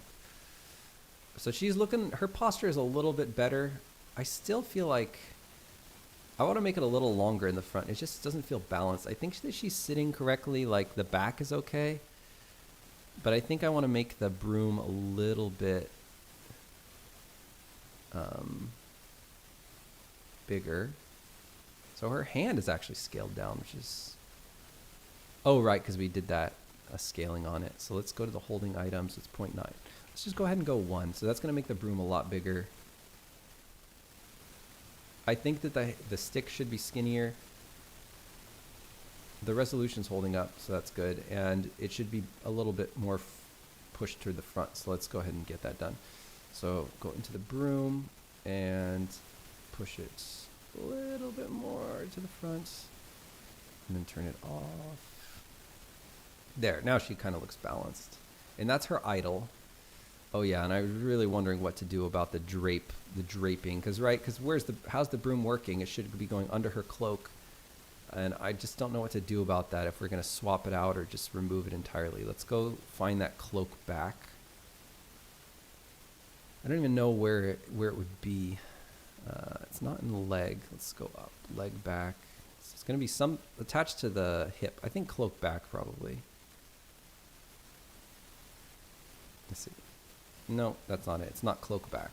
she's looking. Her posture is a little bit better. I still feel like I want to make it a little longer in the front. It just doesn't feel balanced. I think that she's sitting correctly, like the back is okay. But I think I want to make the broom a little bit bigger. So her hand is actually scaled down, which is... Oh, right, because we did that scaling on it. So let's go to the holding items. It's 0.9. Let's just go ahead and go 1. So that's going to make the broom a lot bigger. I think that the stick should be skinnier. The resolution's holding up, so that's good. And it should be a little bit more pushed to the front. So let's go ahead and get that done. So go into the broom and push it a little bit more to the front. And then turn it off. There, now she kind of looks balanced. And that's her idle. Oh yeah, and I was really wondering what to do about the draping, because how's the broom working? It should be going under her cloak, and I just don't know what to do about that. If we're gonna swap it out or just remove it entirely. Let's go find that cloak back. I don't even know where it would be. It's not in the leg. Let's go up. Leg back. So it's going to be some attached to the hip. I think cloak back probably. Let's see. No, that's not it. It's not cloak back.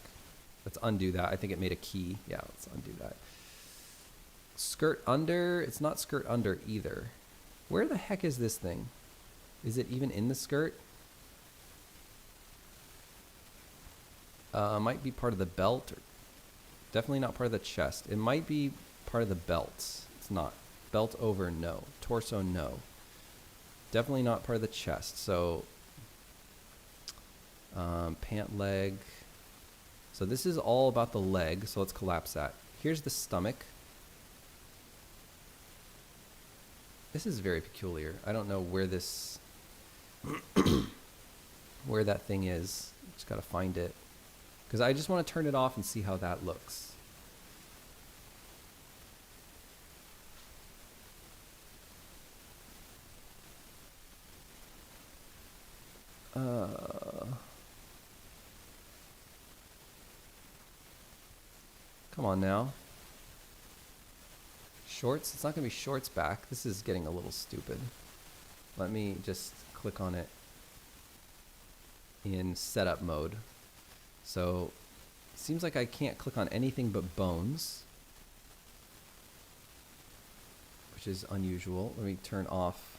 Let's undo that. I think it made a key. Yeah, let's undo that. Skirt under. It's not skirt under either. Where the heck is this thing? Is it even in the skirt? Might be part of the belt. Or definitely not part of the chest. It might be part of the belt. It's not. Belt over, no. Torso, no. Definitely not part of the chest. So, pant leg. So this is all about the leg. So let's collapse that. Here's the stomach. This is very peculiar. I don't know where this, where that thing is. Just gotta find it. Because I just want to turn it off and see how that looks. Come on now. Shorts? It's not going to be shorts back. This is getting a little stupid. Let me just click on it in setup mode. So, seems like I can't click on anything but bones, which is unusual. Let me turn off.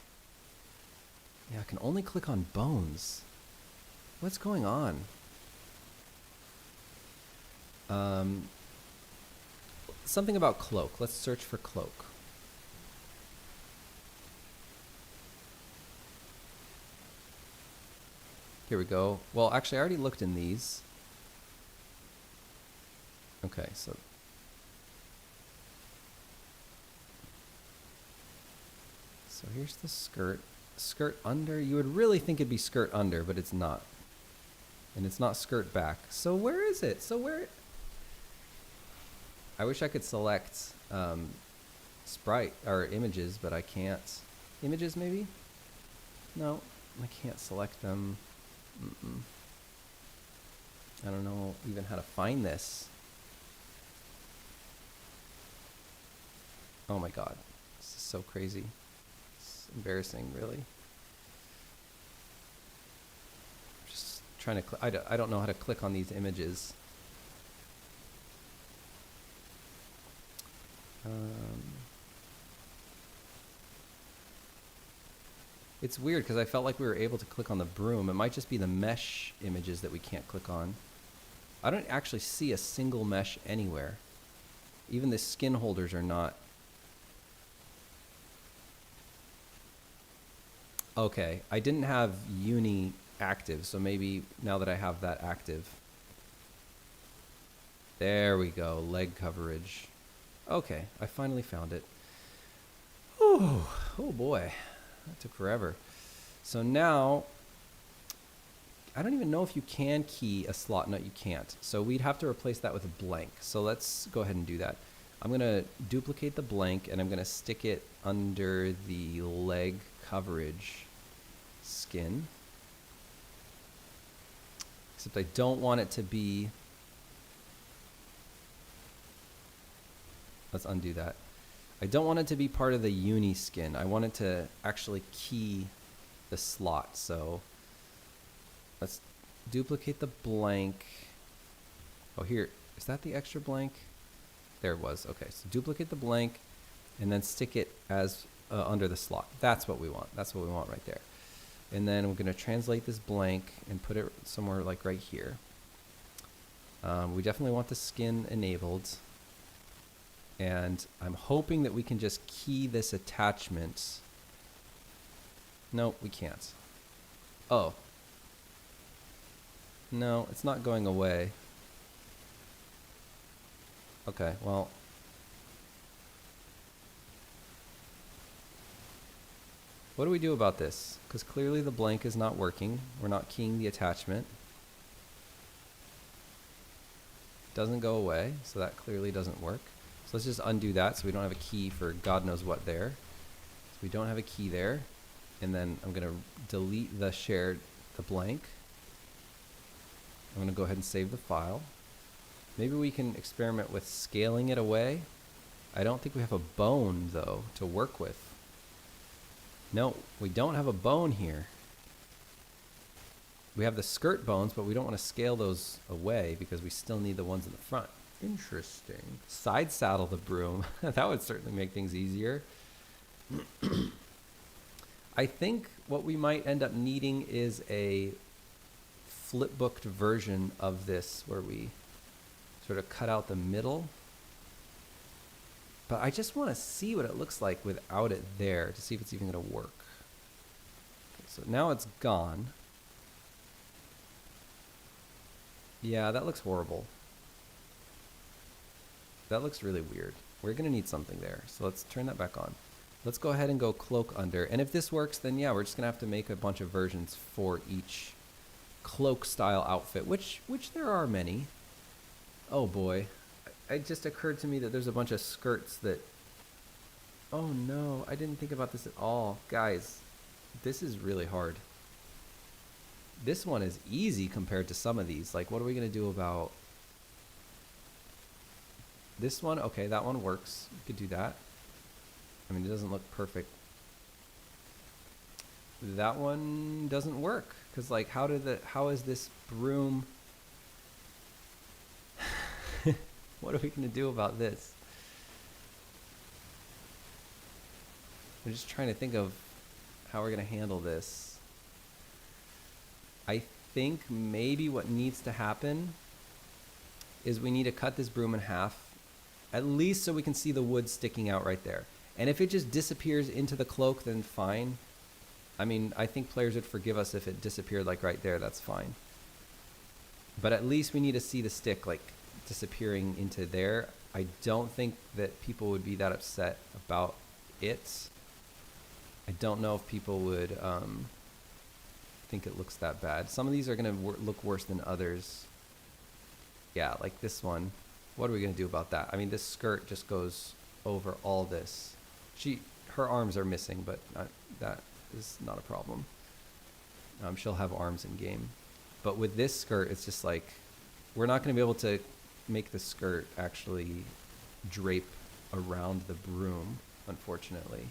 Yeah, I can only click on bones. What's going on? Something about cloak. Let's search for cloak. Here we go. Well, actually, I already looked in these. Okay, so here's the skirt. Skirt under. You would really think it'd be skirt under, but it's not. And it's not skirt back. So where is it? So where? I wish I could select sprite or images, but I can't. Images maybe? No, I can't select them. I don't know even how to find this. Oh my god, this is so crazy. It's embarrassing, really. Just trying to I don't know how to click on these images. It's weird because I felt like we were able to click on the broom. It might just be the mesh images that we can't click on. I don't actually see a single mesh anywhere. Even the skin holders are not. Okay, I didn't have uni active, so maybe now that I have that active. There we go, leg coverage. Okay, I finally found it. Oh boy, that took forever. So now, I don't even know if you can key a slot. No, you can't. So we'd have to replace that with a blank. So let's go ahead and do that. I'm gonna duplicate the blank and I'm gonna stick it under the leg coverage skin. Except I don't want it to be, let's undo that. I don't want it to be part of the uni skin. I want it to actually key the slot. So let's duplicate the blank. Oh, here, is that the extra blank? There it was. Okay, so duplicate the blank and then stick it as under the slot. That's what we want. That's what we want right there. And then we're going to translate this blank and put it somewhere like right here. We definitely want the skin enabled. And I'm hoping that we can just key this attachment. No, we can't. Oh. No, it's not going away. Okay, well. What do we do about this? Because clearly the blank is not working. We're not keying the attachment. Doesn't go away, so that clearly doesn't work. So let's just undo that so we don't have a key for God knows what there. So we don't have a key there. And then I'm going to delete the blank. I'm going to go ahead and save the file. Maybe we can experiment with scaling it away. I don't think we have a bone, though, to work with. No, we don't have a bone here. We have the skirt bones, but we don't want to scale those away because we still need the ones in the front. Interesting. Side saddle the broom. That would certainly make things easier. I think what we might end up needing is a flipbooked version of this where we sort of cut out the middle. But I just want to see what it looks like without it there to see if it's even going to work. Okay, so now it's gone. Yeah, that looks horrible. That looks really weird. We're going to need something there. So let's turn that back on. Let's go ahead and go cloak under. And if this works, then yeah, we're just going to have to make a bunch of versions for each cloak style outfit, which there are many. Oh boy. It just occurred to me that there's a bunch of skirts that... Oh no, I didn't think about this at all. Guys, this is really hard. This one is easy compared to some of these. Like, what are we going to do about this one? Okay, that one works. We could do that. I mean, it doesn't look perfect. That one doesn't work. Because, like, how is this broom... What are we going to do about this? I'm just trying to think of how we're going to handle this. I think maybe what needs to happen is we need to cut this broom in half, at least so we can see the wood sticking out right there. And if it just disappears into the cloak, then fine. I mean, I think players would forgive us if it disappeared like right there, that's fine. But at least we need to see the stick like disappearing into there. I don't think that people would be that upset about it. I don't know if people would think it looks that bad. Some of these are going to look worse than others. Yeah, like this one. What are we going to do about that? I mean, this skirt just goes over all this. Her arms are missing, but that is not a problem. She'll have arms in game. But with this skirt, it's just like, we're not going to be able to make the skirt actually drape around the broom, unfortunately.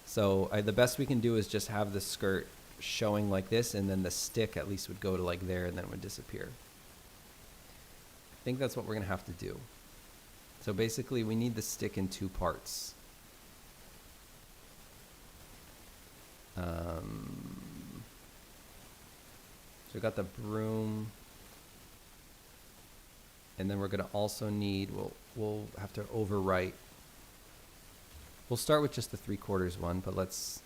So the best we can do is just have the skirt showing like this, and then the stick at least would go to like there and then it would disappear. I think that's what we're going to have to do. So basically we need the stick in two parts. So we got the broom, and then we're going to also need, we'll have to overwrite. We'll start with just the 3/4 one, but let's,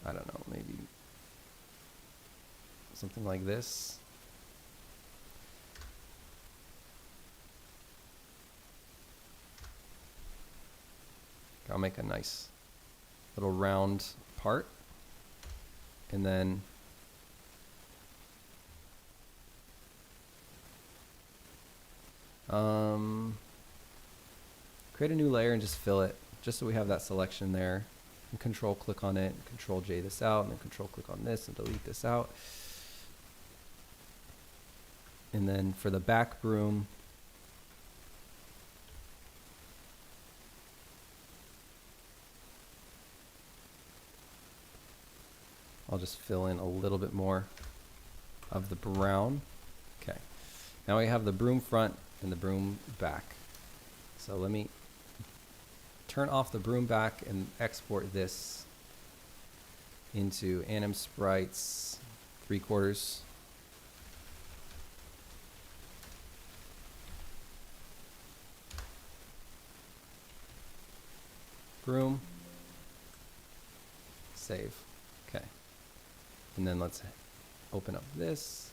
I don't know, maybe something like this. I'll make a nice little round part, and then create a new layer and just fill it, just so we have that selection there. And control click on it, control J this out, and then control click on this and delete this out. And then for the back broom, I'll just fill in a little bit more of the brown. Okay, now we have the broom front and the broom back. So let me turn off the broom back and export this into anim sprites 3/4. Broom. Save. Okay. And then let's open up this.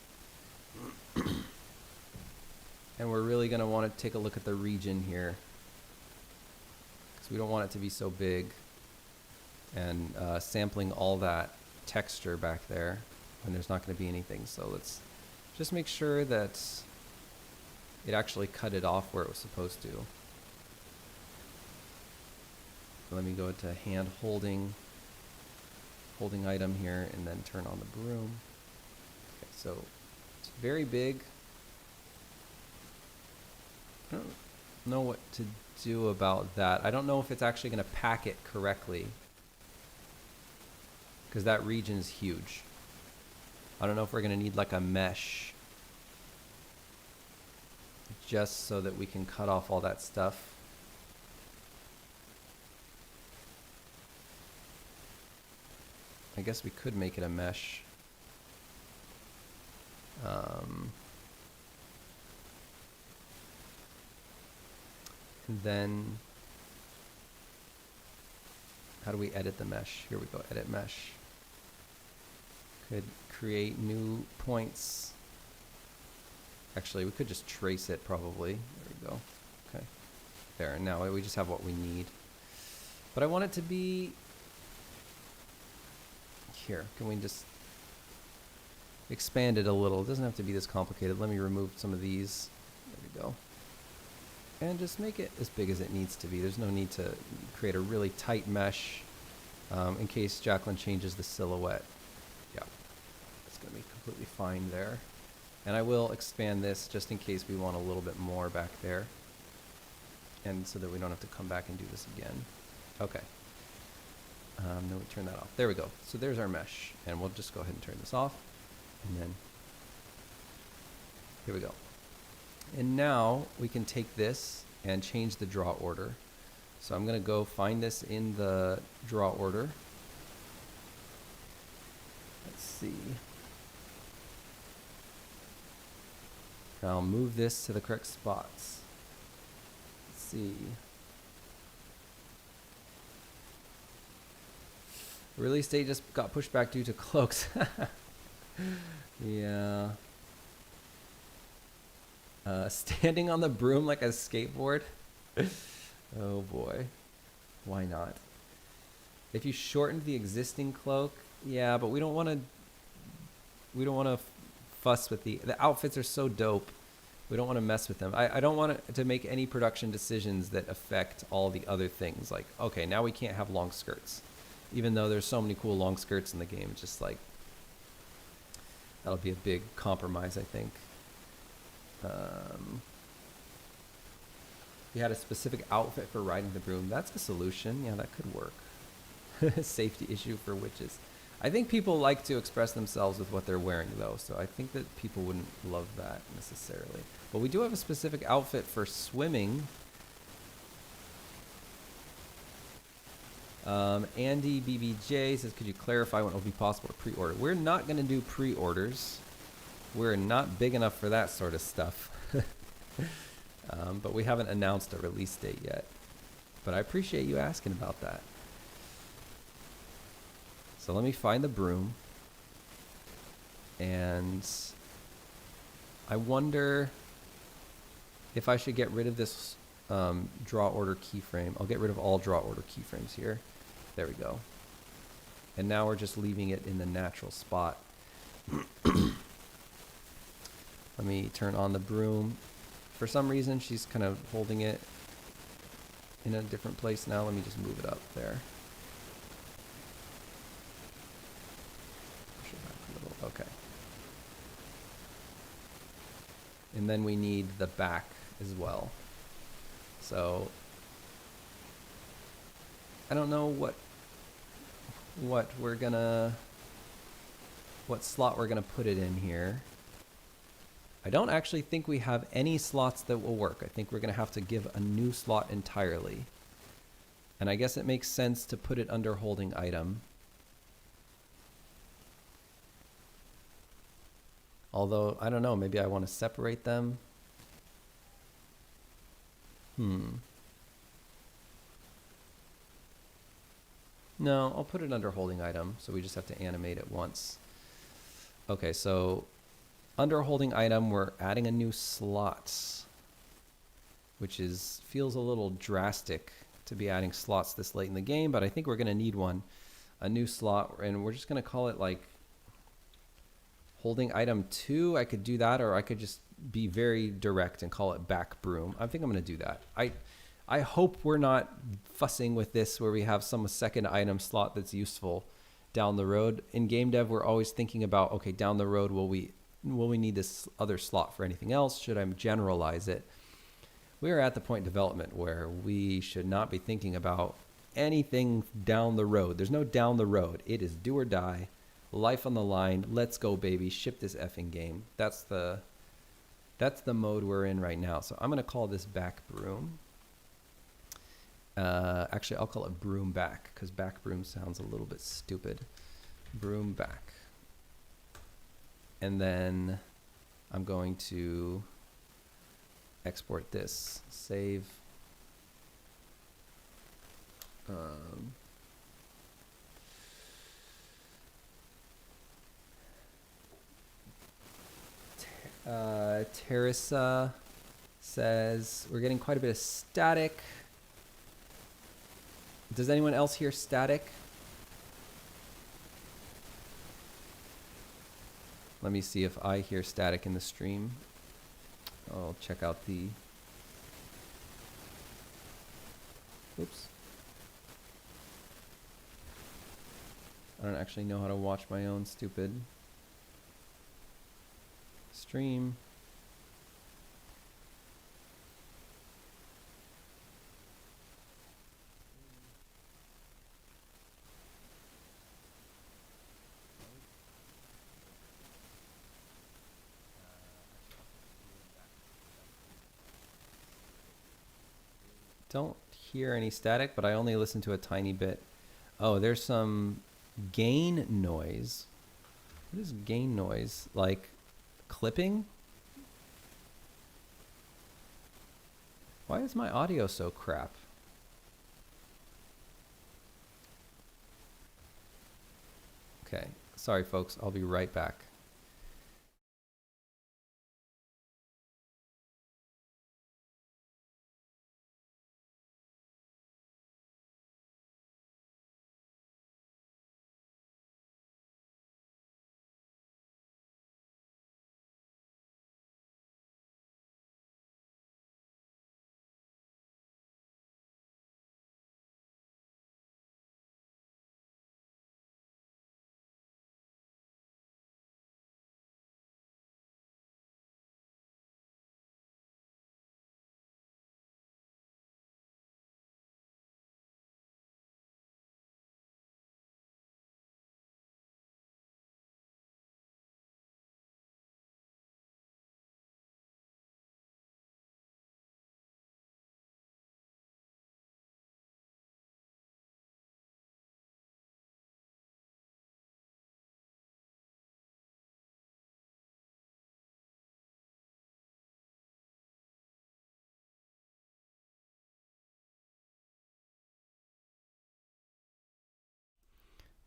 And we're really going to want to take a look at the region here, because we don't want it to be so big and sampling all that texture back there when there's not going to be anything. So let's just make sure that it actually cut it off where it was supposed to. Let me go to hand holding item here and then turn on the broom. Okay, so It's very big. I don't know what to do about that. I don't know if it's actually going to pack it correctly, because that region is huge. I don't know if we're going to need like a mesh just so that we can cut off all that stuff. I guess we could make it a mesh. And then, how do we edit the mesh? Here we go, edit mesh. Could create new points. Actually, we could just trace it probably. There we go. Okay. There, and now we just have what we need. But I want it to be here. Can we just expand it a little? It doesn't have to be this complicated. Let me remove some of these. There we go. And just make it as big as it needs to be. There's no need to create a really tight mesh in case Jacqueline changes the silhouette. Yeah, it's going to be completely fine there. And I will expand this just in case we want a little bit more back there. And so that we don't have to come back and do this again. Okay. Then we turn that off. There we go. So there's our mesh. And we'll just go ahead and turn this off. And then here we go. And now we can take this and change the draw order. So I'm going to go find this in the draw order. Let's see. I'll move this to the correct spots. Let's see. The release date just got pushed back due to cloaks. Yeah. Standing on the broom like a skateboard. Oh boy. Why not? If you shortened the existing cloak, yeah, but we don't want to fuss with the outfits are so dope. We don't want to mess with them. I don't want to make any production decisions that affect all the other things. Like, okay, now we can't have long skirts. Even though there's so many cool long skirts in the game, it's just like, that'll be a big compromise, I think. You had a specific outfit for riding the broom. That's a solution. Yeah, that could work. Safety issue for witches. I think people like to express themselves with what they're wearing, though, so I think that people wouldn't love that necessarily. But we do have a specific outfit for swimming. Andy BBJ says, could you clarify when it will be possible to pre-order? We're not going to do pre-orders. We're not big enough for that sort of stuff. But we haven't announced a release date yet. But I appreciate you asking about that. So let me find the broom. And I wonder if I should get rid of this draw order keyframe. I'll get rid of all draw order keyframes here. There we go. And now we're just leaving it in the natural spot. Let me turn on the broom. For some reason, she's kind of holding it in a different place now. Let me just move it up there. Push it back a little. Okay. And then we need the back as well. So I don't know what slot we're gonna put it in here. I don't actually think we have any slots that will work. I think we're gonna have to give a new slot entirely. And I guess it makes sense to put it under holding item. Although, I don't know, maybe I want to separate them. No, I'll put it under holding item, so we just have to animate it once. Okay, so under holding item, we're adding a new slot, which feels a little drastic to be adding slots this late in the game, but I think we're going to need one, a new slot, and we're just going to call it like holding item 2. I could do that, or I could just be very direct and call it back broom. I think I'm going to do that. I hope we're not fussing with this where we have some second item slot that's useful down the road. In game dev, we're always thinking about, okay, down the road, will we will we need this other slot for anything else? Should I generalize it? We are at the point in development where we should not be thinking about anything down the road. There's no down the road. It is do or die, life on the line. Let's go, baby. Ship this effing game. That's the mode we're in right now. So I'm going to call this back Broom. Actually, I'll call it Broom back because back Broom sounds a little bit stupid. Broom back. And then I'm going to export this, save. Teresa says we're getting quite a bit of static. Does anyone else hear static? Let me see if I hear static in the stream. I'll check out the... Oops. I don't actually know how to watch my own stupid stream. Don't hear any static, but I only listen to a tiny bit. Oh, there's some gain noise. What is gain noise? Like clipping? Why is my audio so crap? Okay, sorry folks, I'll be right back.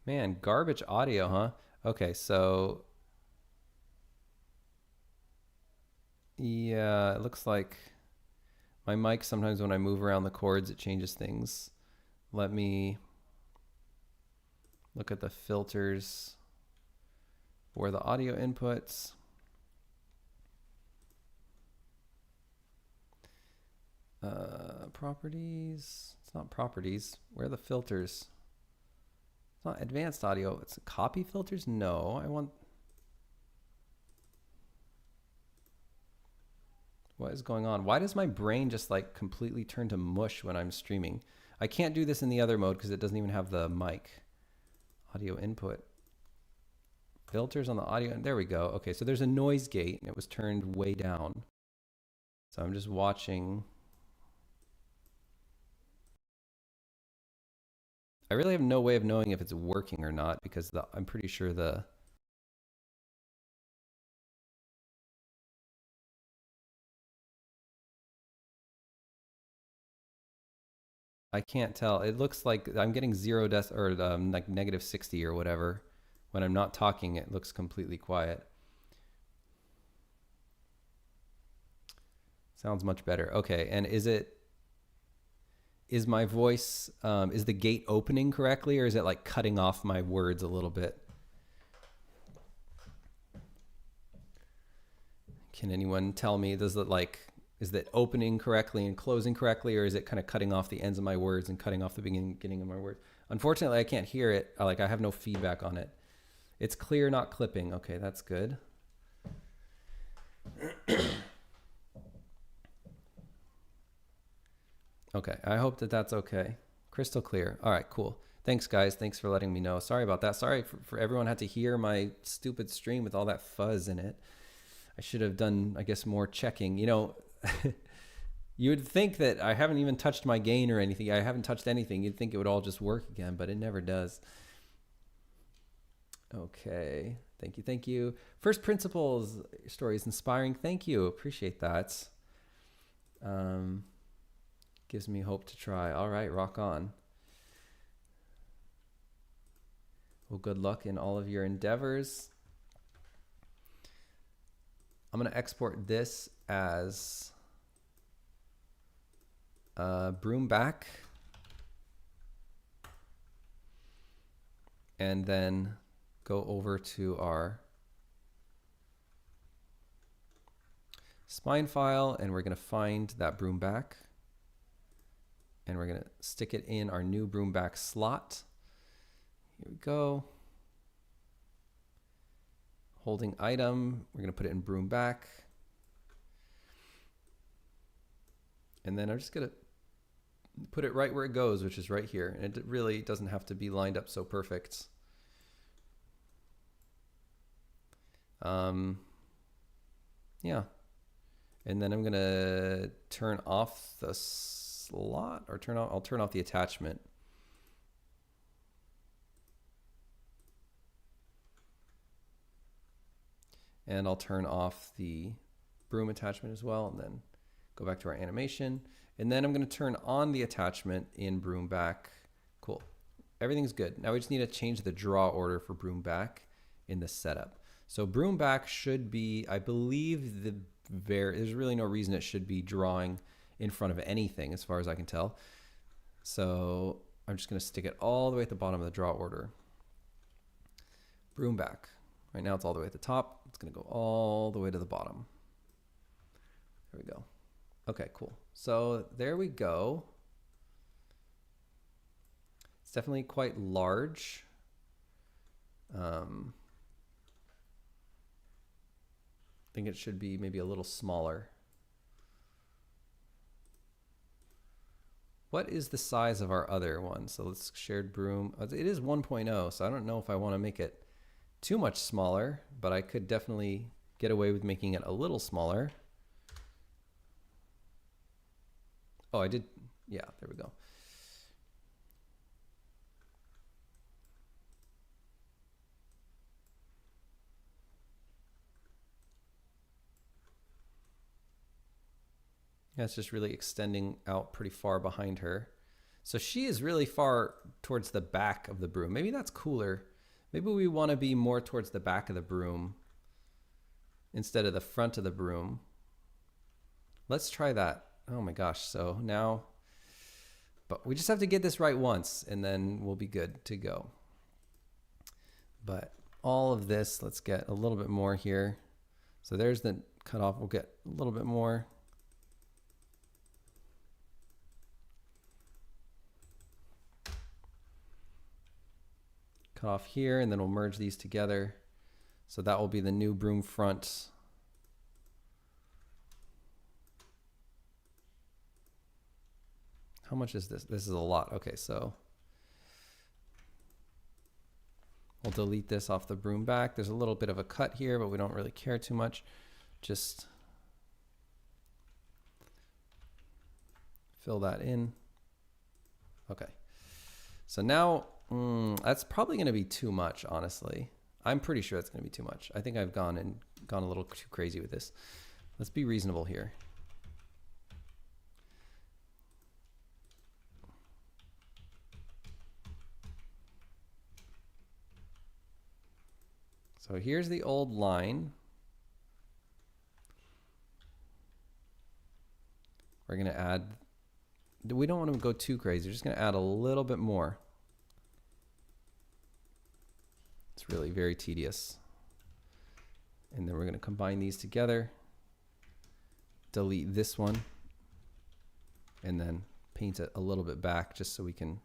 Man, garbage audio, huh? Okay, so yeah, it looks like my mic, sometimes when I move around the cords, it changes things. Let me look at the filters for the audio inputs. Properties. It's not properties. Where are the filters? It's not advanced audio. It's copy filters? No, I want... What is going on? Why does my brain just like completely turn to mush when I'm streaming? I can't do this in the other mode because it doesn't even have the mic. Audio input. Filters on the audio. There we go. Okay, so there's a noise gate and it was turned way down. So I'm just watching. I really have no way of knowing if it's working or not because I'm pretty sure the... I can't tell. It looks like I'm getting like negative 60 or whatever. When I'm not talking, it looks completely quiet. Sounds much better. Okay, and is my voice, is the gate opening correctly, or is it like cutting off my words a little bit? Can anyone tell me, does it like, is that opening correctly and closing correctly, or is it kind of cutting off the ends of my words and cutting off the beginning of my words? Unfortunately, I can't hear it. Like I have no feedback on it. It's clear, not clipping. Okay, that's good. Okay, I hope that that's okay. Crystal clear. All right, cool. Thanks, guys. Thanks for letting me know. Sorry about that. Sorry for everyone had to hear my stupid stream with all that fuzz in it. I should have done, I guess, more checking. You know, you would think that I haven't even touched my gain or anything. I haven't touched anything. You'd think it would all just work again, but it never does. Okay. Thank you. Thank you. First principles story is inspiring. Thank you. Appreciate that. Gives me hope to try. All right. Rock on. Well, good luck in all of your endeavors. I'm going to export this as Broom back. And then go over to our spine file, and we're going to find that Broom back. And we're going to stick it in our new Broom back slot. Here we go. Holding item, we're going to put it in Broom back. And then I'm just going to put it right where it goes, which is right here. And it really doesn't have to be lined up so perfect. Yeah. And then I'm going to turn off the slot, or I'll turn off the attachment. And I'll turn off the Broom attachment as well, and then go back to our animation. And then I'm going to turn on the attachment in Broom back. Cool. Everything's good. Now we just need to change the draw order for Broom back in the setup. So Broom back should be, I believe, there's really no reason it should be drawing in front of anything as far as I can tell. So I'm just going to stick it all the way at the bottom of the draw order. Broom back. Right now it's all the way at the top. It's going to go all the way to the bottom. There we go. Okay, cool. So there we go. It's definitely quite large. I think it should be maybe a little smaller. What is the size of our other one? So let's shared Broom. It is 1.0, so I don't know if I want to make it too much smaller, but I could definitely get away with making it a little smaller. Oh, I did. Yeah, there we go. Yeah, it's just really extending out pretty far behind her. So she is really far towards the back of the broom. Maybe that's cooler. Maybe we want to be more towards the back of the broom instead of the front of the broom. Let's try that. Oh my gosh. So now, but we just have to get this right once and then we'll be good to go. But all of this, let's get a little bit more here. So there's the cutoff. We'll get a little bit more. Cut off here, and then we'll merge these together. So that will be the new broom front. How much is this? This is a lot. Okay, so we'll delete this off the broom back. There's a little bit of a cut here, but we don't really care too much. Just fill that in. Okay. So now that's probably going to be too much, honestly. I'm pretty sure it's going to be too much. I think I've gone a little too crazy with this. Let's be reasonable here. So here's the old line. We're going to add, we don't want to go too crazy. We're just going to add a little bit more. It's really very tedious. And then we're going to combine these together, delete this one, and then paint it a little bit back just so we can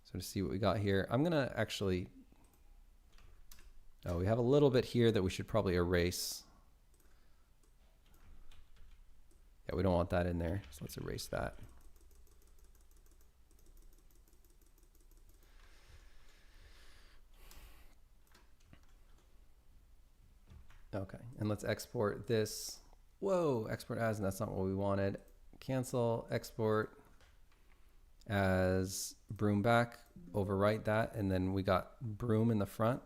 sort of see what we got here. I'm going to actually, Oh, we have a little bit here that we should probably erase. Yeah, we don't want that in there, so let's erase that. Okay, and let's export this. Whoa, export as, and that's not what we wanted. Cancel, export as Broom back, overwrite that, and then we got Broom in the front.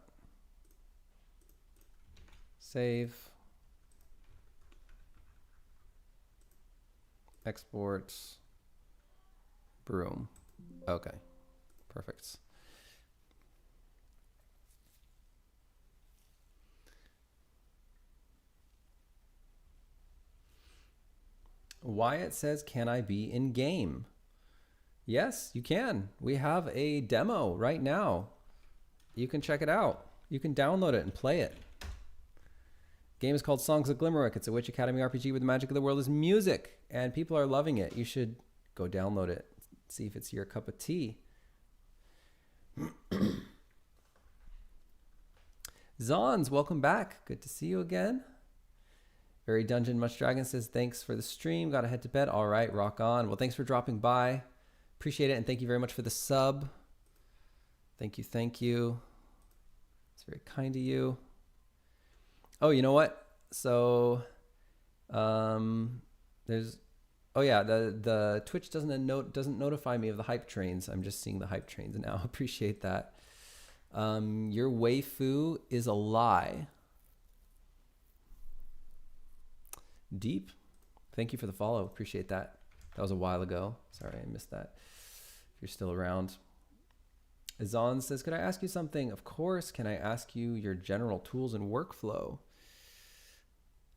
Save. Export Broom. Okay, perfect. Wyatt says, can I be in game? Yes, you can. We have a demo right now. You can check it out. You can download it and play it. Game is called Songs of Glimmerwick. It's a Witch Academy RPG where the magic of the world is music, and people are loving it. You should go download it. See if it's your cup of tea. Zons, welcome back. Good to see you again. Very Dungeon Much Dragon says, thanks for the stream. Got to head to bed. All right, rock on. Well, thanks for dropping by. Appreciate it, and thank you very much for the sub. Thank you, thank you. It's very kind of you. Oh, you know what? So, there's, oh yeah, the Twitch doesn't notify me of the hype trains. I'm just seeing the hype trains now. Appreciate that. Your waifu is a lie. Deep, thank you for the follow. Appreciate that. That was a while ago. Sorry, I missed that. If you're still around. Azan says, could I ask you something? Of course. Can I ask you your general tools and workflow?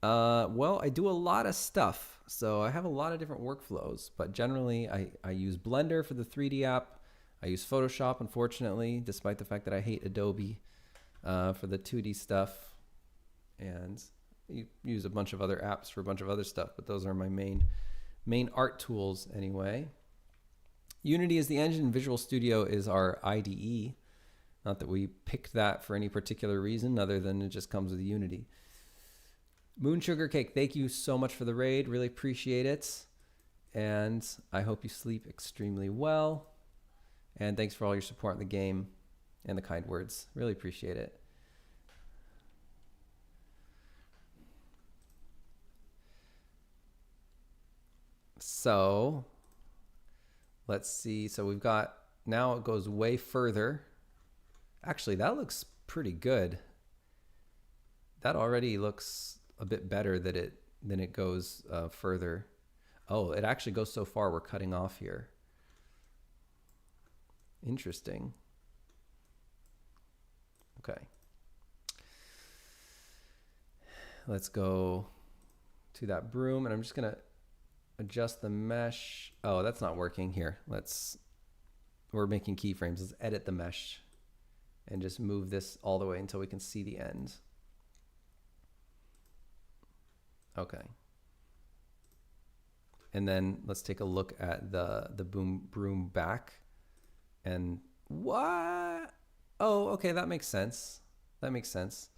Well, I do a lot of stuff. So I have a lot of different workflows, but generally I use Blender for the 3D app. I use Photoshop, unfortunately, despite the fact that I hate Adobe for the 2D stuff. And you use a bunch of other apps for a bunch of other stuff, but those are my main art tools anyway. Unity is the engine. Visual Studio is our IDE. Not that we picked that for any particular reason other than it just comes with Unity. Moon Sugar Cake, thank you so much for the raid. Really appreciate it. And I hope you sleep extremely well. And thanks for all your support in the game and the kind words. Really appreciate it. So let's see. So we've got, now it goes way further. Actually, that looks pretty good. That already looks a bit better than it goes further. Oh, it actually goes so far we're cutting off here. Interesting. Okay. Let's go to that broom, and I'm just gonna adjust the mesh. Oh, that's not working here. We're making keyframes. Let's edit the mesh and just move this all the way until we can see the end. Okay. And then let's take a look at the broom back. And what? Oh, okay, that makes sense. That makes sense.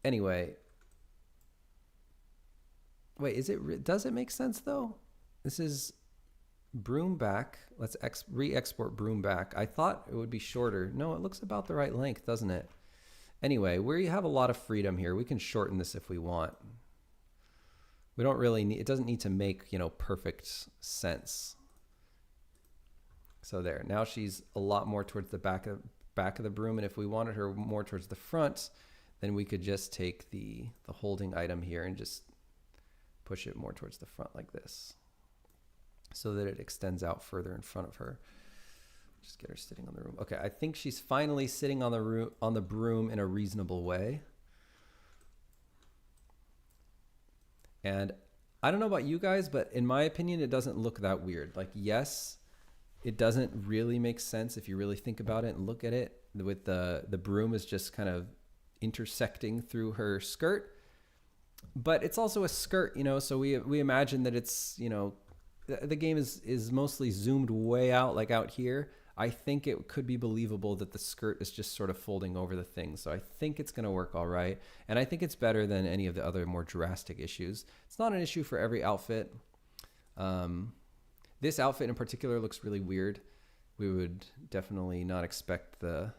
Anyway. Wait, does it make sense though? This is broom back. Let's re-export broom back. I thought it would be shorter. No, it looks about the right length, doesn't it? Anyway, we have a lot of freedom here. We can shorten this if we want. We don't really need, it doesn't need to make, perfect sense. So there, now she's a lot more towards the back of the broom. And if we wanted her more towards the front, then we could just take the holding item here and just push it more towards the front like this, so that it extends out further in front of her. Just get her sitting on the broom. Okay, I think she's finally sitting on the broom in a reasonable way. And I don't know about you guys, but in my opinion, it doesn't look that weird. Like, yes, it doesn't really make sense if you really think about it and look at it. With the broom is just kind of intersecting through her skirt. But it's also a skirt, so we imagine that it's, the game is mostly zoomed way out, like out here. I think it could be believable that the skirt is just sort of folding over the thing. So I think it's going to work all right. And I think it's better than any of the other more drastic issues. It's not an issue for every outfit. This outfit in particular looks really weird. We would definitely not expect a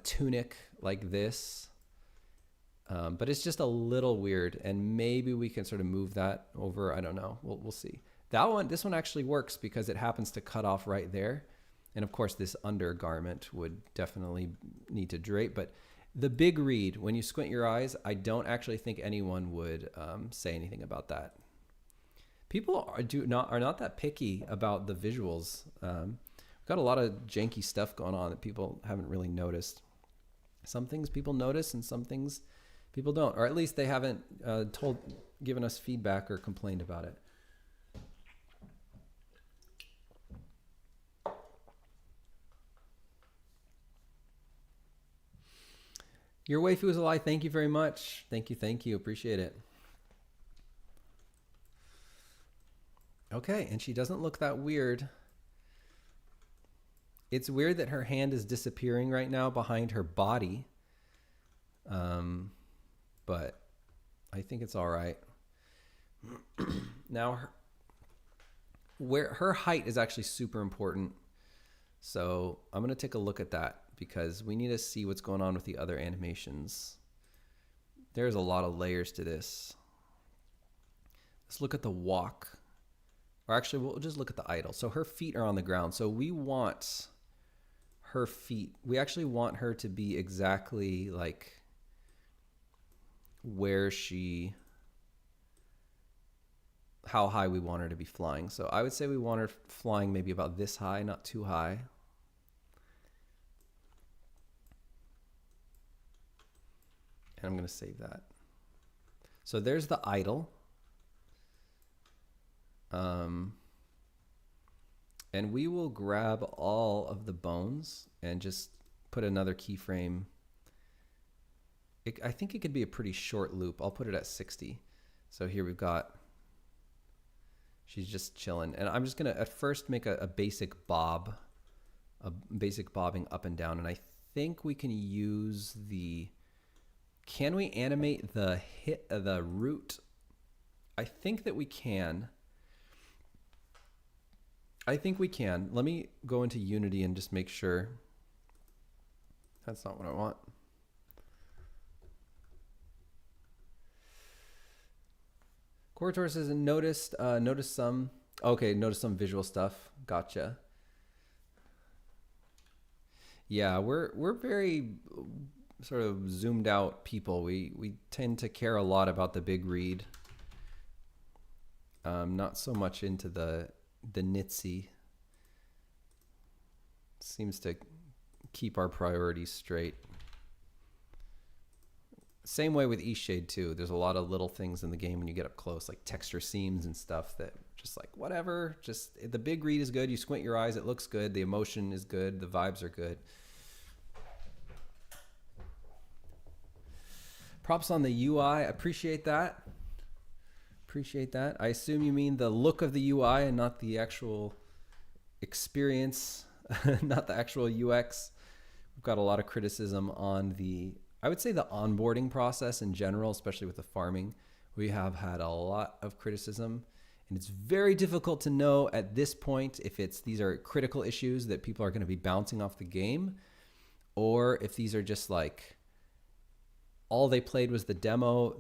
tunic like this. But it's just a little weird, and maybe we can sort of move that over. I don't know. We'll see. This one actually works because it happens to cut off right there. And of course, this undergarment would definitely need to drape. But the big read, when you squint your eyes, I don't actually think anyone would say anything about that. People are not that picky about the visuals. We've got a lot of janky stuff going on that people haven't really noticed. Some things people notice, and some things people don't, or at least they haven't given us feedback or complained about it. Your waifu is a lie. Thank you very much. Thank you. Appreciate it. Okay, and she doesn't look that weird. It's weird that her hand is disappearing right now behind her body. But I think it's all right. Now, her height is actually super important. So I'm going to take a look at that because we need to see what's going on with the other animations. There's a lot of layers to this. Let's look at the walk. Or actually, we'll just look at the idle. So her feet are on the ground. So we want her feet. We actually want her to be exactly like how high we want her to be flying. So I would say we want her flying maybe about this high, not too high. And I'm going to save that. So there's the idle. And we will grab all of the bones and just put another keyframe. I think it could be a pretty short loop. I'll put it at 60. So here we've got, she's just chilling. And I'm just going to at first make a basic bob, a basic bobbing up and down. And I think we can use can we animate the root? I think that we can. I think we can. Let me go into Unity and just make sure. That's not what I want. Corridor says noticed some visual stuff. Gotcha. Yeah, we're very sort of zoomed out people. We tend to care a lot about the big read. Not so much into the nitsy. Seems to keep our priorities straight. Same way with Eastshade too. There's a lot of little things in the game when you get up close, like texture seams and stuff that just like whatever. Just the big read is good. You squint your eyes, it looks good. The emotion is good. The vibes are good. Props on the UI. Appreciate that. Appreciate that. I assume you mean the look of the UI and not the actual experience, not the actual UX. We've got a lot of criticism on I would say the onboarding process in general, especially with the farming. We have had a lot of criticism, and it's very difficult to know at this point if these are critical issues that people are going to be bouncing off the game, or if these are just like all they played was the demo.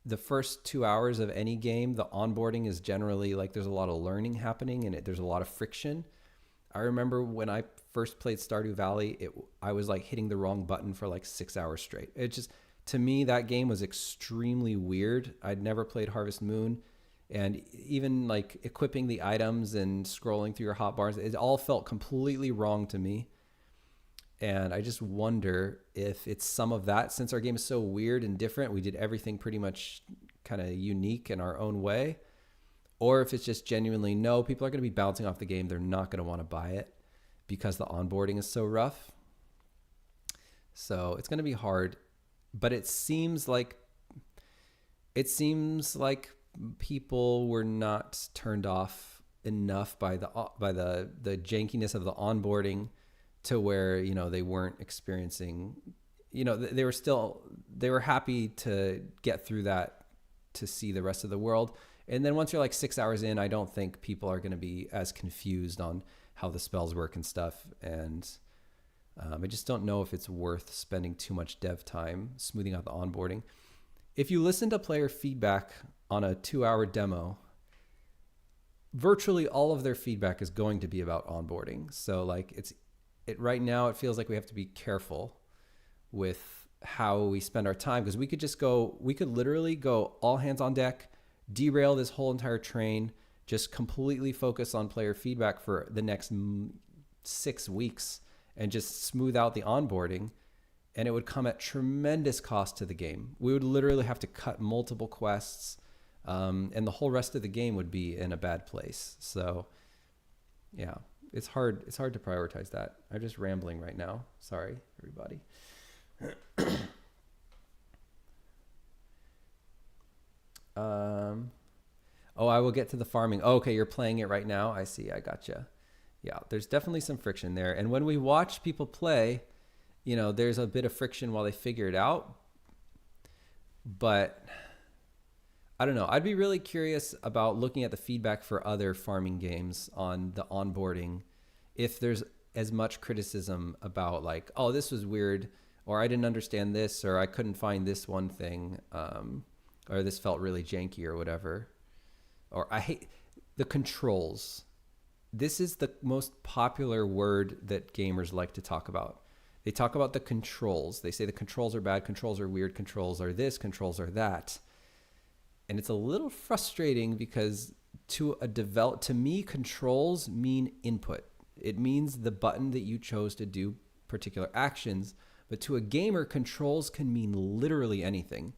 The first 2 hours of any game, the onboarding is generally like there's a lot of learning happening and there's a lot of friction. I remember when I first played Stardew Valley, I was like hitting the wrong button for like 6 hours straight. It just, to me, that game was extremely weird. I'd never played Harvest Moon, and even like equipping the items and scrolling through your hotbars, it all felt completely wrong to me. And I just wonder if it's some of that, since our game is so weird and different, we did everything pretty much kind of unique in our own way, or if it's just genuinely, no, people are going to be bouncing off the game. They're not going to want to buy it because the onboarding is so rough. So it's going to be hard, but it seems like people were not turned off enough by the jankiness of the onboarding to where, you know, they weren't experiencing, you know, they were happy to get through that to see the rest of the world. And then once you're like 6 hours in, I don't think people are going to be as confused on how the spells work and stuff. And I just don't know if it's worth spending too much dev time smoothing out the onboarding. If you listen to player feedback on a 2-hour demo, virtually all of their feedback is going to be about onboarding. So like right now it feels like we have to be careful with how we spend our time, because we could literally go all hands on deck, derail this whole entire train, just completely focus on player feedback for the next 6 weeks and just smooth out the onboarding. And it would come at tremendous cost to the game. We would literally have to cut multiple quests, and the whole rest of the game would be in a bad place. So yeah, it's hard to prioritize that. I'm just rambling right now. Sorry, everybody. Oh, I will get to the farming. Oh, okay, you're playing it right now. I see. I gotcha. Yeah, there's definitely some friction there. And when we watch people play, you know, there's a bit of friction while they figure it out. But I don't know. I'd be really curious about looking at the feedback for other farming games on the onboarding. If there's as much criticism about like, oh, this was weird, or I didn't understand this, or I couldn't find this one thing, or this felt really janky or whatever. Or I hate the controls. This is the most popular word that gamers like to talk about. They talk about the controls. They say the controls are bad, controls are weird, controls are this, controls are that. And it's a little frustrating because to me, controls mean input. It means the button that you chose to do particular actions. But to a gamer, controls can mean literally anything.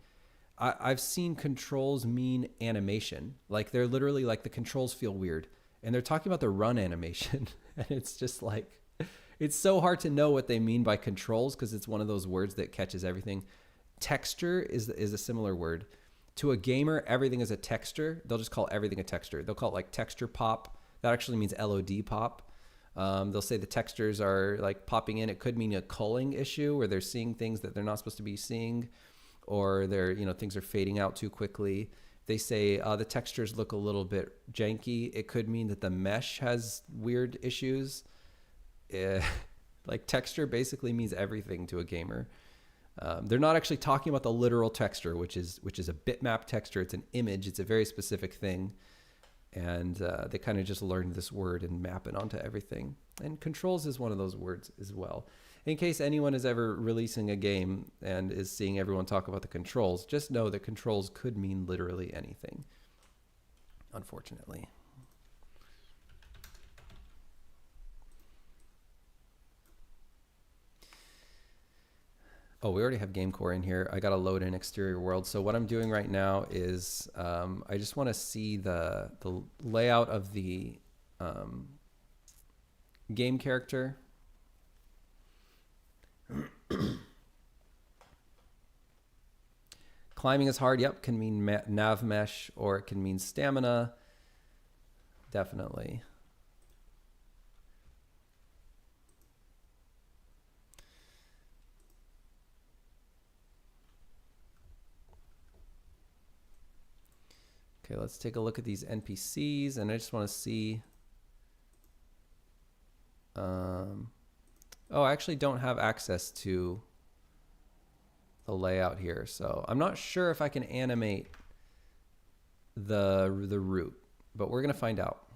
I've seen controls mean animation. Like they're literally like the controls feel weird. And they're talking about the run animation. And it's just like, it's so hard to know what they mean by controls because it's one of those words that catches everything. Texture is a similar word. To a gamer, everything is a texture. They'll just call everything a texture. They'll call it like texture pop. That actually means LOD pop. They'll say the textures are like popping in. It could mean a culling issue where they're seeing things that they're not supposed to be seeing, or they're, you know, things are fading out too quickly. They say the textures look a little bit janky. It could mean that the mesh has weird issues. Like texture basically means everything to a gamer. They're not actually talking about the literal texture, which is a bitmap texture. It's an image. It's a very specific thing. And they kind of just learned this word and map it onto everything. And controls is one of those words as well. In case anyone is ever releasing a game and is seeing everyone talk about the controls, just know that controls could mean literally anything, unfortunately. Oh, we already have GameCore in here. I got to load in exterior world. So what I'm doing right now is I just want to see the layout of the game character. Climbing is hard. Yep, can mean nav mesh, or it can mean stamina. Definitely. Okay, let's take a look at these NPCs, and I just want to see. Oh, I actually don't have access to the layout here, so I'm not sure if I can animate the route, but we're gonna find out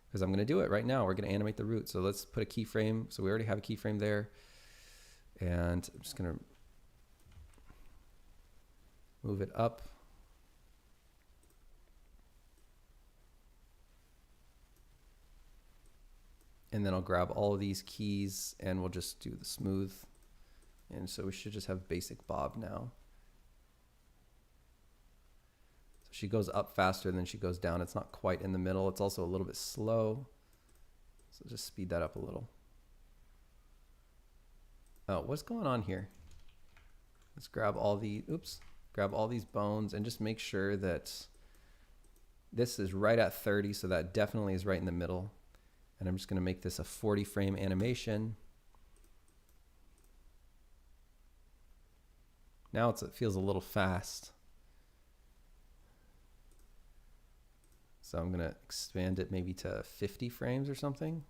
because I'm gonna do it right now. We're gonna animate the route. So let's put a keyframe. So we already have a keyframe there, and I'm just gonna move it up. And then I'll grab all of these keys and we'll just do the smooth. And so we should just have basic Bob now. So she goes up faster than she goes down. It's not quite in the middle. It's also a little bit slow. So just speed that up a little. Oh, what's going on here? Let's grab all the, grab all these bones and just make sure that This is right at 30, so that definitely is right in the middle. And I'm just going to make this a 40 frame animation. Now it feels a little fast. So I'm going to expand it maybe to 50 frames or something.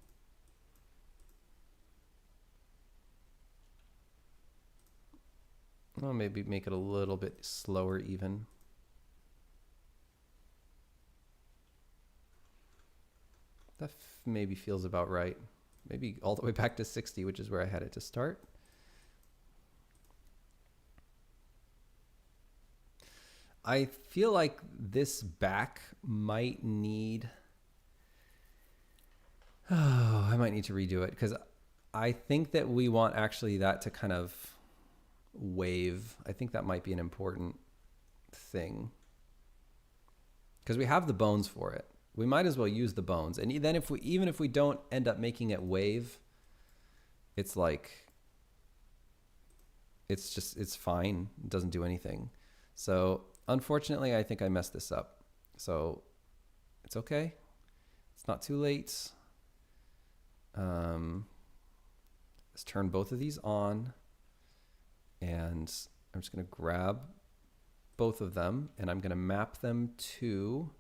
Well, maybe make it a little bit slower even. That maybe feels about right. Maybe all the way back to 60, which is where I had it to start. I feel like this back might need, I might need to redo it because I think that we want actually that to kind of wave. I think that might be an important thing because we have the bones for it. We might as well use the bones. And then even if we don't end up making it wave, it's like, it's fine. It doesn't do anything. So unfortunately, I think I messed this up. So it's okay. It's not too late. Let's turn both of these on. And I'm just going to grab both of them and I'm going to map them to,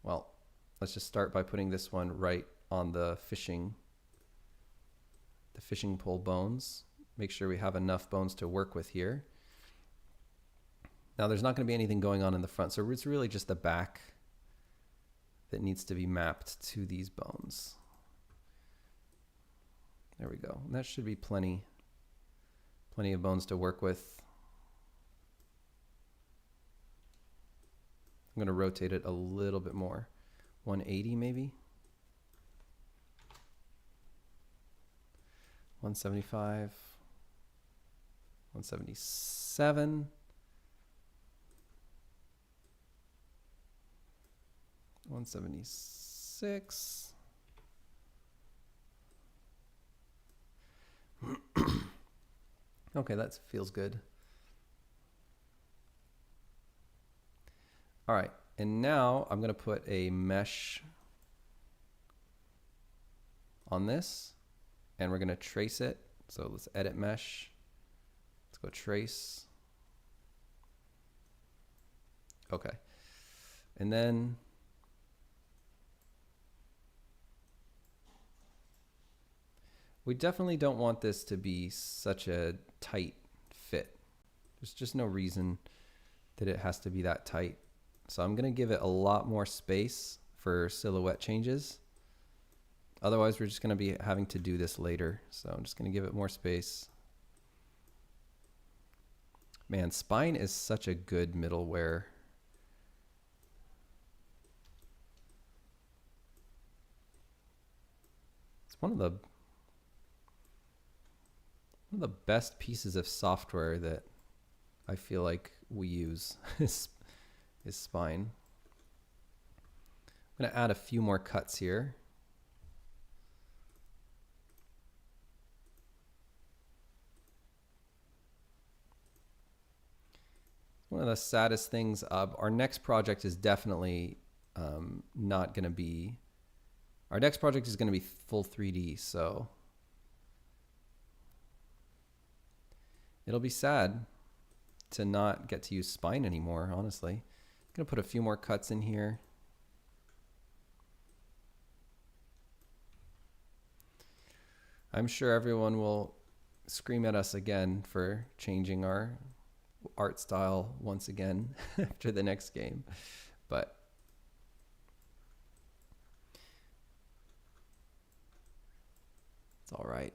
well, let's just start by putting this one right on the fishing pole bones. Make sure we have enough bones to work with here. Now there's not going to be anything going on in the front, so it's really just the back that needs to be mapped to these bones. There we go. And that should be plenty of bones to work with. I'm going to rotate it a little bit more. 180 maybe. 175. 177. 176. Okay, that feels good. All right, and now I'm going to put a mesh on this, and we're going to trace it. So let's edit mesh. Let's go trace. Okay, and then we definitely don't want this to be such a tight fit. There's just no reason that it has to be that tight. So I'm going to give it a lot more space for silhouette changes. Otherwise, we're just going to be having to do this later. So I'm just going to give it more space. Man, Spine is such a good middleware. It's one of the best pieces of software that I feel like we use is Spine. I'm going to add a few more cuts here. One of the saddest things, our next project is definitely not going to be, our next project is going to be full 3D, so it'll be sad to not get to use Spine anymore, honestly. I'm going to put a few more cuts in here. I'm sure everyone will scream at us again for changing our art style once again after the next game, but it's all right.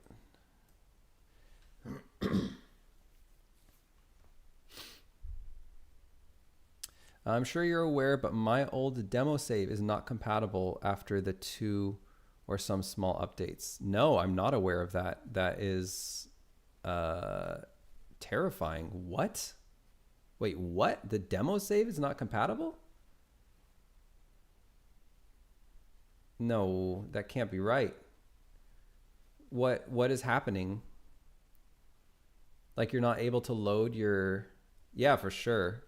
I'm sure you're aware, but my old demo save is not compatible after the 2 or some small updates. No, I'm not aware of that. That is terrifying. What? Wait, what? The demo save is not compatible? No, that can't be right. What is happening? Like you're not able to load your... Yeah, for sure.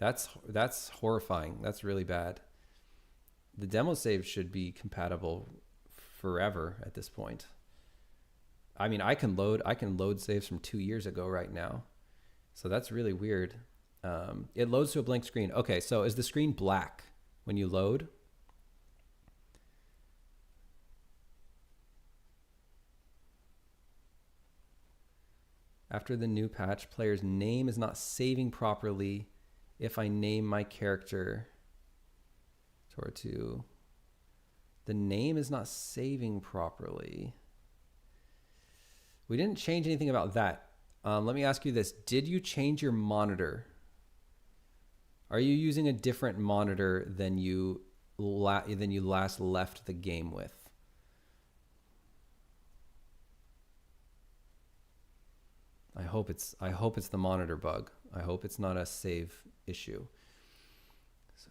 That's horrifying. That's really bad. The demo save should be compatible forever at this point. I mean, I can load saves from 2 years ago right now. So that's really weird. It loads to a blank screen. Okay, so is the screen black when you load? After the new patch, player's name is not saving properly if I name my character Tortu. The name is not saving properly. We didn't change anything about that. Let me ask you this. Did you change your monitor? Are you using a different monitor than you last left the game with? I hope it's the monitor bug. I hope it's not a save issue. So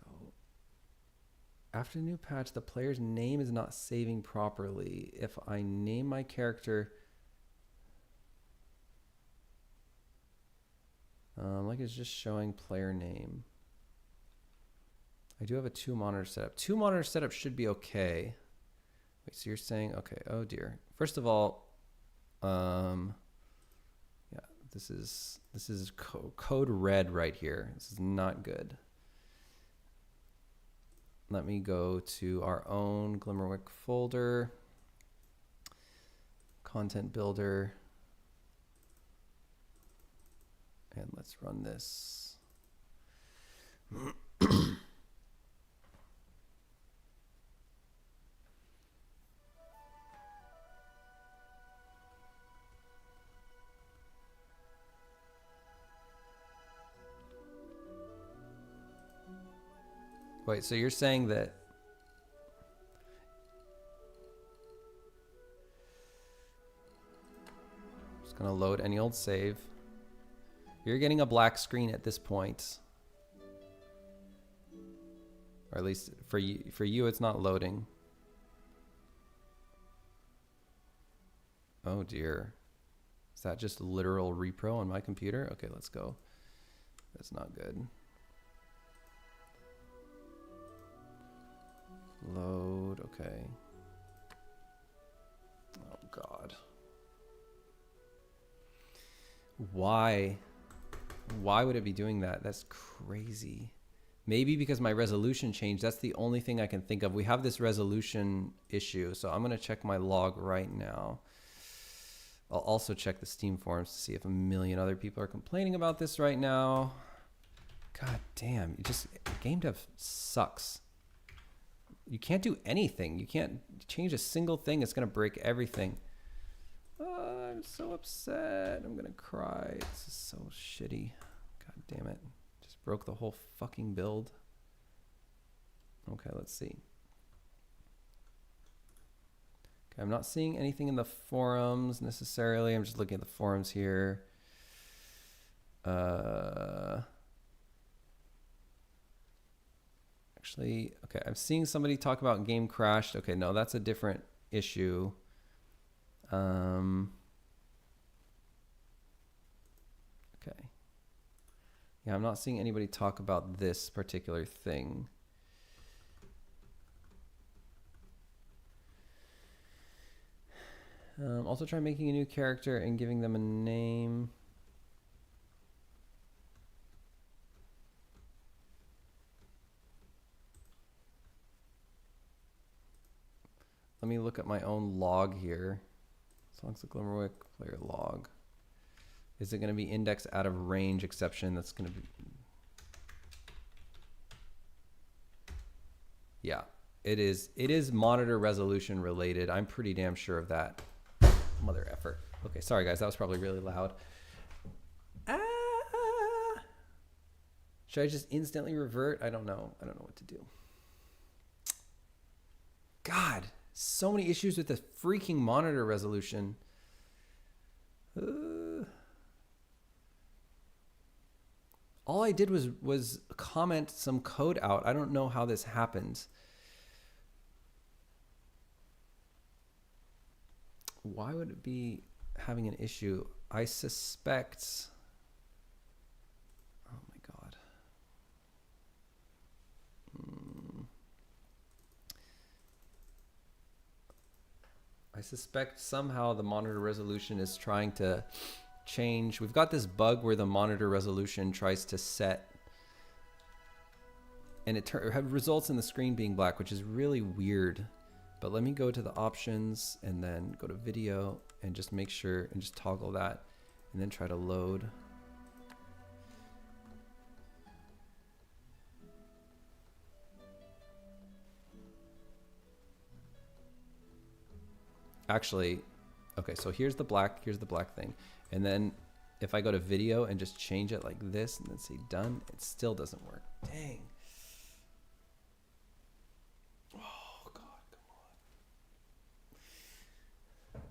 after the new patch, the player's name is not saving properly. If I name my character like it's just showing player name. I do have a 2 monitor setup. 2 monitor setup should be okay. Wait, so you're saying, okay, oh dear. First of all, yeah, this is code red right here. This is not good. Let me go to our own Glimmerwick folder, content builder, and let's run this. Wait, so you're saying that just gonna load any old save. You're getting a black screen at this point. Or at least for you it's not loading. Oh dear. Is that just literal repro on my computer? Okay, let's go. That's not good. Load, okay. Oh God. Why would it be doing that? That's crazy. Maybe because my resolution changed. That's the only thing I can think of. We have this resolution issue, so I'm gonna check my log right now. I'll also check the Steam forums to see if a million other people are complaining about this right now. God damn, game dev sucks. You can't do anything. You can't change a single thing. It's gonna break everything. Oh, I'm so upset. I'm gonna cry. This is so shitty. God damn it. Just broke the whole fucking build. Okay, let's see. Okay, I'm not seeing anything in the forums necessarily. I'm just looking at the forums here. Actually, okay, I'm seeing somebody talk about game crashed. Okay, no, that's a different issue. Okay. Yeah, I'm not seeing anybody talk about this particular thing. Also try making a new character and giving them a name. Let me look at my own log here. Songs of Glimmerwick, player log. Is it going to be index out of range exception? That's going to be... Yeah, it is. It is monitor resolution related. I'm pretty damn sure of that. Mother effer. Okay, sorry guys, that was probably really loud. Should I just instantly revert? I don't know. I don't know what to do. God, so many issues with the freaking monitor resolution. All I did was comment some code out. I don't know how this happened. Why would it be having an issue? I suspect... Oh my God. I suspect somehow the monitor resolution is trying to change. We've got this bug where the monitor resolution tries to set, and it results in the screen being black, which is really weird. But let me go to the options and then go to video and just make sure and just toggle that and then try to load. Actually, okay, so here's the black thing. And then if I go to video and just change it like this and then say done, it still doesn't work. Dang. Oh God, come on.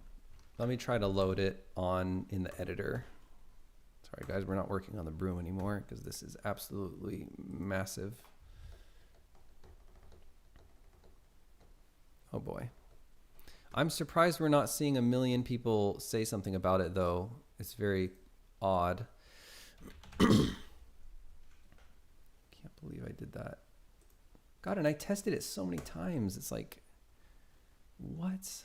Let me try to load it on in the editor. Sorry guys, we're not working on the Broom anymore because this is absolutely massive. Oh boy. I'm surprised we're not seeing a million people say something about it though. It's very odd. Can't believe I did that. God, and I tested it so many times. It's like, what?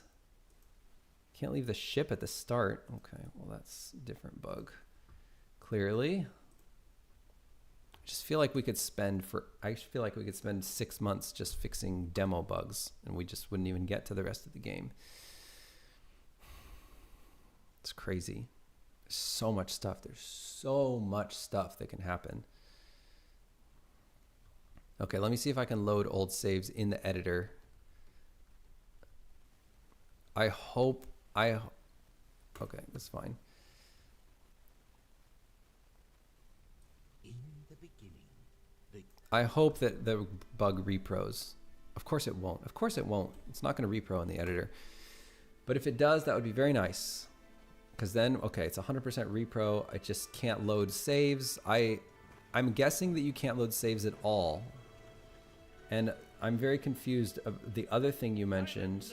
Can't leave the ship at the start. Okay, well that's a different bug. Clearly. I feel like we could spend 6 months just fixing demo bugs and we just wouldn't even get to the rest of the game. It's crazy. There's so much stuff. There's so much stuff that can happen. Okay, let me see if I can load old saves in the editor. Okay, that's fine. I hope that the bug repros. Of course it won't. Of course it won't. It's not going to repro in the editor. But if it does, that would be very nice. Because then, okay, it's 100% repro. I just can't load saves. I'm guessing that you can't load saves at all. And I'm very confused of the other thing you mentioned.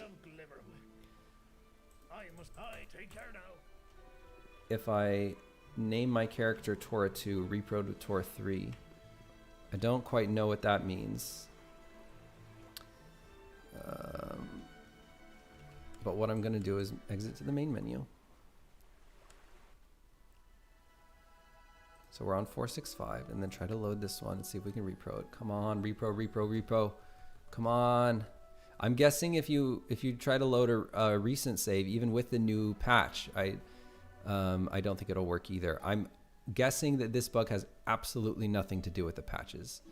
If I name my character Tora 2, repro to Tora 3. I don't quite know what that means. But what I'm going to do is exit to the main menu. So we're on 465 and then try to load this one and see if we can repro it. Come on, repro. Come on. I'm guessing if you try to load a recent save, even with the new patch, I don't think it'll work either. I'm guessing that this bug has absolutely nothing to do with the patches.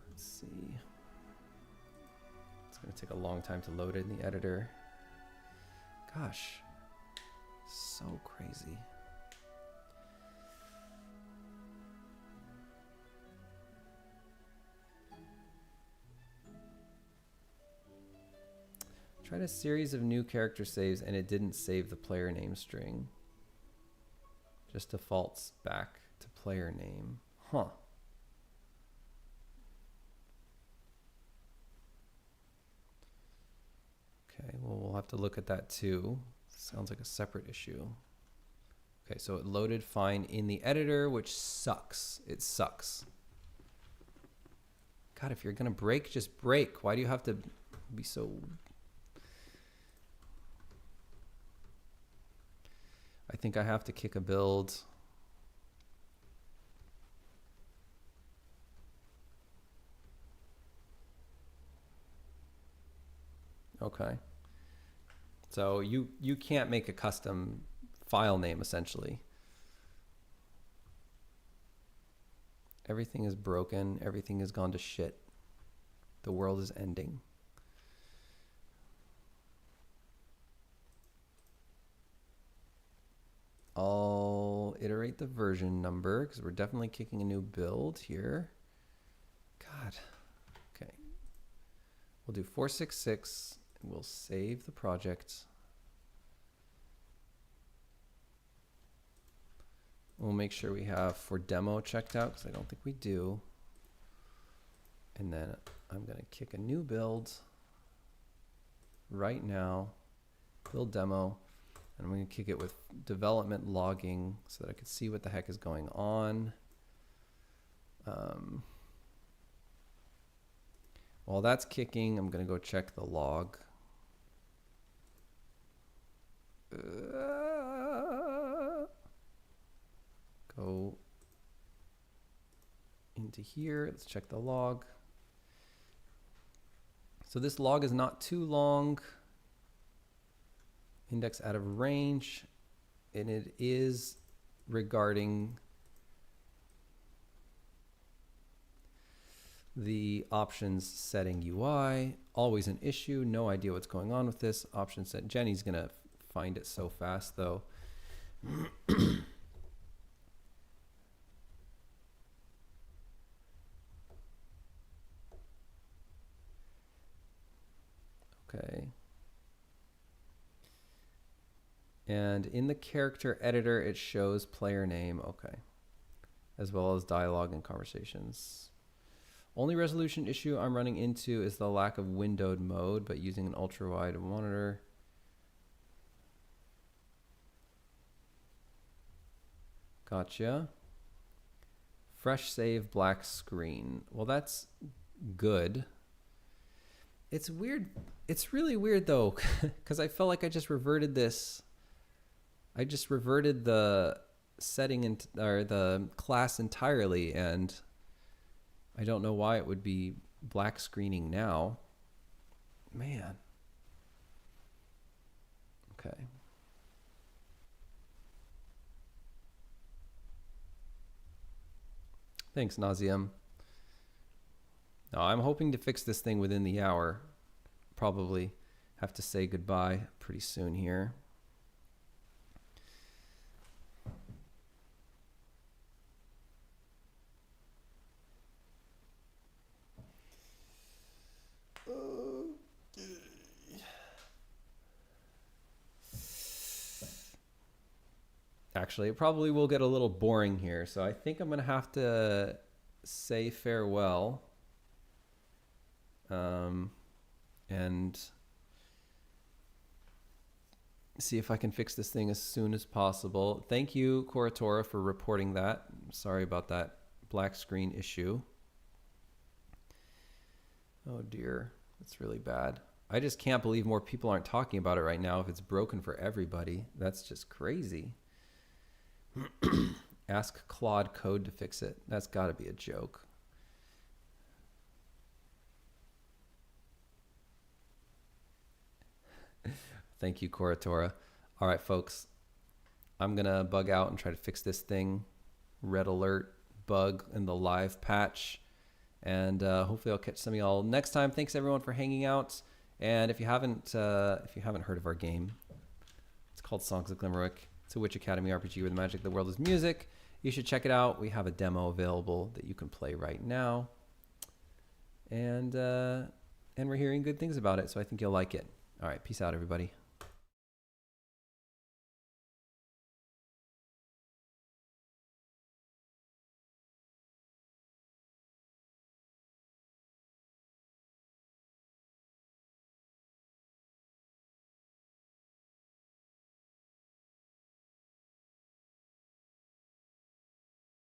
Let's see. It's going to take a long time to load it in the editor. Gosh, so crazy. Tried a series of new character saves and it didn't save the player name string. Just defaults back to player name. Huh. Okay, well, we'll have to look at that too. Sounds like a separate issue. Okay, so it loaded fine in the editor, which sucks. It sucks. God, if you're gonna break, just break. Why do you have to be so... I think I have to kick a build. Okay. So you can't make a custom file name essentially. Everything is broken. Everything has gone to shit. The world is ending. I'll iterate the version number because we're definitely kicking a new build here. God. Okay. We'll do 466 and we'll save the project. We'll make sure we have for demo checked out because I don't think we do. And then I'm going to kick a new build right now. Build demo. And I'm going to kick it with development logging so that I can see what the heck is going on. While that's kicking, I'm going to go check the log. Go into here. Let's check the log. So this log is not too long. Index out of range, and it is regarding the options setting UI. Always an issue. No idea what's going on with this option set. Jenny's gonna find it so fast though. Okay. And in the character editor, it shows player name. Okay. As well as dialogue and conversations. Only resolution issue I'm running into is the lack of windowed mode, but using an ultra wide monitor. Gotcha. Fresh save, black screen. Well, that's good. It's weird. It's really weird though, because I felt like I just reverted this. I just reverted the setting or the class entirely, and I don't know why it would be black screening now. Man. Okay. Thanks, Nazium. No, I'm hoping to fix this thing within the hour. Probably have to say goodbye pretty soon here. Actually, it probably will get a little boring here, so I think I'm going to have to say farewell. And see if I can fix this thing as soon as possible. Thank you, Koratora, for reporting that. Sorry about that black screen issue. Oh dear, that's really bad. I just can't believe more people aren't talking about it right now if it's broken for everybody. That's just crazy. Ask Claude Code to fix it. That's got to be a joke. Thank you, Koratora. All right, folks. I'm going to bug out and try to fix this thing. Red alert bug in the live patch. And hopefully I'll catch some of y'all next time. Thanks, everyone, for hanging out. And if you haven't heard of our game, it's called Songs of Glimmerwick. It's a Witch Academy RPG where the magic of the world is music. You should check it out. We have a demo available that you can play right now. And we're hearing good things about it, so I think you'll like it. All right, peace out, everybody.